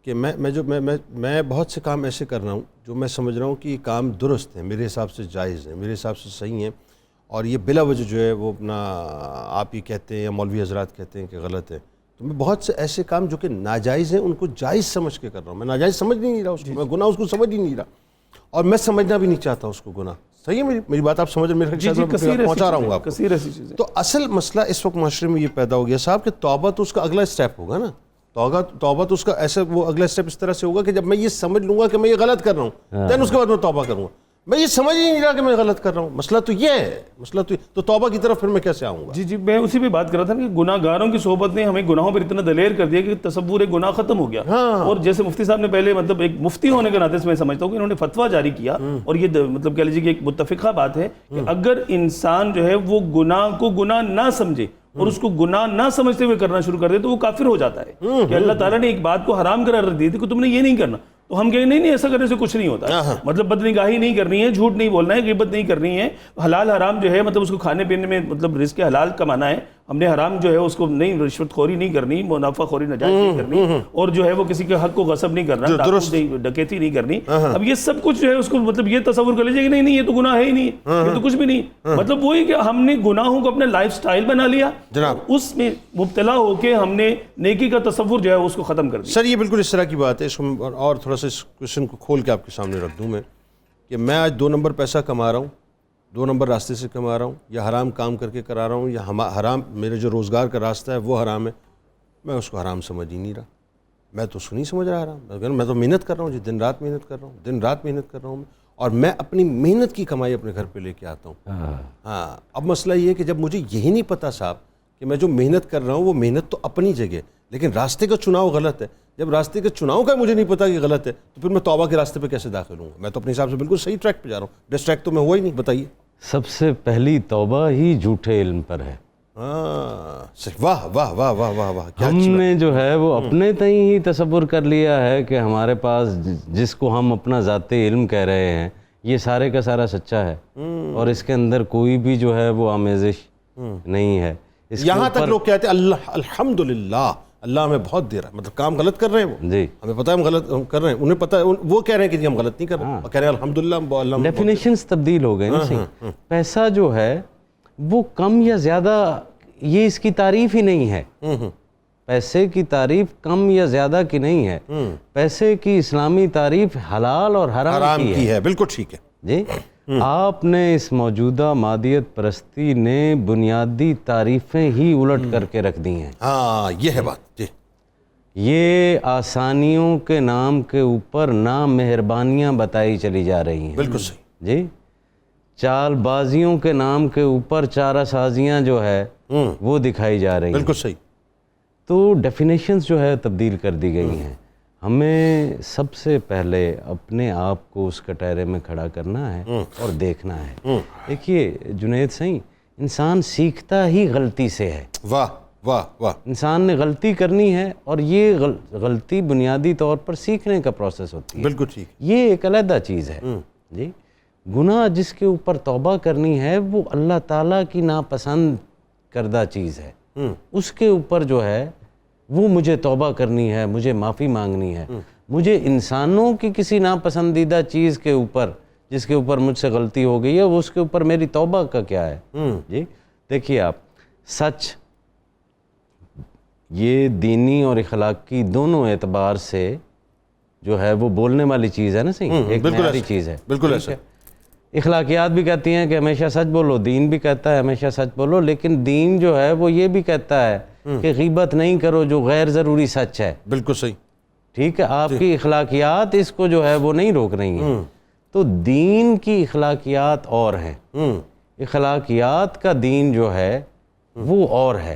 کہ میں بہت سے کام ایسے کر رہا ہوں جو میں سمجھ رہا ہوں کہ یہ کام درست ہیں, میرے حساب سے جائز ہیں, میرے حساب سے صحیح ہیں, اور یہ بلا وجہ جو ہے وہ اپنا آپ ہی کہتے ہیں یا مولوی حضرات کہتے ہیں کہ غلط ہے. تو میں بہت سے ایسے کام جو کہ ناجائز ہیں ان کو جائز سمجھ کے کر رہا ہوں. میں ناجائز سمجھ نہیں رہا اس کو, میں گناہ اس کو سمجھ ہی نہیں رہا, اور میں سمجھنا بھی نہیں چاہتا اس کو گناہ. صحیح ہے میری بات آپ سمجھ رہے ہیں, میرے پہنچا رہا ہوں آپ کو. تو اصل مسئلہ اس وقت معاشرے میں یہ پیدا ہو گیا صاحب کہ توبہ تو اس کا اگلا اسٹیپ ہوگا نا. توبہ تو اس کا ایسا وہ اگلا اسٹیپ اس طرح سے ہوگا کہ جب میں یہ سمجھ لوں گا کہ میں یہ غلط کر رہا ہوں, دین اس کے بعد میں توبہ کروں گا. میں یہ سمجھ ہی نہیں رہا کہ میں غلط کر رہا ہوں. مسئلہ تو یہ ہے, تو توبہ کی طرف پھر میں کیسے آؤں گا. جی میں اسی پہ بات کر رہا تھا کہ گناہ گاروں کی صحبت نے ہمیں گناہوں پر اتنا دلیر کر دیا کہ تصور گناہ ختم ہو گیا. اور جیسے مفتی صاحب نے پہلے مطلب ایک مفتی ہونے کے ناطے سے میں سمجھتا ہوں کہ انہوں نے فتویٰ جاری کیا, اور یہ مطلب کہہ لیجیے کہ ایک متفقہ بات ہے کہ اگر انسان جو ہے وہ گناہ کو گناہ نہ سمجھے اور اس کو گناہ نہ سمجھتے ہوئے کرنا شروع کر دے تو وہ کافر ہو جاتا ہے. کہ اللہ تعالیٰ نے ایک بات کو حرام قرار دی تھی کہ تم نے یہ نہیں کرنا, تو ہم کہیں نہیں ایسا کرنے سے کچھ نہیں ہوتا. مطلب بدنگاہی نہیں کرنی ہے, جھوٹ نہیں بولنا ہے, غیبت نہیں کرنی ہے, حلال حرام جو ہے مطلب اس کو کھانے پینے میں مطلب رزق حلال کمانا ہے. ہم نے حرام جو ہے اس کو نہیں, رشوت خوری نہیں کرنی, منافع خوری ناجائز نہیں کرنی, اور جو ہے وہ کسی کے حق کو غصب نہیں کرنا, ڈکیتی نہیں کرنی. اب یہ سب کچھ جو ہے اس کو مطلب یہ تصور کر لیجیے کہ نہیں یہ تو گناہ ہے ہی نہیں, یہ تو کچھ بھی نہیں. مطلب وہی کہ ہم نے گناہوں کو اپنا لائف سٹائل بنا لیا, اس میں مبتلا ہو کے ہم نے نیکی کا تصور جو ہے اس کو ختم کر دیا. سر یہ بالکل اس طرح کی بات ہے. اس کو اور تھوڑا سا اس کوشچن کو کھول کے آپ کے سامنے رکھ دوں میں, کہ میں آج 2 نمبر پیسہ کما رہا ہوں, 2 نمبر راستے سے کما رہا ہوں, یا حرام کام کر کے کرا رہا ہوں, یا حرام میرے جو روزگار کا راستہ ہے وہ حرام ہے, میں اس کو حرام سمجھ ہی نہیں رہا. میں تو اس کو نہیں سمجھ رہا حرام. میں تو محنت کر رہا ہوں جی, دن رات محنت کر رہا ہوں, دن رات محنت کر رہا ہوں, اور میں اپنی محنت کی کمائی اپنے گھر پہ لے کے آتا ہوں. ہاں اب مسئلہ یہ ہے کہ جب مجھے یہی نہیں پتا صاحب کہ میں جو محنت کر رہا ہوں وہ محنت تو اپنی جگہ, لیکن راستے کا چناؤ غلط ہے. جب راستے کے چناؤ کا مجھے نہیں پتا کہ غلط ہے, تو پھر میں توبہ کے راستے پہ کیسے داخل ہوں؟ میں تو اپنے حساب سے بالکل صحیح ٹریک پہ جا رہا ہوں, ڈسٹریکٹ تو میں ہوا ہی نہیں. بتائیے. سب سے پہلی توبہ ہی جھوٹے علم پر ہے. واہ واہ واہ واہ واہ واہ. ہم نے جو ہے وہ اپنے تئیں ہی تصور کر لیا ہے کہ ہمارے پاس جس کو ہم اپنا ذاتی علم کہہ رہے ہیں یہ سارے کا سارا سچا ہے, اور اس کے اندر کوئی بھی جو ہے وہ آمیزش نہیں ہے. یہاں تک لوگ کہتے ہیں اللہ الحمدللہ اللہ ہمیں بہت دے رہا ہے, مطلب کام غلط کر رہے ہیں وہ, جی ہمیں پتہ ہے ہم غلط کر رہے ہیں, انہیں پتہ ہے, وہ کہہ رہے ہیں کہ جی ہم غلط نہیں کر رہے ہیں, اور کہہ رہے ہیں الحمدللہ. ڈیفینیشنز تبدیل ہو گئے نا. پیسہ جو ہے وہ کم یا زیادہ یہ اس کی تعریف ہی نہیں ہے. پیسے کی تعریف کم یا زیادہ کی نہیں ہے. پیسے کی اسلامی تعریف حلال اور حرام کی ہے. بالکل ٹھیک ہے جی. آپ نے اس موجودہ مادیت پرستی نے بنیادی تعریفیں ہی الٹ کر کے رکھ دی ہیں. ہاں یہ ہے بات جی. یہ آسانیوں کے نام کے اوپر نامہربانیاں بتائی چلی جا رہی ہیں. بالکل صحیح جی. چال بازیوں کے نام کے اوپر چارہ سازیاں جو ہے وہ دکھائی جا رہی ہیں. بالکل صحیح. تو ڈیفینیشنز جو ہے تبدیل کر دی گئی ہیں. ہمیں سب سے پہلے اپنے آپ کو اس کٹہرے میں کھڑا کرنا ہے اور دیکھنا ہے. دیکھیے جنید سائیں، انسان سیکھتا ہی غلطی سے ہے. واہ واہ واہ. انسان نے غلطی کرنی ہے اور یہ غلطی بنیادی طور پر سیکھنے کا پروسیس ہوتی ہے. بالکل ٹھیک. یہ ایک علیحدہ چیز ہے. جی. گناہ جس کے اوپر توبہ کرنی ہے وہ اللہ تعالیٰ کی ناپسند کردہ چیز ہے. اس کے اوپر جو ہے وہ مجھے توبہ کرنی ہے، مجھے معافی مانگنی ہے. مجھے انسانوں کی کسی ناپسندیدہ چیز کے اوپر جس کے اوپر مجھ سے غلطی ہو گئی ہے وہ اس کے اوپر میری توبہ کا کیا ہے. جی دیکھیے آپ، سچ یہ دینی اور اخلاقی دونوں اعتبار سے جو ہے وہ بولنے والی چیز ہے نا. صحیح ایک معیاری چیز ہے. بالکل ایسا. اخلاقیات بھی کہتی ہیں کہ ہمیشہ سچ بولو، دین بھی کہتا ہے ہمیشہ سچ بولو، لیکن دین جو ہے وہ یہ بھی کہتا ہے کہ غیبت نہیں کرو جو غیر ضروری سچ ہے. بالکل صحیح. ٹھیک ہے. آپ کی اخلاقیات اس کو جو ہے وہ نہیں روک رہی ہیں. تو دین کی اخلاقیات اور ہیں. اخلاقیات کا دین جو ہے وہ اور ہے.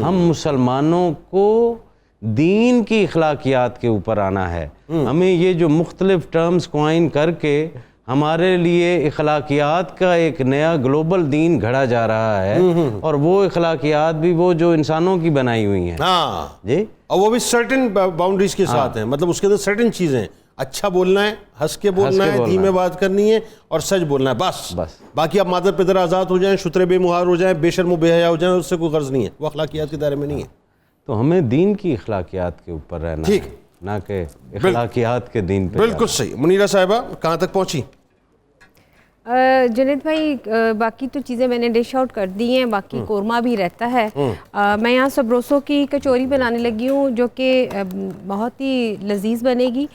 ہم مسلمانوں کو دین کی اخلاقیات کے اوپر آنا ہے. ہمیں یہ جو مختلف ٹرمز کوائن کر کے ہمارے لیے اخلاقیات کا ایک نیا گلوبل دین گھڑا جا رہا ہے، اور وہ اخلاقیات بھی وہ جو انسانوں کی بنائی ہوئی ہیں. ہاں جی. اور وہ بھی سرٹن باؤنڈریز کے ساتھ ہیں. مطلب اس کے اندر سرٹن چیزیں، اچھا بولنا ہے، ہنس کے بولنا ہے، دھیمے بات کرنی ہے اور سچ بولنا ہے. بس باقی آپ مادر پدر آزاد ہو جائیں، شترے بے مہار ہو جائیں، بے شرم و بے حیا ہو جائیں، اس سے کوئی غرض نہیں ہے. وہ اخلاقیات کے دائرے میں نہیں ہے. تو ہمیں دین کی اخلاقیات کے اوپر رہنا ہے، نہ کہ اخلاقیات کے دین پہ. بالکل صحیح. منیرہ صاحبہ کہاں تک پہنچی؟ جنید بھائی باقی تو چیزیں میں نے ڈش آؤٹ کر دی ہیں. باقی قورمہ بھی رہتا ہے. میں یہاں سبروسو کی کچوری بنانے لگی ہوں جو کہ بہت ہی لذیذ بنے گی.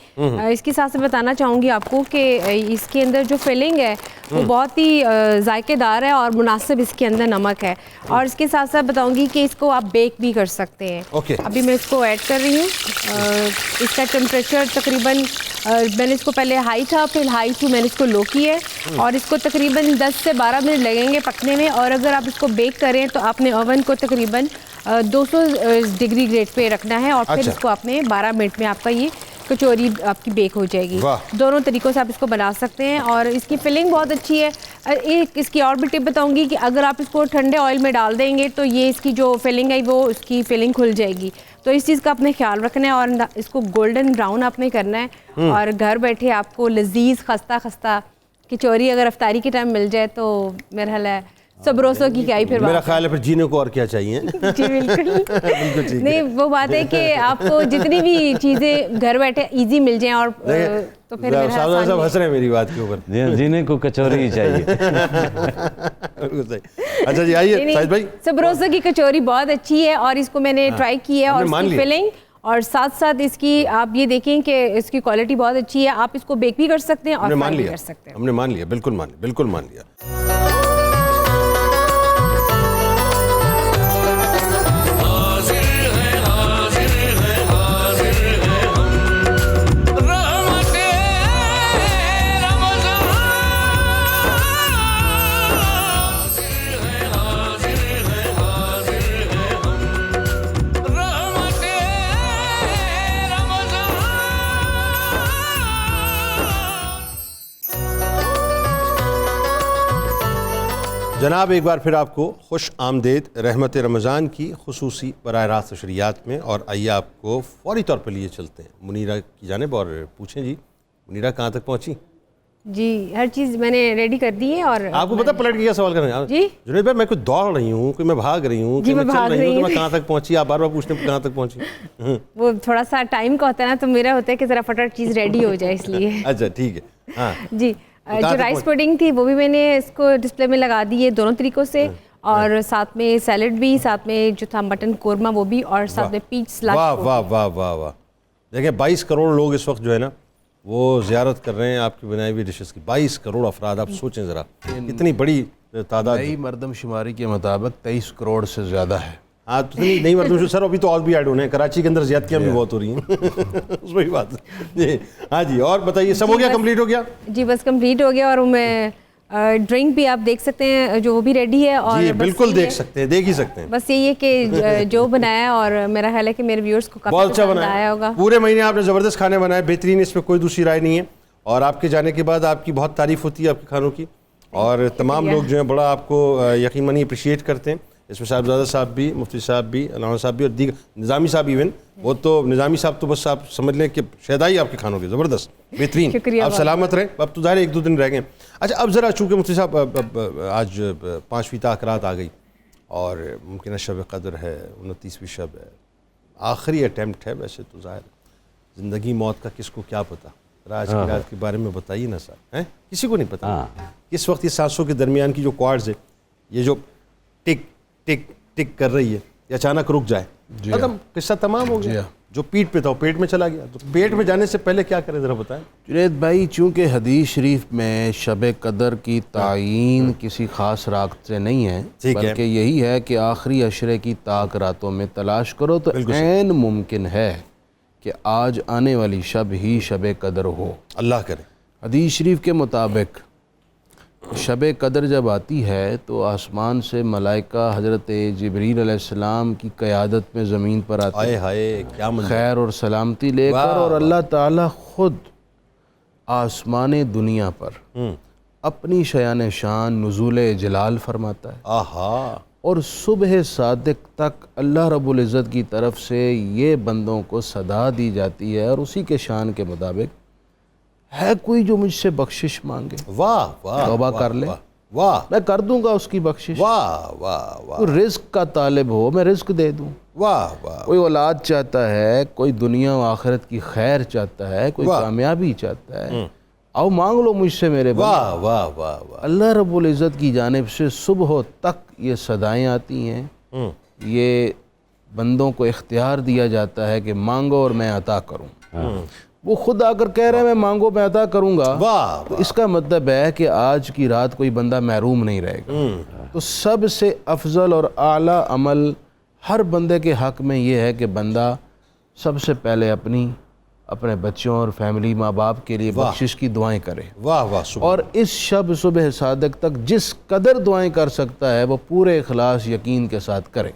اس کے ساتھ سے بتانا چاہوں گی آپ کو کہ اس کے اندر جو فلنگ ہے وہ بہت ہی ذائقے دار ہے اور مناسب اس کے اندر نمک ہے. اور اس کے ساتھ ساتھ بتاؤں گی کہ اس کو آپ بیک بھی کر سکتے ہیں. ابھی میں اس کو ایڈ کر رہی ہوں. اس کا ٹمپریچر تقریباً میں نے اس کو پہلے ہائی تھا، پھر ہائی ٹو میں نے اس کو لو کی ہے، اور اس کو تقریباً 10 سے 12 منٹ لگیں گے پکنے میں. اور اگر آپ اس کو بیک کریں تو آپ نے اوون کو تقریباً 200 ڈگری گریڈ پہ رکھنا ہے، اور پھر اس کو آپ نے 12 منٹ میں آپ کا یہ کچوری آپ کی بیک ہو جائے گی. دونوں طریقوں سے آپ اس کو بنا سکتے ہیں. اور اس کی فلنگ بہت اچھی ہے. ایک اس کی اور بھی ٹپ بتاؤں گی کہ اگر آپ اس کو ٹھنڈے آئل میں ڈال دیں گے تو یہ اس کی جو فلنگ ہے وہ اس کی فلنگ کھل جائے گی. تو اس چیز کا آپ نے خیال رکھنا ہے اور اس کو گولڈن براؤن آپ نے کرنا ہے. اور گھر بیٹھے آپ کو لذیذ خستہ کچوری اگر افطاری کے ٹائم مل جائے تو میرا خیال ہے سبروسو کی کیا ہی پھر میرا خیال ہے پھر جینے کو اور کیا چاہیے. جی بالکل. نہیں وہ بات ہے کہ آپ کو جتنی بھی چیزیں گھر بیٹھے ایزی مل جائیں اور تو پھر صاحب ہنس رہے ہیں میری بات کے اوپر. جینے کو کچوری ہی چاہیے. اچھا جی آئیے ساجد بھائی. سبروسو کی کچوری بہت اچھی ہے اور اس کو میں نے ٹرائی کی ہے. اور اس کی فلنگ اور ساتھ ساتھ اس کی آپ یہ دیکھیں کہ اس کی کوالٹی بہت اچھی ہے. آپ اس کو بیک بھی کر سکتے ہیں اور فرائی بھی کر سکتے ہیں. ہم نے مان لیا. بالکل مان لیا. جناب ایک بار پھر آپ کو خوش آمدید رحمت رمضان کی خصوصی براہ راست نشریات میں. اور آئیے آپ کو فوری طور پہ لیے چلتے ہیں منیرہ کی جانب اور پوچھیں جی منیرہ کہاں تک پہنچی؟ جی ہر چیز میں نے ریڈی کر دی ہے. اور آپ کو پتہ پلٹ کے کیا سوال کریں گے جی جنید بھائی؟ میں کوئی دوڑ رہی ہوں، کوئی میں بھاگ رہی ہوں، جی میں بھاگ رہی ہوں، میں کہاں تک پہنچی؟ آپ بار بار پوچھتے ہیں کہاں تک پہنچی. وہ تھوڑا سا ٹائم کا ہوتا ہے نا، تو میرا ہوتا ہے کہ ذرا فٹافٹ چیز ریڈی ہو جائے اس لیے. اچھا ٹھیک ہے. ہاں جی جو رائس پوڈنگ تھی وہ بھی میں نے اس کو ڈسپلے میں لگا دی ہے دونوں طریقوں سے. اور ساتھ میں سیلڈ بھی، ساتھ میں جو تھا مٹن قورمہ وہ بھی، اور ساتھ میں پیچ سلاش. واہ واہ واہ واہ واہ. دیکھیں 22 کروڑ لوگ اس وقت جو ہے نا وہ زیارت کر رہے ہیں آپ کی بنائی ہوئی ڈشز کی. 22 کروڑ افراد, آپ سوچیں ذرا اتنی بڑی تعداد. نئی مردم شماری کے مطابق 23 کروڑ سے زیادہ ہے. ہاں تو نہیں مردم سر, ابھی تو اور بھی ایڈ ہونے ہیں. کراچی کے اندر زیادتیاں بھی بہت ہو رہی ہیں. اس وہی بات جی. ہاں جی, اور بتائیے, سب ہو گیا, کمپلیٹ ہو گیا؟ جی بس کمپلیٹ ہو گیا, اور میں ڈرنک بھی آپ دیکھ سکتے ہیں جو وہ بھی ریڈی ہے. اور جی بالکل دیکھ سکتے ہیں, دیکھ ہی سکتے ہیں. بس یہی ہے کہ جو بنایا, اور میرا خیال ہے کہ میرے ویورز کو بہت کافی اچھا پسند بنایا آیا ہوگا. پورے مہینے آپ نے زبردست کھانے بنائے, بہترین, اس میں کوئی دوسری رائے نہیں ہے. اور آپ کے جانے کے بعد آپ کی بہت تعریف ہوتی ہے آپ کے کھانوں کی, اور تمام لوگ جو ہیں بڑا آپ کو یقین مانی اپریشیٹ کرتے ہیں. اس میں صاحبزادہ صاحب بھی, مفتی صاحب بھی, علامہ صاحب بھی, اور دیگر نظامی صاحب ایون. وہ تو نظامی صاحب تو بس آپ سمجھ لیں کہ شہدائی آپ کے کھانوں کے, زبردست, بہترین. آپ سلامت رہیں. اب تو ظاہر 1-2 دن رہ گئے. اچھا اب ذرا, چونکہ مفتی صاحب آج 5ویں تاخرات آ گئی اور ممکنہ شب قدر ہے, 29ویں شب ہے, آخری اٹیمپٹ ہے. ویسے تو ظاہر زندگی موت کا کس کو کیا پتہ. آج کی رات کے بارے میں بتائیے نا صاحب, ہیں کسی کو نہیں پتہ. اس وقت یہ سانسوں کے درمیان کی جو کوارڈز ہے, یہ جو ٹک ٹک ٹک کر رہی ہے, یہ اچانک رک جائے, ختم, قصہ تمام ہو گیا. جو پیٹ پہ تھا وہ پیٹ میں چلا گیا. تو پیٹ میں جانے سے پہلے کیا کریں ذرا بتائیں. جنید بھائی, چونکہ حدیث شریف میں شب قدر کی تعین کسی خاص رات سے نہیں ہے, بلکہ یہی ہے کہ آخری عشرے کی طاق راتوں میں تلاش کرو, تو عین ممکن ہے کہ آج آنے والی شب ہی شب قدر ہو. اللہ کرے. حدیث شریف کے مطابق شب قدر جب آتی ہے تو آسمان سے ملائکہ حضرت جبریل علیہ السلام کی قیادت میں زمین پر آتے ہیں, ہائے کیا منظر, خیر اور سلامتی لے کر, اور اللہ تعالیٰ خود آسمان دنیا پر اپنی شیان شان نزول جلال فرماتا ہے. آہا. اور صبح صادق تک اللہ رب العزت کی طرف سے یہ بندوں کو صدا دی جاتی ہے, اور اسی کے شان کے مطابق ہے کوئی جو مجھ سے بخشش مانگے, واہ واہ, توبہ کر لے, واہ, میں کر دوں گا اس کی بخشش. واہ واہ واہ, کوئی رزق کا طالب ہو, میں رزق دے دوں. واہ واہ, کوئی اولاد چاہتا ہے, کوئی دنیا و آخرت کی خیر چاہتا ہے, کوئی کامیابی چاہتا ہے, آؤ مانگ لو مجھ سے میرے بندے. واہ واہ واہ واہ. اللہ رب العزت کی جانب سے صبح تک یہ صدائیں آتی ہیں, یہ بندوں کو اختیار دیا جاتا ہے کہ مانگو اور میں عطا کروں. وہ خود آ کر کہہ رہے ہیں میں مانگو میں عطا کروں گا. تو اس کا مطلب ہے کہ آج کی رات کوئی بندہ محروم نہیں رہے گا. تو سب سے افضل اور اعلیٰ عمل ہر بندے کے حق میں یہ ہے کہ بندہ سب سے پہلے اپنے بچوں اور فیملی, ماں باپ کے لیے بخشش کی دعائیں کرے. واہ واہ. اور اس شب صبح صادق تک جس قدر دعائیں کر سکتا ہے وہ پورے اخلاص یقین کے ساتھ کرے.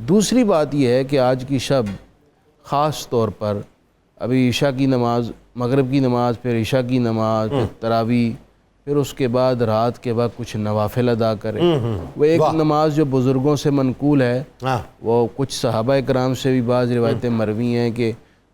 دوسری بات یہ ہے کہ آج کی شب خاص طور پر ابھی عشاء کی نماز, مغرب کی نماز, پھر عشاء کی نماز, پھر تراویح, پھر اس کے بعد رات کے وقت کچھ نوافل ادا کرے. وہ ایک نماز جو بزرگوں سے منقول ہے, وہ کچھ صحابہ کرام سے بھی بعض روایتیں مروی ہیں کہ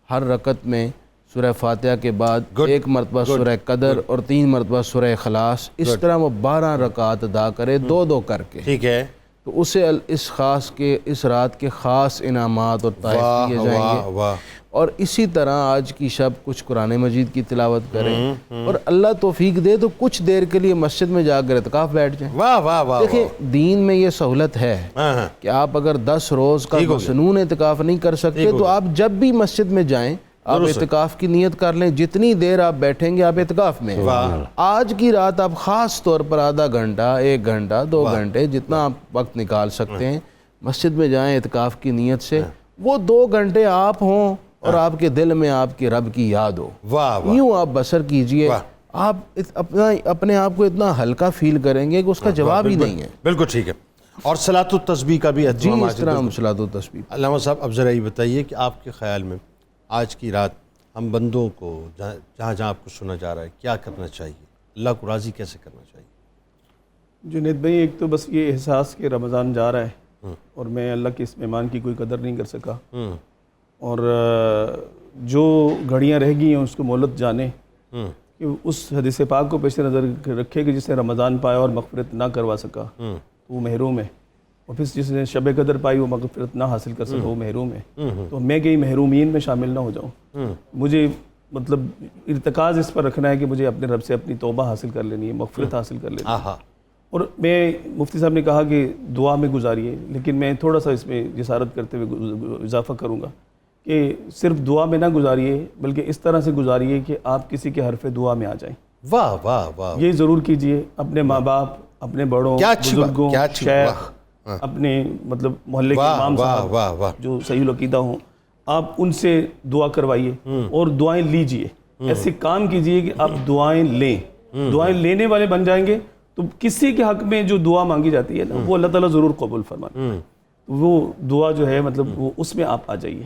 ہر رکعت میں سورہ فاتحہ کے بعد 1 مرتبہ سورہ قدر اور 3 مرتبہ سورہ اخلاص, اس طرح وہ 12 رکعات ادا کرے 2-2 کر کے. ٹھیک ہے. تو اسے اس رات کے خاص انعامات اور تحائف دیے جائیں گے. اور اسی طرح آج کی شب کچھ قرآن مجید کی تلاوت کریں, اور اللہ توفیق دے تو کچھ دیر کے لیے مسجد میں جا کر اعتکاف بیٹھ جائیں. واہ واہ واہ. دیکھیں دین میں یہ سہولت ہے کہ آپ اگر 10 روز کا مسنون اعتکاف نہیں کر سکتے تو آپ جب بھی مسجد میں جائیں آپ اعتکاف کی نیت کر لیں. جتنی دیر آپ بیٹھیں گے آپ اعتکاف میں. آج کی رات آپ خاص طور پر آدھا گھنٹہ, 1 گھنٹہ, 2 گھنٹے, جتنا آپ وقت نکال سکتے ہیں مسجد میں جائیں اعتکاف کی نیت سے. وہ 2 گھنٹے آپ ہوں اور آپ کے دل میں آپ کے رب کی یاد ہو, یوں آپ بسر کیجئے. آپ اپنے آپ کو اتنا ہلکا فیل کریں گے کہ اس کا جواب ہی نہیں ہے. بالکل ٹھیک ہے. اور صلاۃ التسبیح کا بھی اہتمام. اس طرح صلاۃ التسبیح. علامہ صاحب اب ذرا یہ بتائیے کہ آپ کے خیال میں آج کی رات ہم بندوں کو جہاں جہاں آپ کو سنا جا رہا ہے کیا کرنا چاہیے, اللہ کو راضی کیسے کرنا چاہیے؟ جنید بھائی, ایک تو بس یہ احساس کہ رمضان جا رہا ہے اور میں اللہ کے اس مہمان کی کوئی قدر نہیں کر سکا, اور جو گھڑیاں رہ گئی ہیں اس کو مہلت جانے کہ اس حدیث پاک کو پیش نظر رکھے کہ جس نے رمضان پایا اور مغفرت نہ کروا سکا تو وہ محروم ہے, اور پھر جس نے شب قدر پائی وہ مغفرت نہ حاصل کر سکا وہ محروم ہے. تو میں کہیں محرومین میں شامل نہ ہو جاؤں. مجھے مطلب ارتکاز اس پر رکھنا ہے کہ مجھے اپنے رب سے اپنی توبہ حاصل کر لینی ہے, مغفرت حاصل کر لینی ہے. اور میں مفتی صاحب نے کہا کہ دعا میں گزاریے, لیکن میں تھوڑا سا اس میں جسارت کرتے ہوئے اضافہ کروں گا کہ صرف دعا میں نہ گزاریے بلکہ اس طرح سے گزاریے کہ آپ کسی کے حرف دعا میں آ جائیں. واہ واہ واہ. یہ ضرور کیجئے. اپنے ماں باپ، اپنے بڑوں، بزرگوں، شیخ، اپنے مطلب محلے کے امام صاحب جو صحیح العقیدہ ہوں، آپ ان سے دعا کروائیے اور دعائیں لیجئے. ایسے کام کیجئے کہ آپ دعائیں لیں. دعائیں لینے والے بن جائیں گے تو کسی کے حق میں جو دعا مانگی جاتی ہے نا وہ اللہ تعالیٰ ضرور قبول فرماتا ہے. وہ دعا جو ہے مطلب وہ اس میں آپ آ جائیے.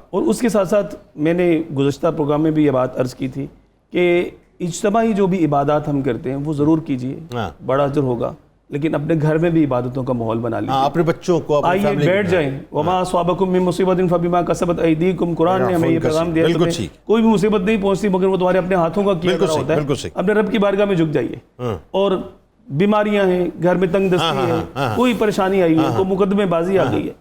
اور اس کے ساتھ ساتھ میں نے گزشتہ پروگرام میں بھی یہ بات عرض کی تھی کہ اجتماعی جو بھی عبادات ہم کرتے ہیں وہ ضرور کیجئے، بڑا اجر ہوگا، لیکن اپنے گھر میں بھی عبادتوں کا ماحول بنا لیجیے. اپنے بچوں کو آئیے بیٹھ جائیں. وما اصابکم من مصیبت فبما کسبت ایدیکم. قرآن نے ہمیں یہ پیغام دیا ہے کوئی بھی مصیبت نہیں پہنچتی مگر وہ تمہارے اپنے ہاتھوں کا کیا کرا ہوتا ہے. اپنے رب کی بارگاہ میں جھک جائیے. اور بیماریاں ہیں، گھر میں تنگ دستی ہے، کوئی پریشانی آئی ہے، کوئی مقدمے بازی آ گئی ہے،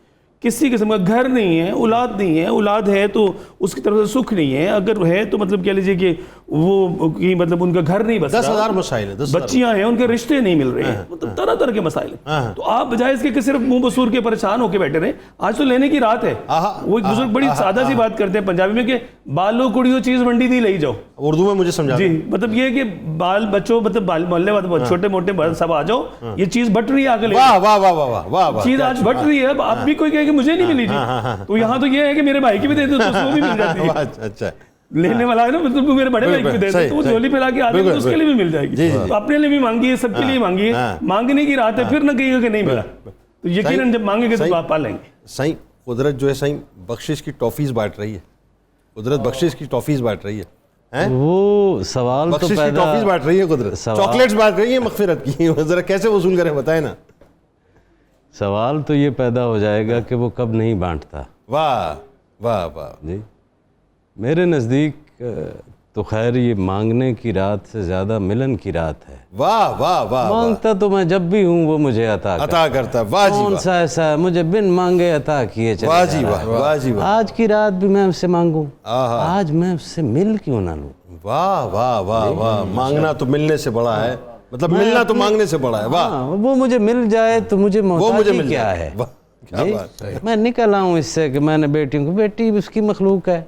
کسی قسم کا گھر نہیں ہے، اولاد نہیں ہے، اولاد ہے تو اس کی طرف سے سکھ نہیں ہے، اگر ہے تو مطلب کہہ لیجئے کہ وہ مطلب ان کا گھر نہیں بس رہا، 10,000 مسائل ہیں، بچیاں ہیں، ان کے رشتے نہیں مل رہے ہیں، مطلب طرح طرح کے مسائل ہیں. تو آپ بجائے اس کے کہ صرف منہ بسور کے پریشان ہو کے بیٹھے رہیں. آج تو لینے کی رات ہے. وہ ایک بزرگ بڑی سادہ سی بات کرتے ہیں پنجابی میں کہ بالو کڑیوں چیز منڈی دی لے جاؤ. اردو میں مجھے سمجھا. جی مطلب یہ کہ بال بچوں مطلب محلے والے چھوٹے موٹے سب آ جاؤ، یہ چیز بٹ رہی ہے آگے لے. واہ واہ واہ واہ واہ. چیز آج بٹ رہی ہے. آپ بھی کوئی کہے کہ مجھے نہیں ملی تھی تو یہاں تو یہ ہے کہ میرے بھائی کی بھی دے دو تو اس کو بھی مل جاتی ہے. اچھا لینے والا ہے نا مطلب میرے بڑے بھائی کی بھی دے دو تو وہ جھولی پھیلا کے آتے ہیں تو اس کے لیے بھی مل جائے گی. تو اپنے لیے بھی مانگیے، سب کے لیے مانگیے. مانگنے کی رات ہے، پھر نہ کہیے گا کہ نہیں ملا. تو یقیناً جب مانگیں گے تو آپ پا لیں گے. صحیح. قدرت جو ہے صحیح بخشش کی ٹافیز بانٹ رہی ہے. قدرت بخشش کی ٹافیز بانٹ رہی ہے. وہ سوال تو بخشش کی پیدا، ٹافیز بانٹ رہی ہے قدرت. چاکلیٹس بانٹ رہی ہے مغفرت کی. ذرا کیسے وصول کریں بتائیں نا. سوال تو یہ پیدا ہو جائے گا کہ وہ کب نہیں بانٹتا. واہ واہ واہ. جی میرے نزدیک تو خیر یہ مانگنے کی رات سے زیادہ ملن کی رات ہے. واہ واہ واہ. مانگتا تو میں جب بھی ہوں وہ مجھے عطا کرتا ہے. واہ جی کون سا ایسا ہے مجھے بن مانگے عطا کیے چلے. واہ جی واہ. واہ جی واہ. آج کی رات بھی میں اس سے مانگوں، آج میں اس سے مل کیوں نہ لوں. واہ واہ واہ واہ. مانگنا تو ملنے سے بڑا ہے، مطلب ملنا تو مانگنے سے بڑا ہے. واہ. وہ مجھے مل جائے تو مجھے محتاجی کیا ہے. میں نکل آؤں اس سے کہ میں نے بیٹیوں کو، بیٹی اس کی مخلوق ہے،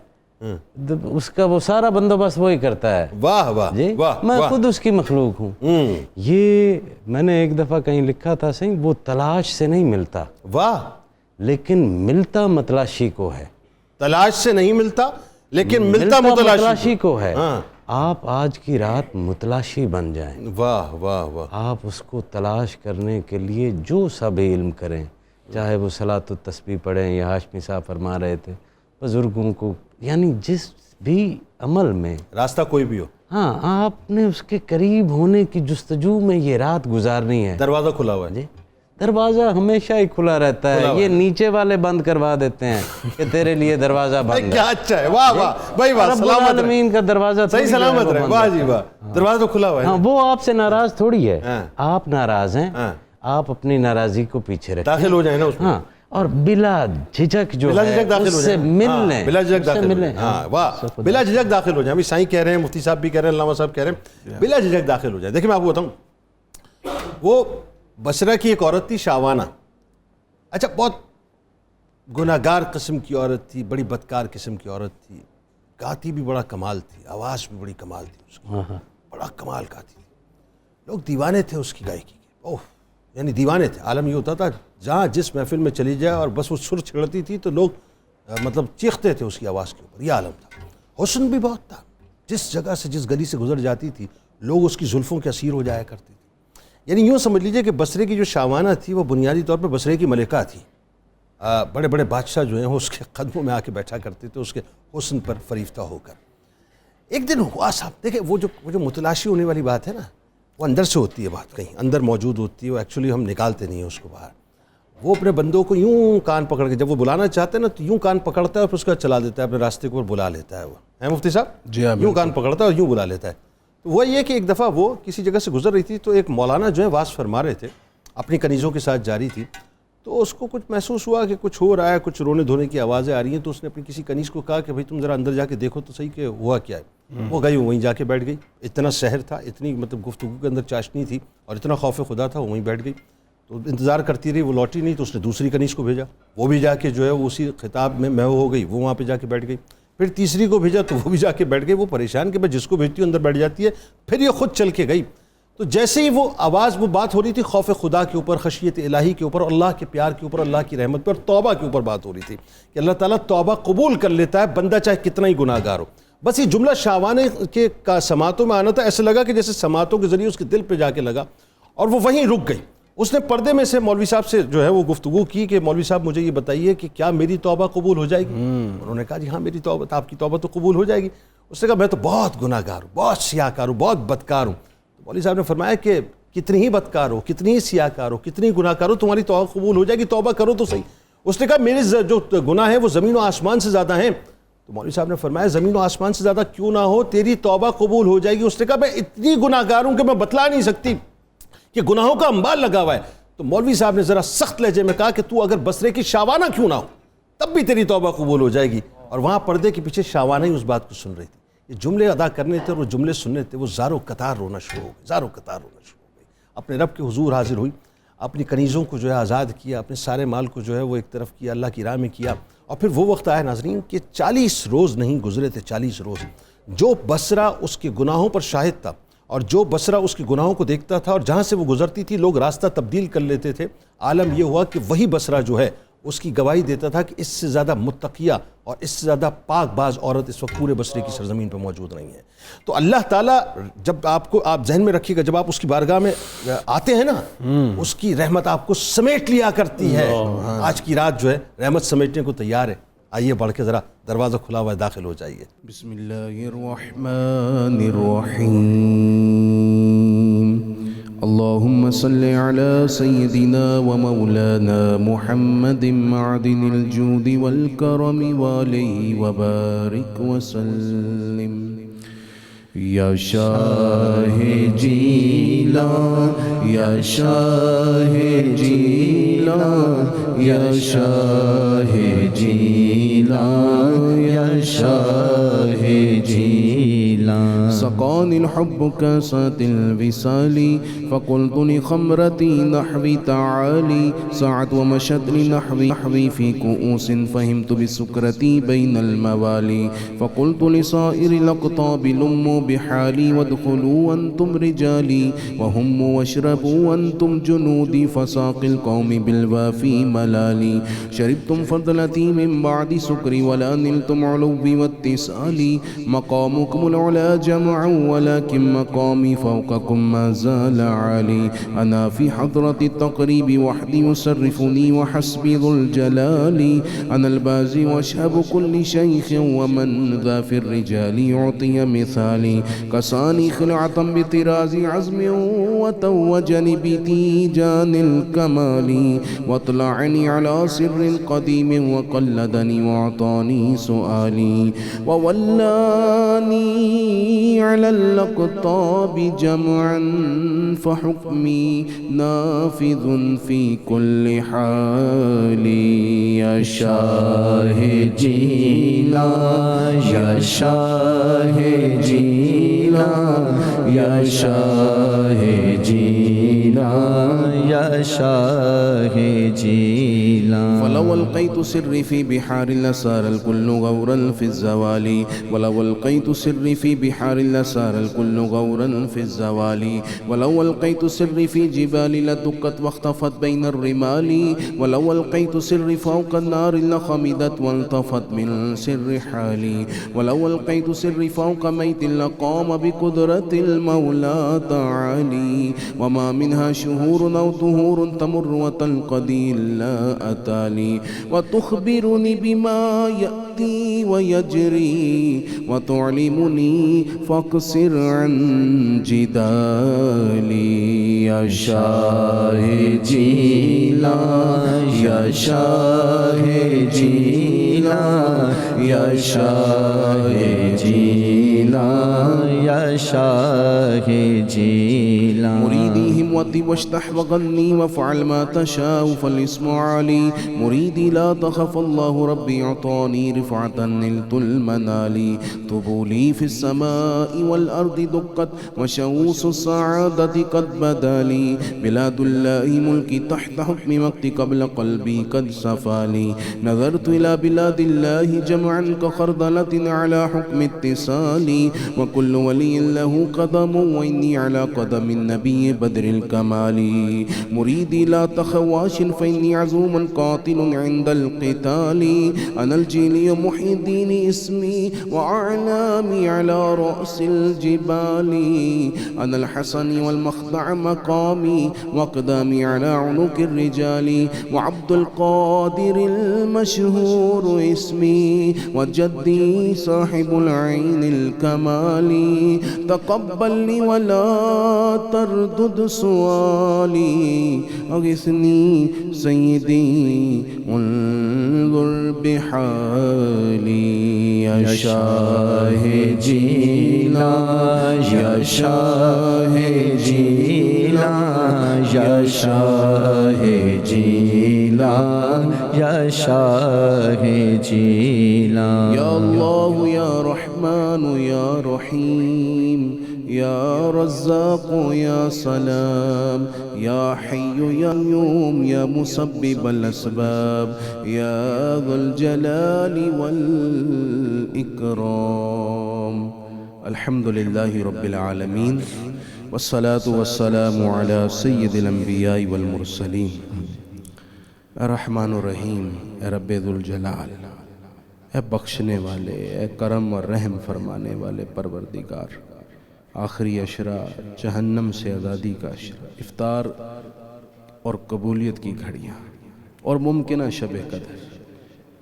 اس کا وہ سارا بندوبست وہی کرتا ہے. واہ واہ. جی میں خود اس کی مخلوق ہوں. یہ میں نے ایک دفعہ کہیں لکھا تھا صحیح، وہ تلاش سے نہیں ملتا. واہ. لیکن ملتا متلاشی کو ہے. تلاش سے نہیں ملتا لیکن ملتا متلاشی کو ہے. آپ آج کی رات متلاشی بن جائیں. واہ واہ واہ. آپ اس کو تلاش کرنے کے لیے جو سب علم کریں، چاہے وہ صلاۃ التسبیح پڑھیں یا ہاشمی صاحب فرما رہے تھے بزرگوں کو، یعنی جس بھی عمل میں راستہ کوئی بھی ہو، ہاں آپ نے اس کے قریب ہونے کی جستجو میں یہ رات گزارنی ہے. دروازہ کھلا ہوا ہے. جی دروازہ ہمیشہ ہی کھلا رہتا ہے. یہ نیچے والے بند کروا دیتے ہیں کہ تیرے لیے دروازہ بند ہے. کیا اچھا ہے. واہ واہ بھائی واہ. رب العالمین کا دروازہ صحیح سلامت رہے. واہ جی واہ. دروازہ تو کھلا ہوا ہے. ہاں وہ آپ سے ناراض تھوڑی ہے. آپ ناراض ہیں، آپ اپنی ناراضی کو پیچھے رکھیں، داخل ہو جائیں نا اس میں. ہاں اور بلا جھجک جو ہے اس سے مل لیں. بلا جھجک داخل ہو جائیں. ہاں واہ. بلا جھجک داخل ہو جائیں. ابھی سائیں کہہ رہے ہیں، مفتی صاحب بھی کہہ رہے ہیں، علامہ صاحب کہہ رہے ہیں بلا جھجک داخل ہو جائیں. دیکھیں میں آپ کو بتاؤں، وہ بصرہ کی ایک عورت تھی شاوانہ. اچھا بہت گناہگار قسم کی عورت تھی، بڑی بدکار قسم کی عورت تھی. گاتی بھی بڑا کمال تھی، آواز بھی بڑی کمال تھی اس کی، بڑا کمال گاتی تھی. لوگ دیوانے تھے اس کی گائیکی کے. اوہ یعنی دیوانے تھے. عالم یہ ہوتا تھا جہاں جس محفل میں چلی جائے اور بس وہ سر چھڑتی تھی تو لوگ مطلب چیختے تھے اس کی آواز کے اوپر. یہ عالم تھا. حسن بھی بہت تھا. جس جگہ سے جس گلی سے گزر جاتی تھی لوگ اس کی زلفوں کے اسیر ہو جایا کرتے تھے. یعنی یوں سمجھ لیجئے کہ بصرے کی جو شاوانہ تھی وہ بنیادی طور پر بصرے کی ملکہ تھی. بڑے بڑے بادشاہ جو ہیں وہ اس کے قدموں میں آ کے بیٹھا کرتے تھے اس کے حسن پر فریفتہ ہو کر. ایک دن ہوا صاحب، دیکھیں وہ جو متلاشی ہونے والی بات ہے نا، وہ اندر سے ہوتی ہے. بات کہیں اندر موجود ہوتی ہے، وہ ایکچولی ہم نکالتے نہیں ہیں اس کو باہر. وہ اپنے بندوں کو یوں کان پکڑ کے جب وہ بلانا چاہتے ہیں نا تو یوں کان پکڑتا ہے اور پھر اس کا چلا دیتا ہے اپنے راستے کو اور بلا لیتا ہے. وہ ہے مفتی صاحب؟ جی ہاں. یوں کان پکڑتا ہے اور یوں بلا لیتا ہے. تو وہ یہ کہ ایک دفعہ وہ کسی جگہ سے گزر رہی تھی تو ایک مولانا جو ہے واز فرما رہے تھے، اپنی کنیزوں کے ساتھ جاری تھی. تو اس کو کچھ محسوس ہوا کہ کچھ ہو رہا ہے، کچھ رونے دھونے کی آوازیں آ رہی ہیں. تو اس نے اپنی کسی کنیز کو کہا کہ بھائی تم ذرا اندر جا کے دیکھو تو صحیح کہ ہوا کیا ہے. وہ گئی، وہیں جا کے بیٹھ گئی. اتنا سحر تھا، اتنی مطلب گفتگو کے اندر چاشنی تھی اور اتنا خوف خدا تھا، وہ وہیں بیٹھ گئی. تو انتظار کرتی رہی، وہ لوٹی نہیں، تو اس نے دوسری کنیز کو بھیجا، وہ بھی جا کے جو ہے وہ اسی خطاب میں محو ہو گئی، وہ وہاں پہ جا کے بیٹھ گئی. پھر تیسری کو بھیجا تو وہ بھی جا کے بیٹھ گئی. وہ پریشان کہ میں جس کو بھیجتی ہوں اندر بیٹھ جاتی ہے. پھر یہ خود چل کے گئی. تو جیسے ہی وہ آواز، وہ بات ہو رہی تھی خوف خدا کے اوپر، خشیت الہی کے اوپر، اللہ کے پیار کے اوپر، اللہ کی رحمت پر، اور توبہ کے اوپر بات ہو رہی تھی کہ اللہ تعالیٰ توبہ قبول کر لیتا ہے بندہ چاہے کتنا ہی گناہ گار ہو. بس یہ جملہ شاہوانے کے سماعتوں میں آنا تھا. ایسے لگا کہ جیسے سماعتوں کے ذریعے اس کے دل پہ جا کے لگا، اور وہ وہیں رک گئی. اس نے پردے میں سے مولوی صاحب سے جو ہے وہ گفتگو کی کہ مولوی صاحب مجھے یہ بتائیے کہ کیا میری توبہ قبول ہو جائے گی؟ انہوں نے کہا جی ہاں میری توبہ، آپ کی توبہ تو قبول ہو جائے گی. اس نے کہا میں تو بہت گناہ گار ہوں، بہت سیاہ کار ہوں، بہت بدکار ہوں. تو مولوی صاحب نے فرمایا کہ کتنی ہی بدکار ہو، کتنی ہی سیاہ کار ہو، کتنی ہی گناہ کار ہو، تمہاری توبہ قبول ہو جائے گی، توبہ کرو تو صحیح. اس نے کہا میرے جو گناہ ہیں وہ زمین و آسمان سے زیادہ ہیں. تو مولوی صاحب نے فرمایا زمین و آسمان سے زیادہ کیوں نہ ہو، تیری توبہ قبول ہو جائے گی. اس نے کہا میں اتنی گناہ گار ہوں کہ میں بتلا نہیں سکتی کہ گناہوں کا انبار لگا ہوا ہے. تو مولوی صاحب نے ذرا سخت لہجے میں کہا کہ تو اگر بصرے کی شاوانہ کیوں نہ ہو تب بھی تیری توبہ قبول ہو جائے گی. اور وہاں پردے کے پیچھے شاوانہ ہی اس بات کو سن رہی تھی. یہ جملے ادا کرنے تھے اور وہ جملے سننے تھے. وہ زاروں قطار رونا شروع ہو گئی، زاروں قطار رونا شروع ہو گئی. اپنے رب کے حضور حاضر ہوئی، اپنی کنیزوں کو جو ہے آزاد کیا، اپنے سارے مال کو جو ہے وہ ایک طرف کیا، اللہ کی راہ میں کیا. اور پھر وہ وقت آیا ناظرین کہ 40 روز نہیں گزرے تھے، 40 روز جو بصرہ اس کے گناہوں پر شاہد تھا، اور جو بصرہ اس کے گناہوں کو دیکھتا تھا، اور جہاں سے وہ گزرتی تھی لوگ راستہ تبدیل کر لیتے تھے. عالم یہ ہوا کہ وہی بصرہ جو ہے اس کی گواہی دیتا تھا کہ اس سے زیادہ متقیہ اور اس سے زیادہ پاک باز عورت اس وقت پورے بصرے کی سرزمین پہ موجود نہیں ہے. تو اللہ تعالیٰ جب آپ ذہن میں رکھیے گا، جب آپ اس کی بارگاہ میں آتے ہیں نا، اس کی رحمت آپ کو سمیٹ لیا کرتی ہے. آج کی رات جو ہے رحمت سمیٹنے کو تیار ہے. آئیے بڑھ کے ذرا دروازہ کھلا ہوا ہے، داخل ہو جائیے. بسم اللہ الرحمن الرحیم. اللهم صل على سيدنا ومولانا محمد معدن الجود والكرم وعليه وبارك وسلم. یا شاہ جیلان، یا شاہ جیلان، یا شاہ جیلان، یا شاہ جیلان. سقاني الحب كاسات الوصال فقلت لخمرتي نحوي تعالي. سعت ومشت لنحوي في كؤوس فهمت بسكرتي بين الموالي. فقلت لصائر الأقطاب لموا بحالي وادخلوا أنتم رجالي وهم واشربوا وأنتم جنودي فساق القوم بالوافي ملالي. شربتم فضلتي من بعد سكري ولا نلتم علوي واتصالي. مقامكم العلا جمعا ولكن مقامي فوقكم ما زال عالي. أنا في حضرة التقريب وحدي يصرفني وحسبي ذو الجلال. أنا البازي واشهب كل شيخ ومن ذا في الرجال يعطي مثالي. كساني خلعة بطراز عزم وتوجني بتيجان الكمال. واطلعني على سر قديم وقلدني وأعطاني سؤالي. وولاني على الأقطاب جمعا فحكمي نافذ في كل حال. يا شاه جيلان، يا شاه جيلان، يا شاه جيلان، يا شاه جيلان. فلو ألقيت سري في بحار لسار الكل غورا في الزوال. ولو ألقيت سري في بحار لسار الكل غورا في الزوال. ولو ألقيت سري في جبال لدكت واختفت بين الرمال. ولو ألقيت سري فوق النار لخمدت والتفت من سر حالي. ولو ألقيت سري فوق ميت لقام بقدرة المولى تعالي. وما منها شهور أو دهور تمر وتنقضي إلا أتالي. وتخبرني بما يأتي ويجري وتعلمني فاقصر عن جدالي. يا شاه جيلان، يا شاه جيلان، يا شاه جيلان، يا یا شاہ جیلان مريدي هموتي واشتح وغني وافعل ما تشاء فالاسم علي مريدي لا تخف الله ربي أعطاني رفعة نلت المنال طوبى لي في السماء والأرض دقت وشوس السعادة قد بدا لي بلاد الله ملكي تحت حكم وقتي قبل قلبي قد صفى لي نظرت إلى بلاد الله جمعا كخردلة على حكم اتصالي وكل ولي له قدم وإني على قدم النبي بدر الكمال مريدي لا تخواش فإني عزوم قاتل عند القتال أنا الجيلي محي الدين اسمي وأعلامي على رأس الجبال أنا الحسن والمخضع مقامي وأقدامي على عنق الرجال وعبد القادر المشهور اسمي وجدي صاحب العين الكمال تقبل لي ولا تردد سؤالي أغثني سيدي انظر بحالي يا شاه جيلان يا شاه جيلان يا شاه جيلان یا شاہ جیلان يا الله يا رحمن يا رحيم يا رزاق يا سلام يا حي يا قيوم يا مسبب الأسباب يا ذو الجلال والإكرام الحمد لله رب العالمين والصلاة والسلام على سيد الأنبياء والمرسلين رحمن الرحیم اے رب ذو الجلال اے بخشنے والے اے کرم اور رحم فرمانے والے پروردگار آخری عشرہ جہنم سے آزادی کا عشرہ افطار اور قبولیت کی گھڑیاں اور ممکنہ شب قدر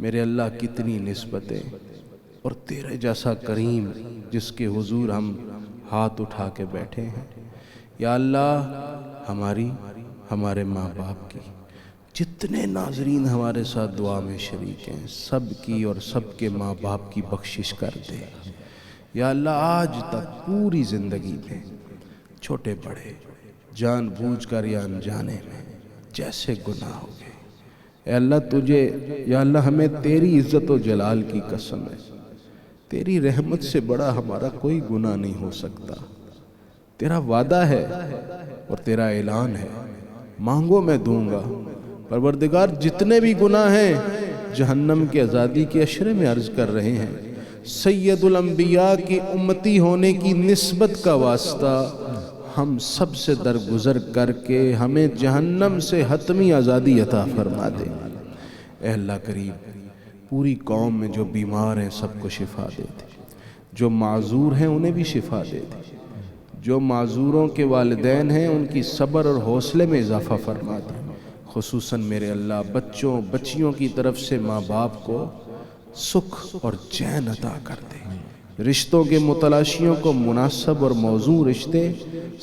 میرے اللہ کتنی نسبتیں اور تیرے جیسا کریم جس کے حضور ہم ہاتھ اٹھا کے بیٹھے ہیں یا اللہ ہماری ہمارے ماں باپ کی جتنے ناظرین ہمارے ساتھ دعا میں شریک ہیں سب کی اور سب کے ماں باپ کی بخشش کر دے یا اللہ آج تک پوری زندگی میں چھوٹے بڑے جان بوجھ کر یا انجانے میں جیسے گناہ ہو گئے اے اللہ تجھے یا اللہ ہمیں تیری عزت و جلال کی قسم ہے تیری رحمت سے بڑا ہمارا کوئی گناہ نہیں ہو سکتا تیرا وعدہ ہے اور تیرا اعلان ہے مانگو میں دوں گا پروردگار جتنے بھی گناہ ہیں جہنم کی آزادی کے عشرے میں عرض کر رہے ہیں سید الانبیاء کی امتی ہونے کی نسبت کا واسطہ ہم سب سے درگزر کر کے ہمیں جہنم سے حتمی آزادی عطا فرما دے اے اللہ کریم پوری قوم میں جو بیمار ہیں سب کو شفا دے دے جو معذور ہیں انہیں بھی شفا دے دے جو معذوروں کے والدین ہیں ان کی صبر اور حوصلے میں اضافہ فرما دے خصوصاً میرے اللہ بچوں بچیوں کی طرف سے ماں باپ کو سکھ اور چین عطا کر دے رشتوں کے متلاشیوں کو مناسب اور موزوں رشتے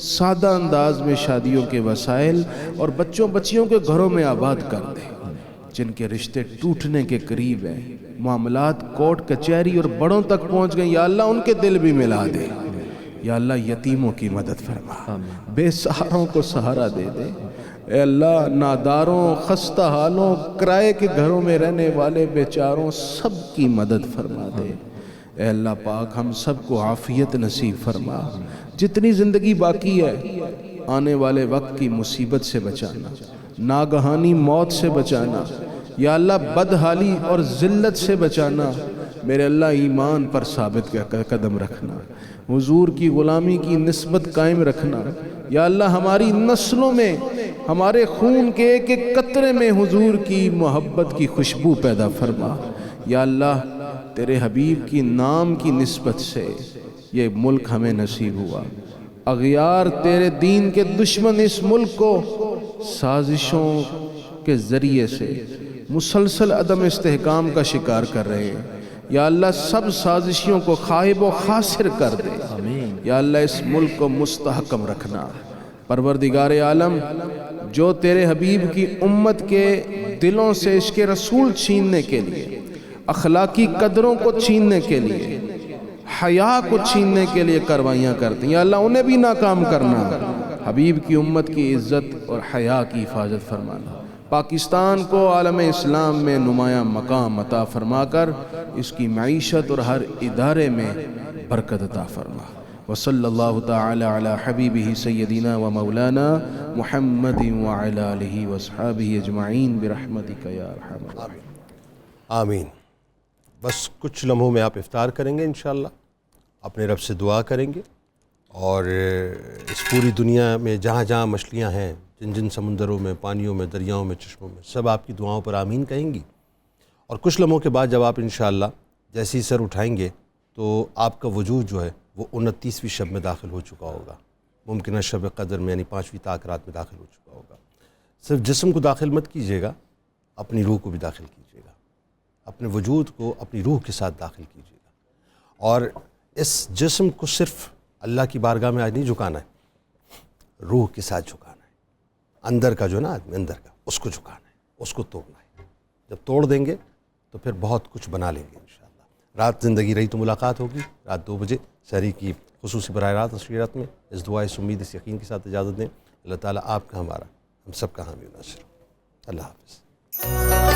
سادہ انداز میں شادیوں کے وسائل اور بچوں بچیوں کے گھروں میں آباد کر دے جن کے رشتے ٹوٹنے کے قریب ہیں معاملات کورٹ کچہری اور بڑوں تک پہنچ گئے یا اللہ ان کے دل بھی ملا دے یا اللہ یتیموں کی مدد فرما بے سہاروں کو سہارا دے دے اے اللہ ناداروں خستہ حالوں کرائے کے گھروں میں رہنے والے بیچاروں سب کی مدد فرما دے اے اللہ پاک ہم سب کو عافیت نصیب فرما جتنی زندگی باقی ہے آنے والے وقت کی مصیبت سے بچانا ناگہانی موت سے بچانا یا اللہ بدحالی اور ذلت سے بچانا میرے اللہ ایمان پر ثابت قدم رکھنا حضور کی غلامی کی نسبت قائم رکھنا یا اللہ ہماری نسلوں میں ہمارے خون کے ایک ایک قطرے میں حضور کی محبت کی خوشبو پیدا فرما یا اللہ تیرے حبیب کی نام کی نسبت سے یہ ملک ہمیں نصیب ہوا اغیار تیرے دین کے دشمن اس ملک کو سازشوں کے ذریعے سے مسلسل عدم استحکام کا شکار کر رہے ہیں یا اللہ سب سازشیوں کو خائب و خاسر کر دے یا اللہ اس ملک کو مستحکم رکھنا پروردگار عالم جو تیرے حبیب کی امت کے دلوں سے عشق رسول چھیننے کے لیے اخلاقی قدروں کو چھیننے کے لیے حیا کو چھیننے کے لیے کاروائیاں کرتے ہیں، یا اللہ انہیں بھی ناکام کرنا، حبیب کی امت کی عزت اور حیا کی حفاظت فرمانا، پاکستان کو عالم اسلام میں نمایاں مقام عطا فرما کر اس کی معیشت اور ہر ادارے میں برکت عطا فرما۔ وصلی اللہ تعالی علی حبیبہ سیدنا و مولانا محمد وعلی آلہ واصحابہ اجمعین برحمتک یا ارحم الراحمین۔ آمین۔ بس کچھ لمحوں میں آپ افطار کریں گے انشاءاللہ، اپنے رب سے دعا کریں گے، اور اس پوری دنیا میں جہاں جہاں مچھلیاں ہیں، جن جن سمندروں میں، پانیوں میں، دریاؤں میں، چشموں میں، سب آپ کی دعاؤں پر آمین کہیں گی۔ اور کچھ لمحوں کے بعد جب آپ انشاءاللہ جیسے ہی سر اٹھائیں گے تو آپ کا وجود جو ہے وہ 29ویں شب میں داخل ہو چکا ہوگا، ممکنہ شب قدر میں یعنی 5ویں تاخرات میں داخل ہو چکا ہوگا۔ صرف جسم کو داخل مت کیجیے گا، اپنی روح کو بھی داخل کیجیے گا، اپنے وجود کو اپنی روح کے ساتھ داخل کیجیے گا، اور اس جسم کو صرف اللہ کی بارگاہ میں آج نہیں جھکانا ہے، روح کے ساتھ جھکانا ہے، اندر کا جو نا آدمی اندر کا، اس کو جھکانا ہے، اس کو توڑنا ہے۔ جب توڑ دیں گے تو پھر بہت کچھ بنا لیں گے انشاءاللہ۔ رات زندگی رہی تو ملاقات ہوگی رات 2 بجے سحری کی خصوصی براہ راست نشریات میں۔ اس دعا، اس امید، اس یقین کے ساتھ اجازت دیں۔ اللہ تعالیٰ آپ کا، ہمارا، ہم سب کا حامی و ناصر۔ اللہ حافظ۔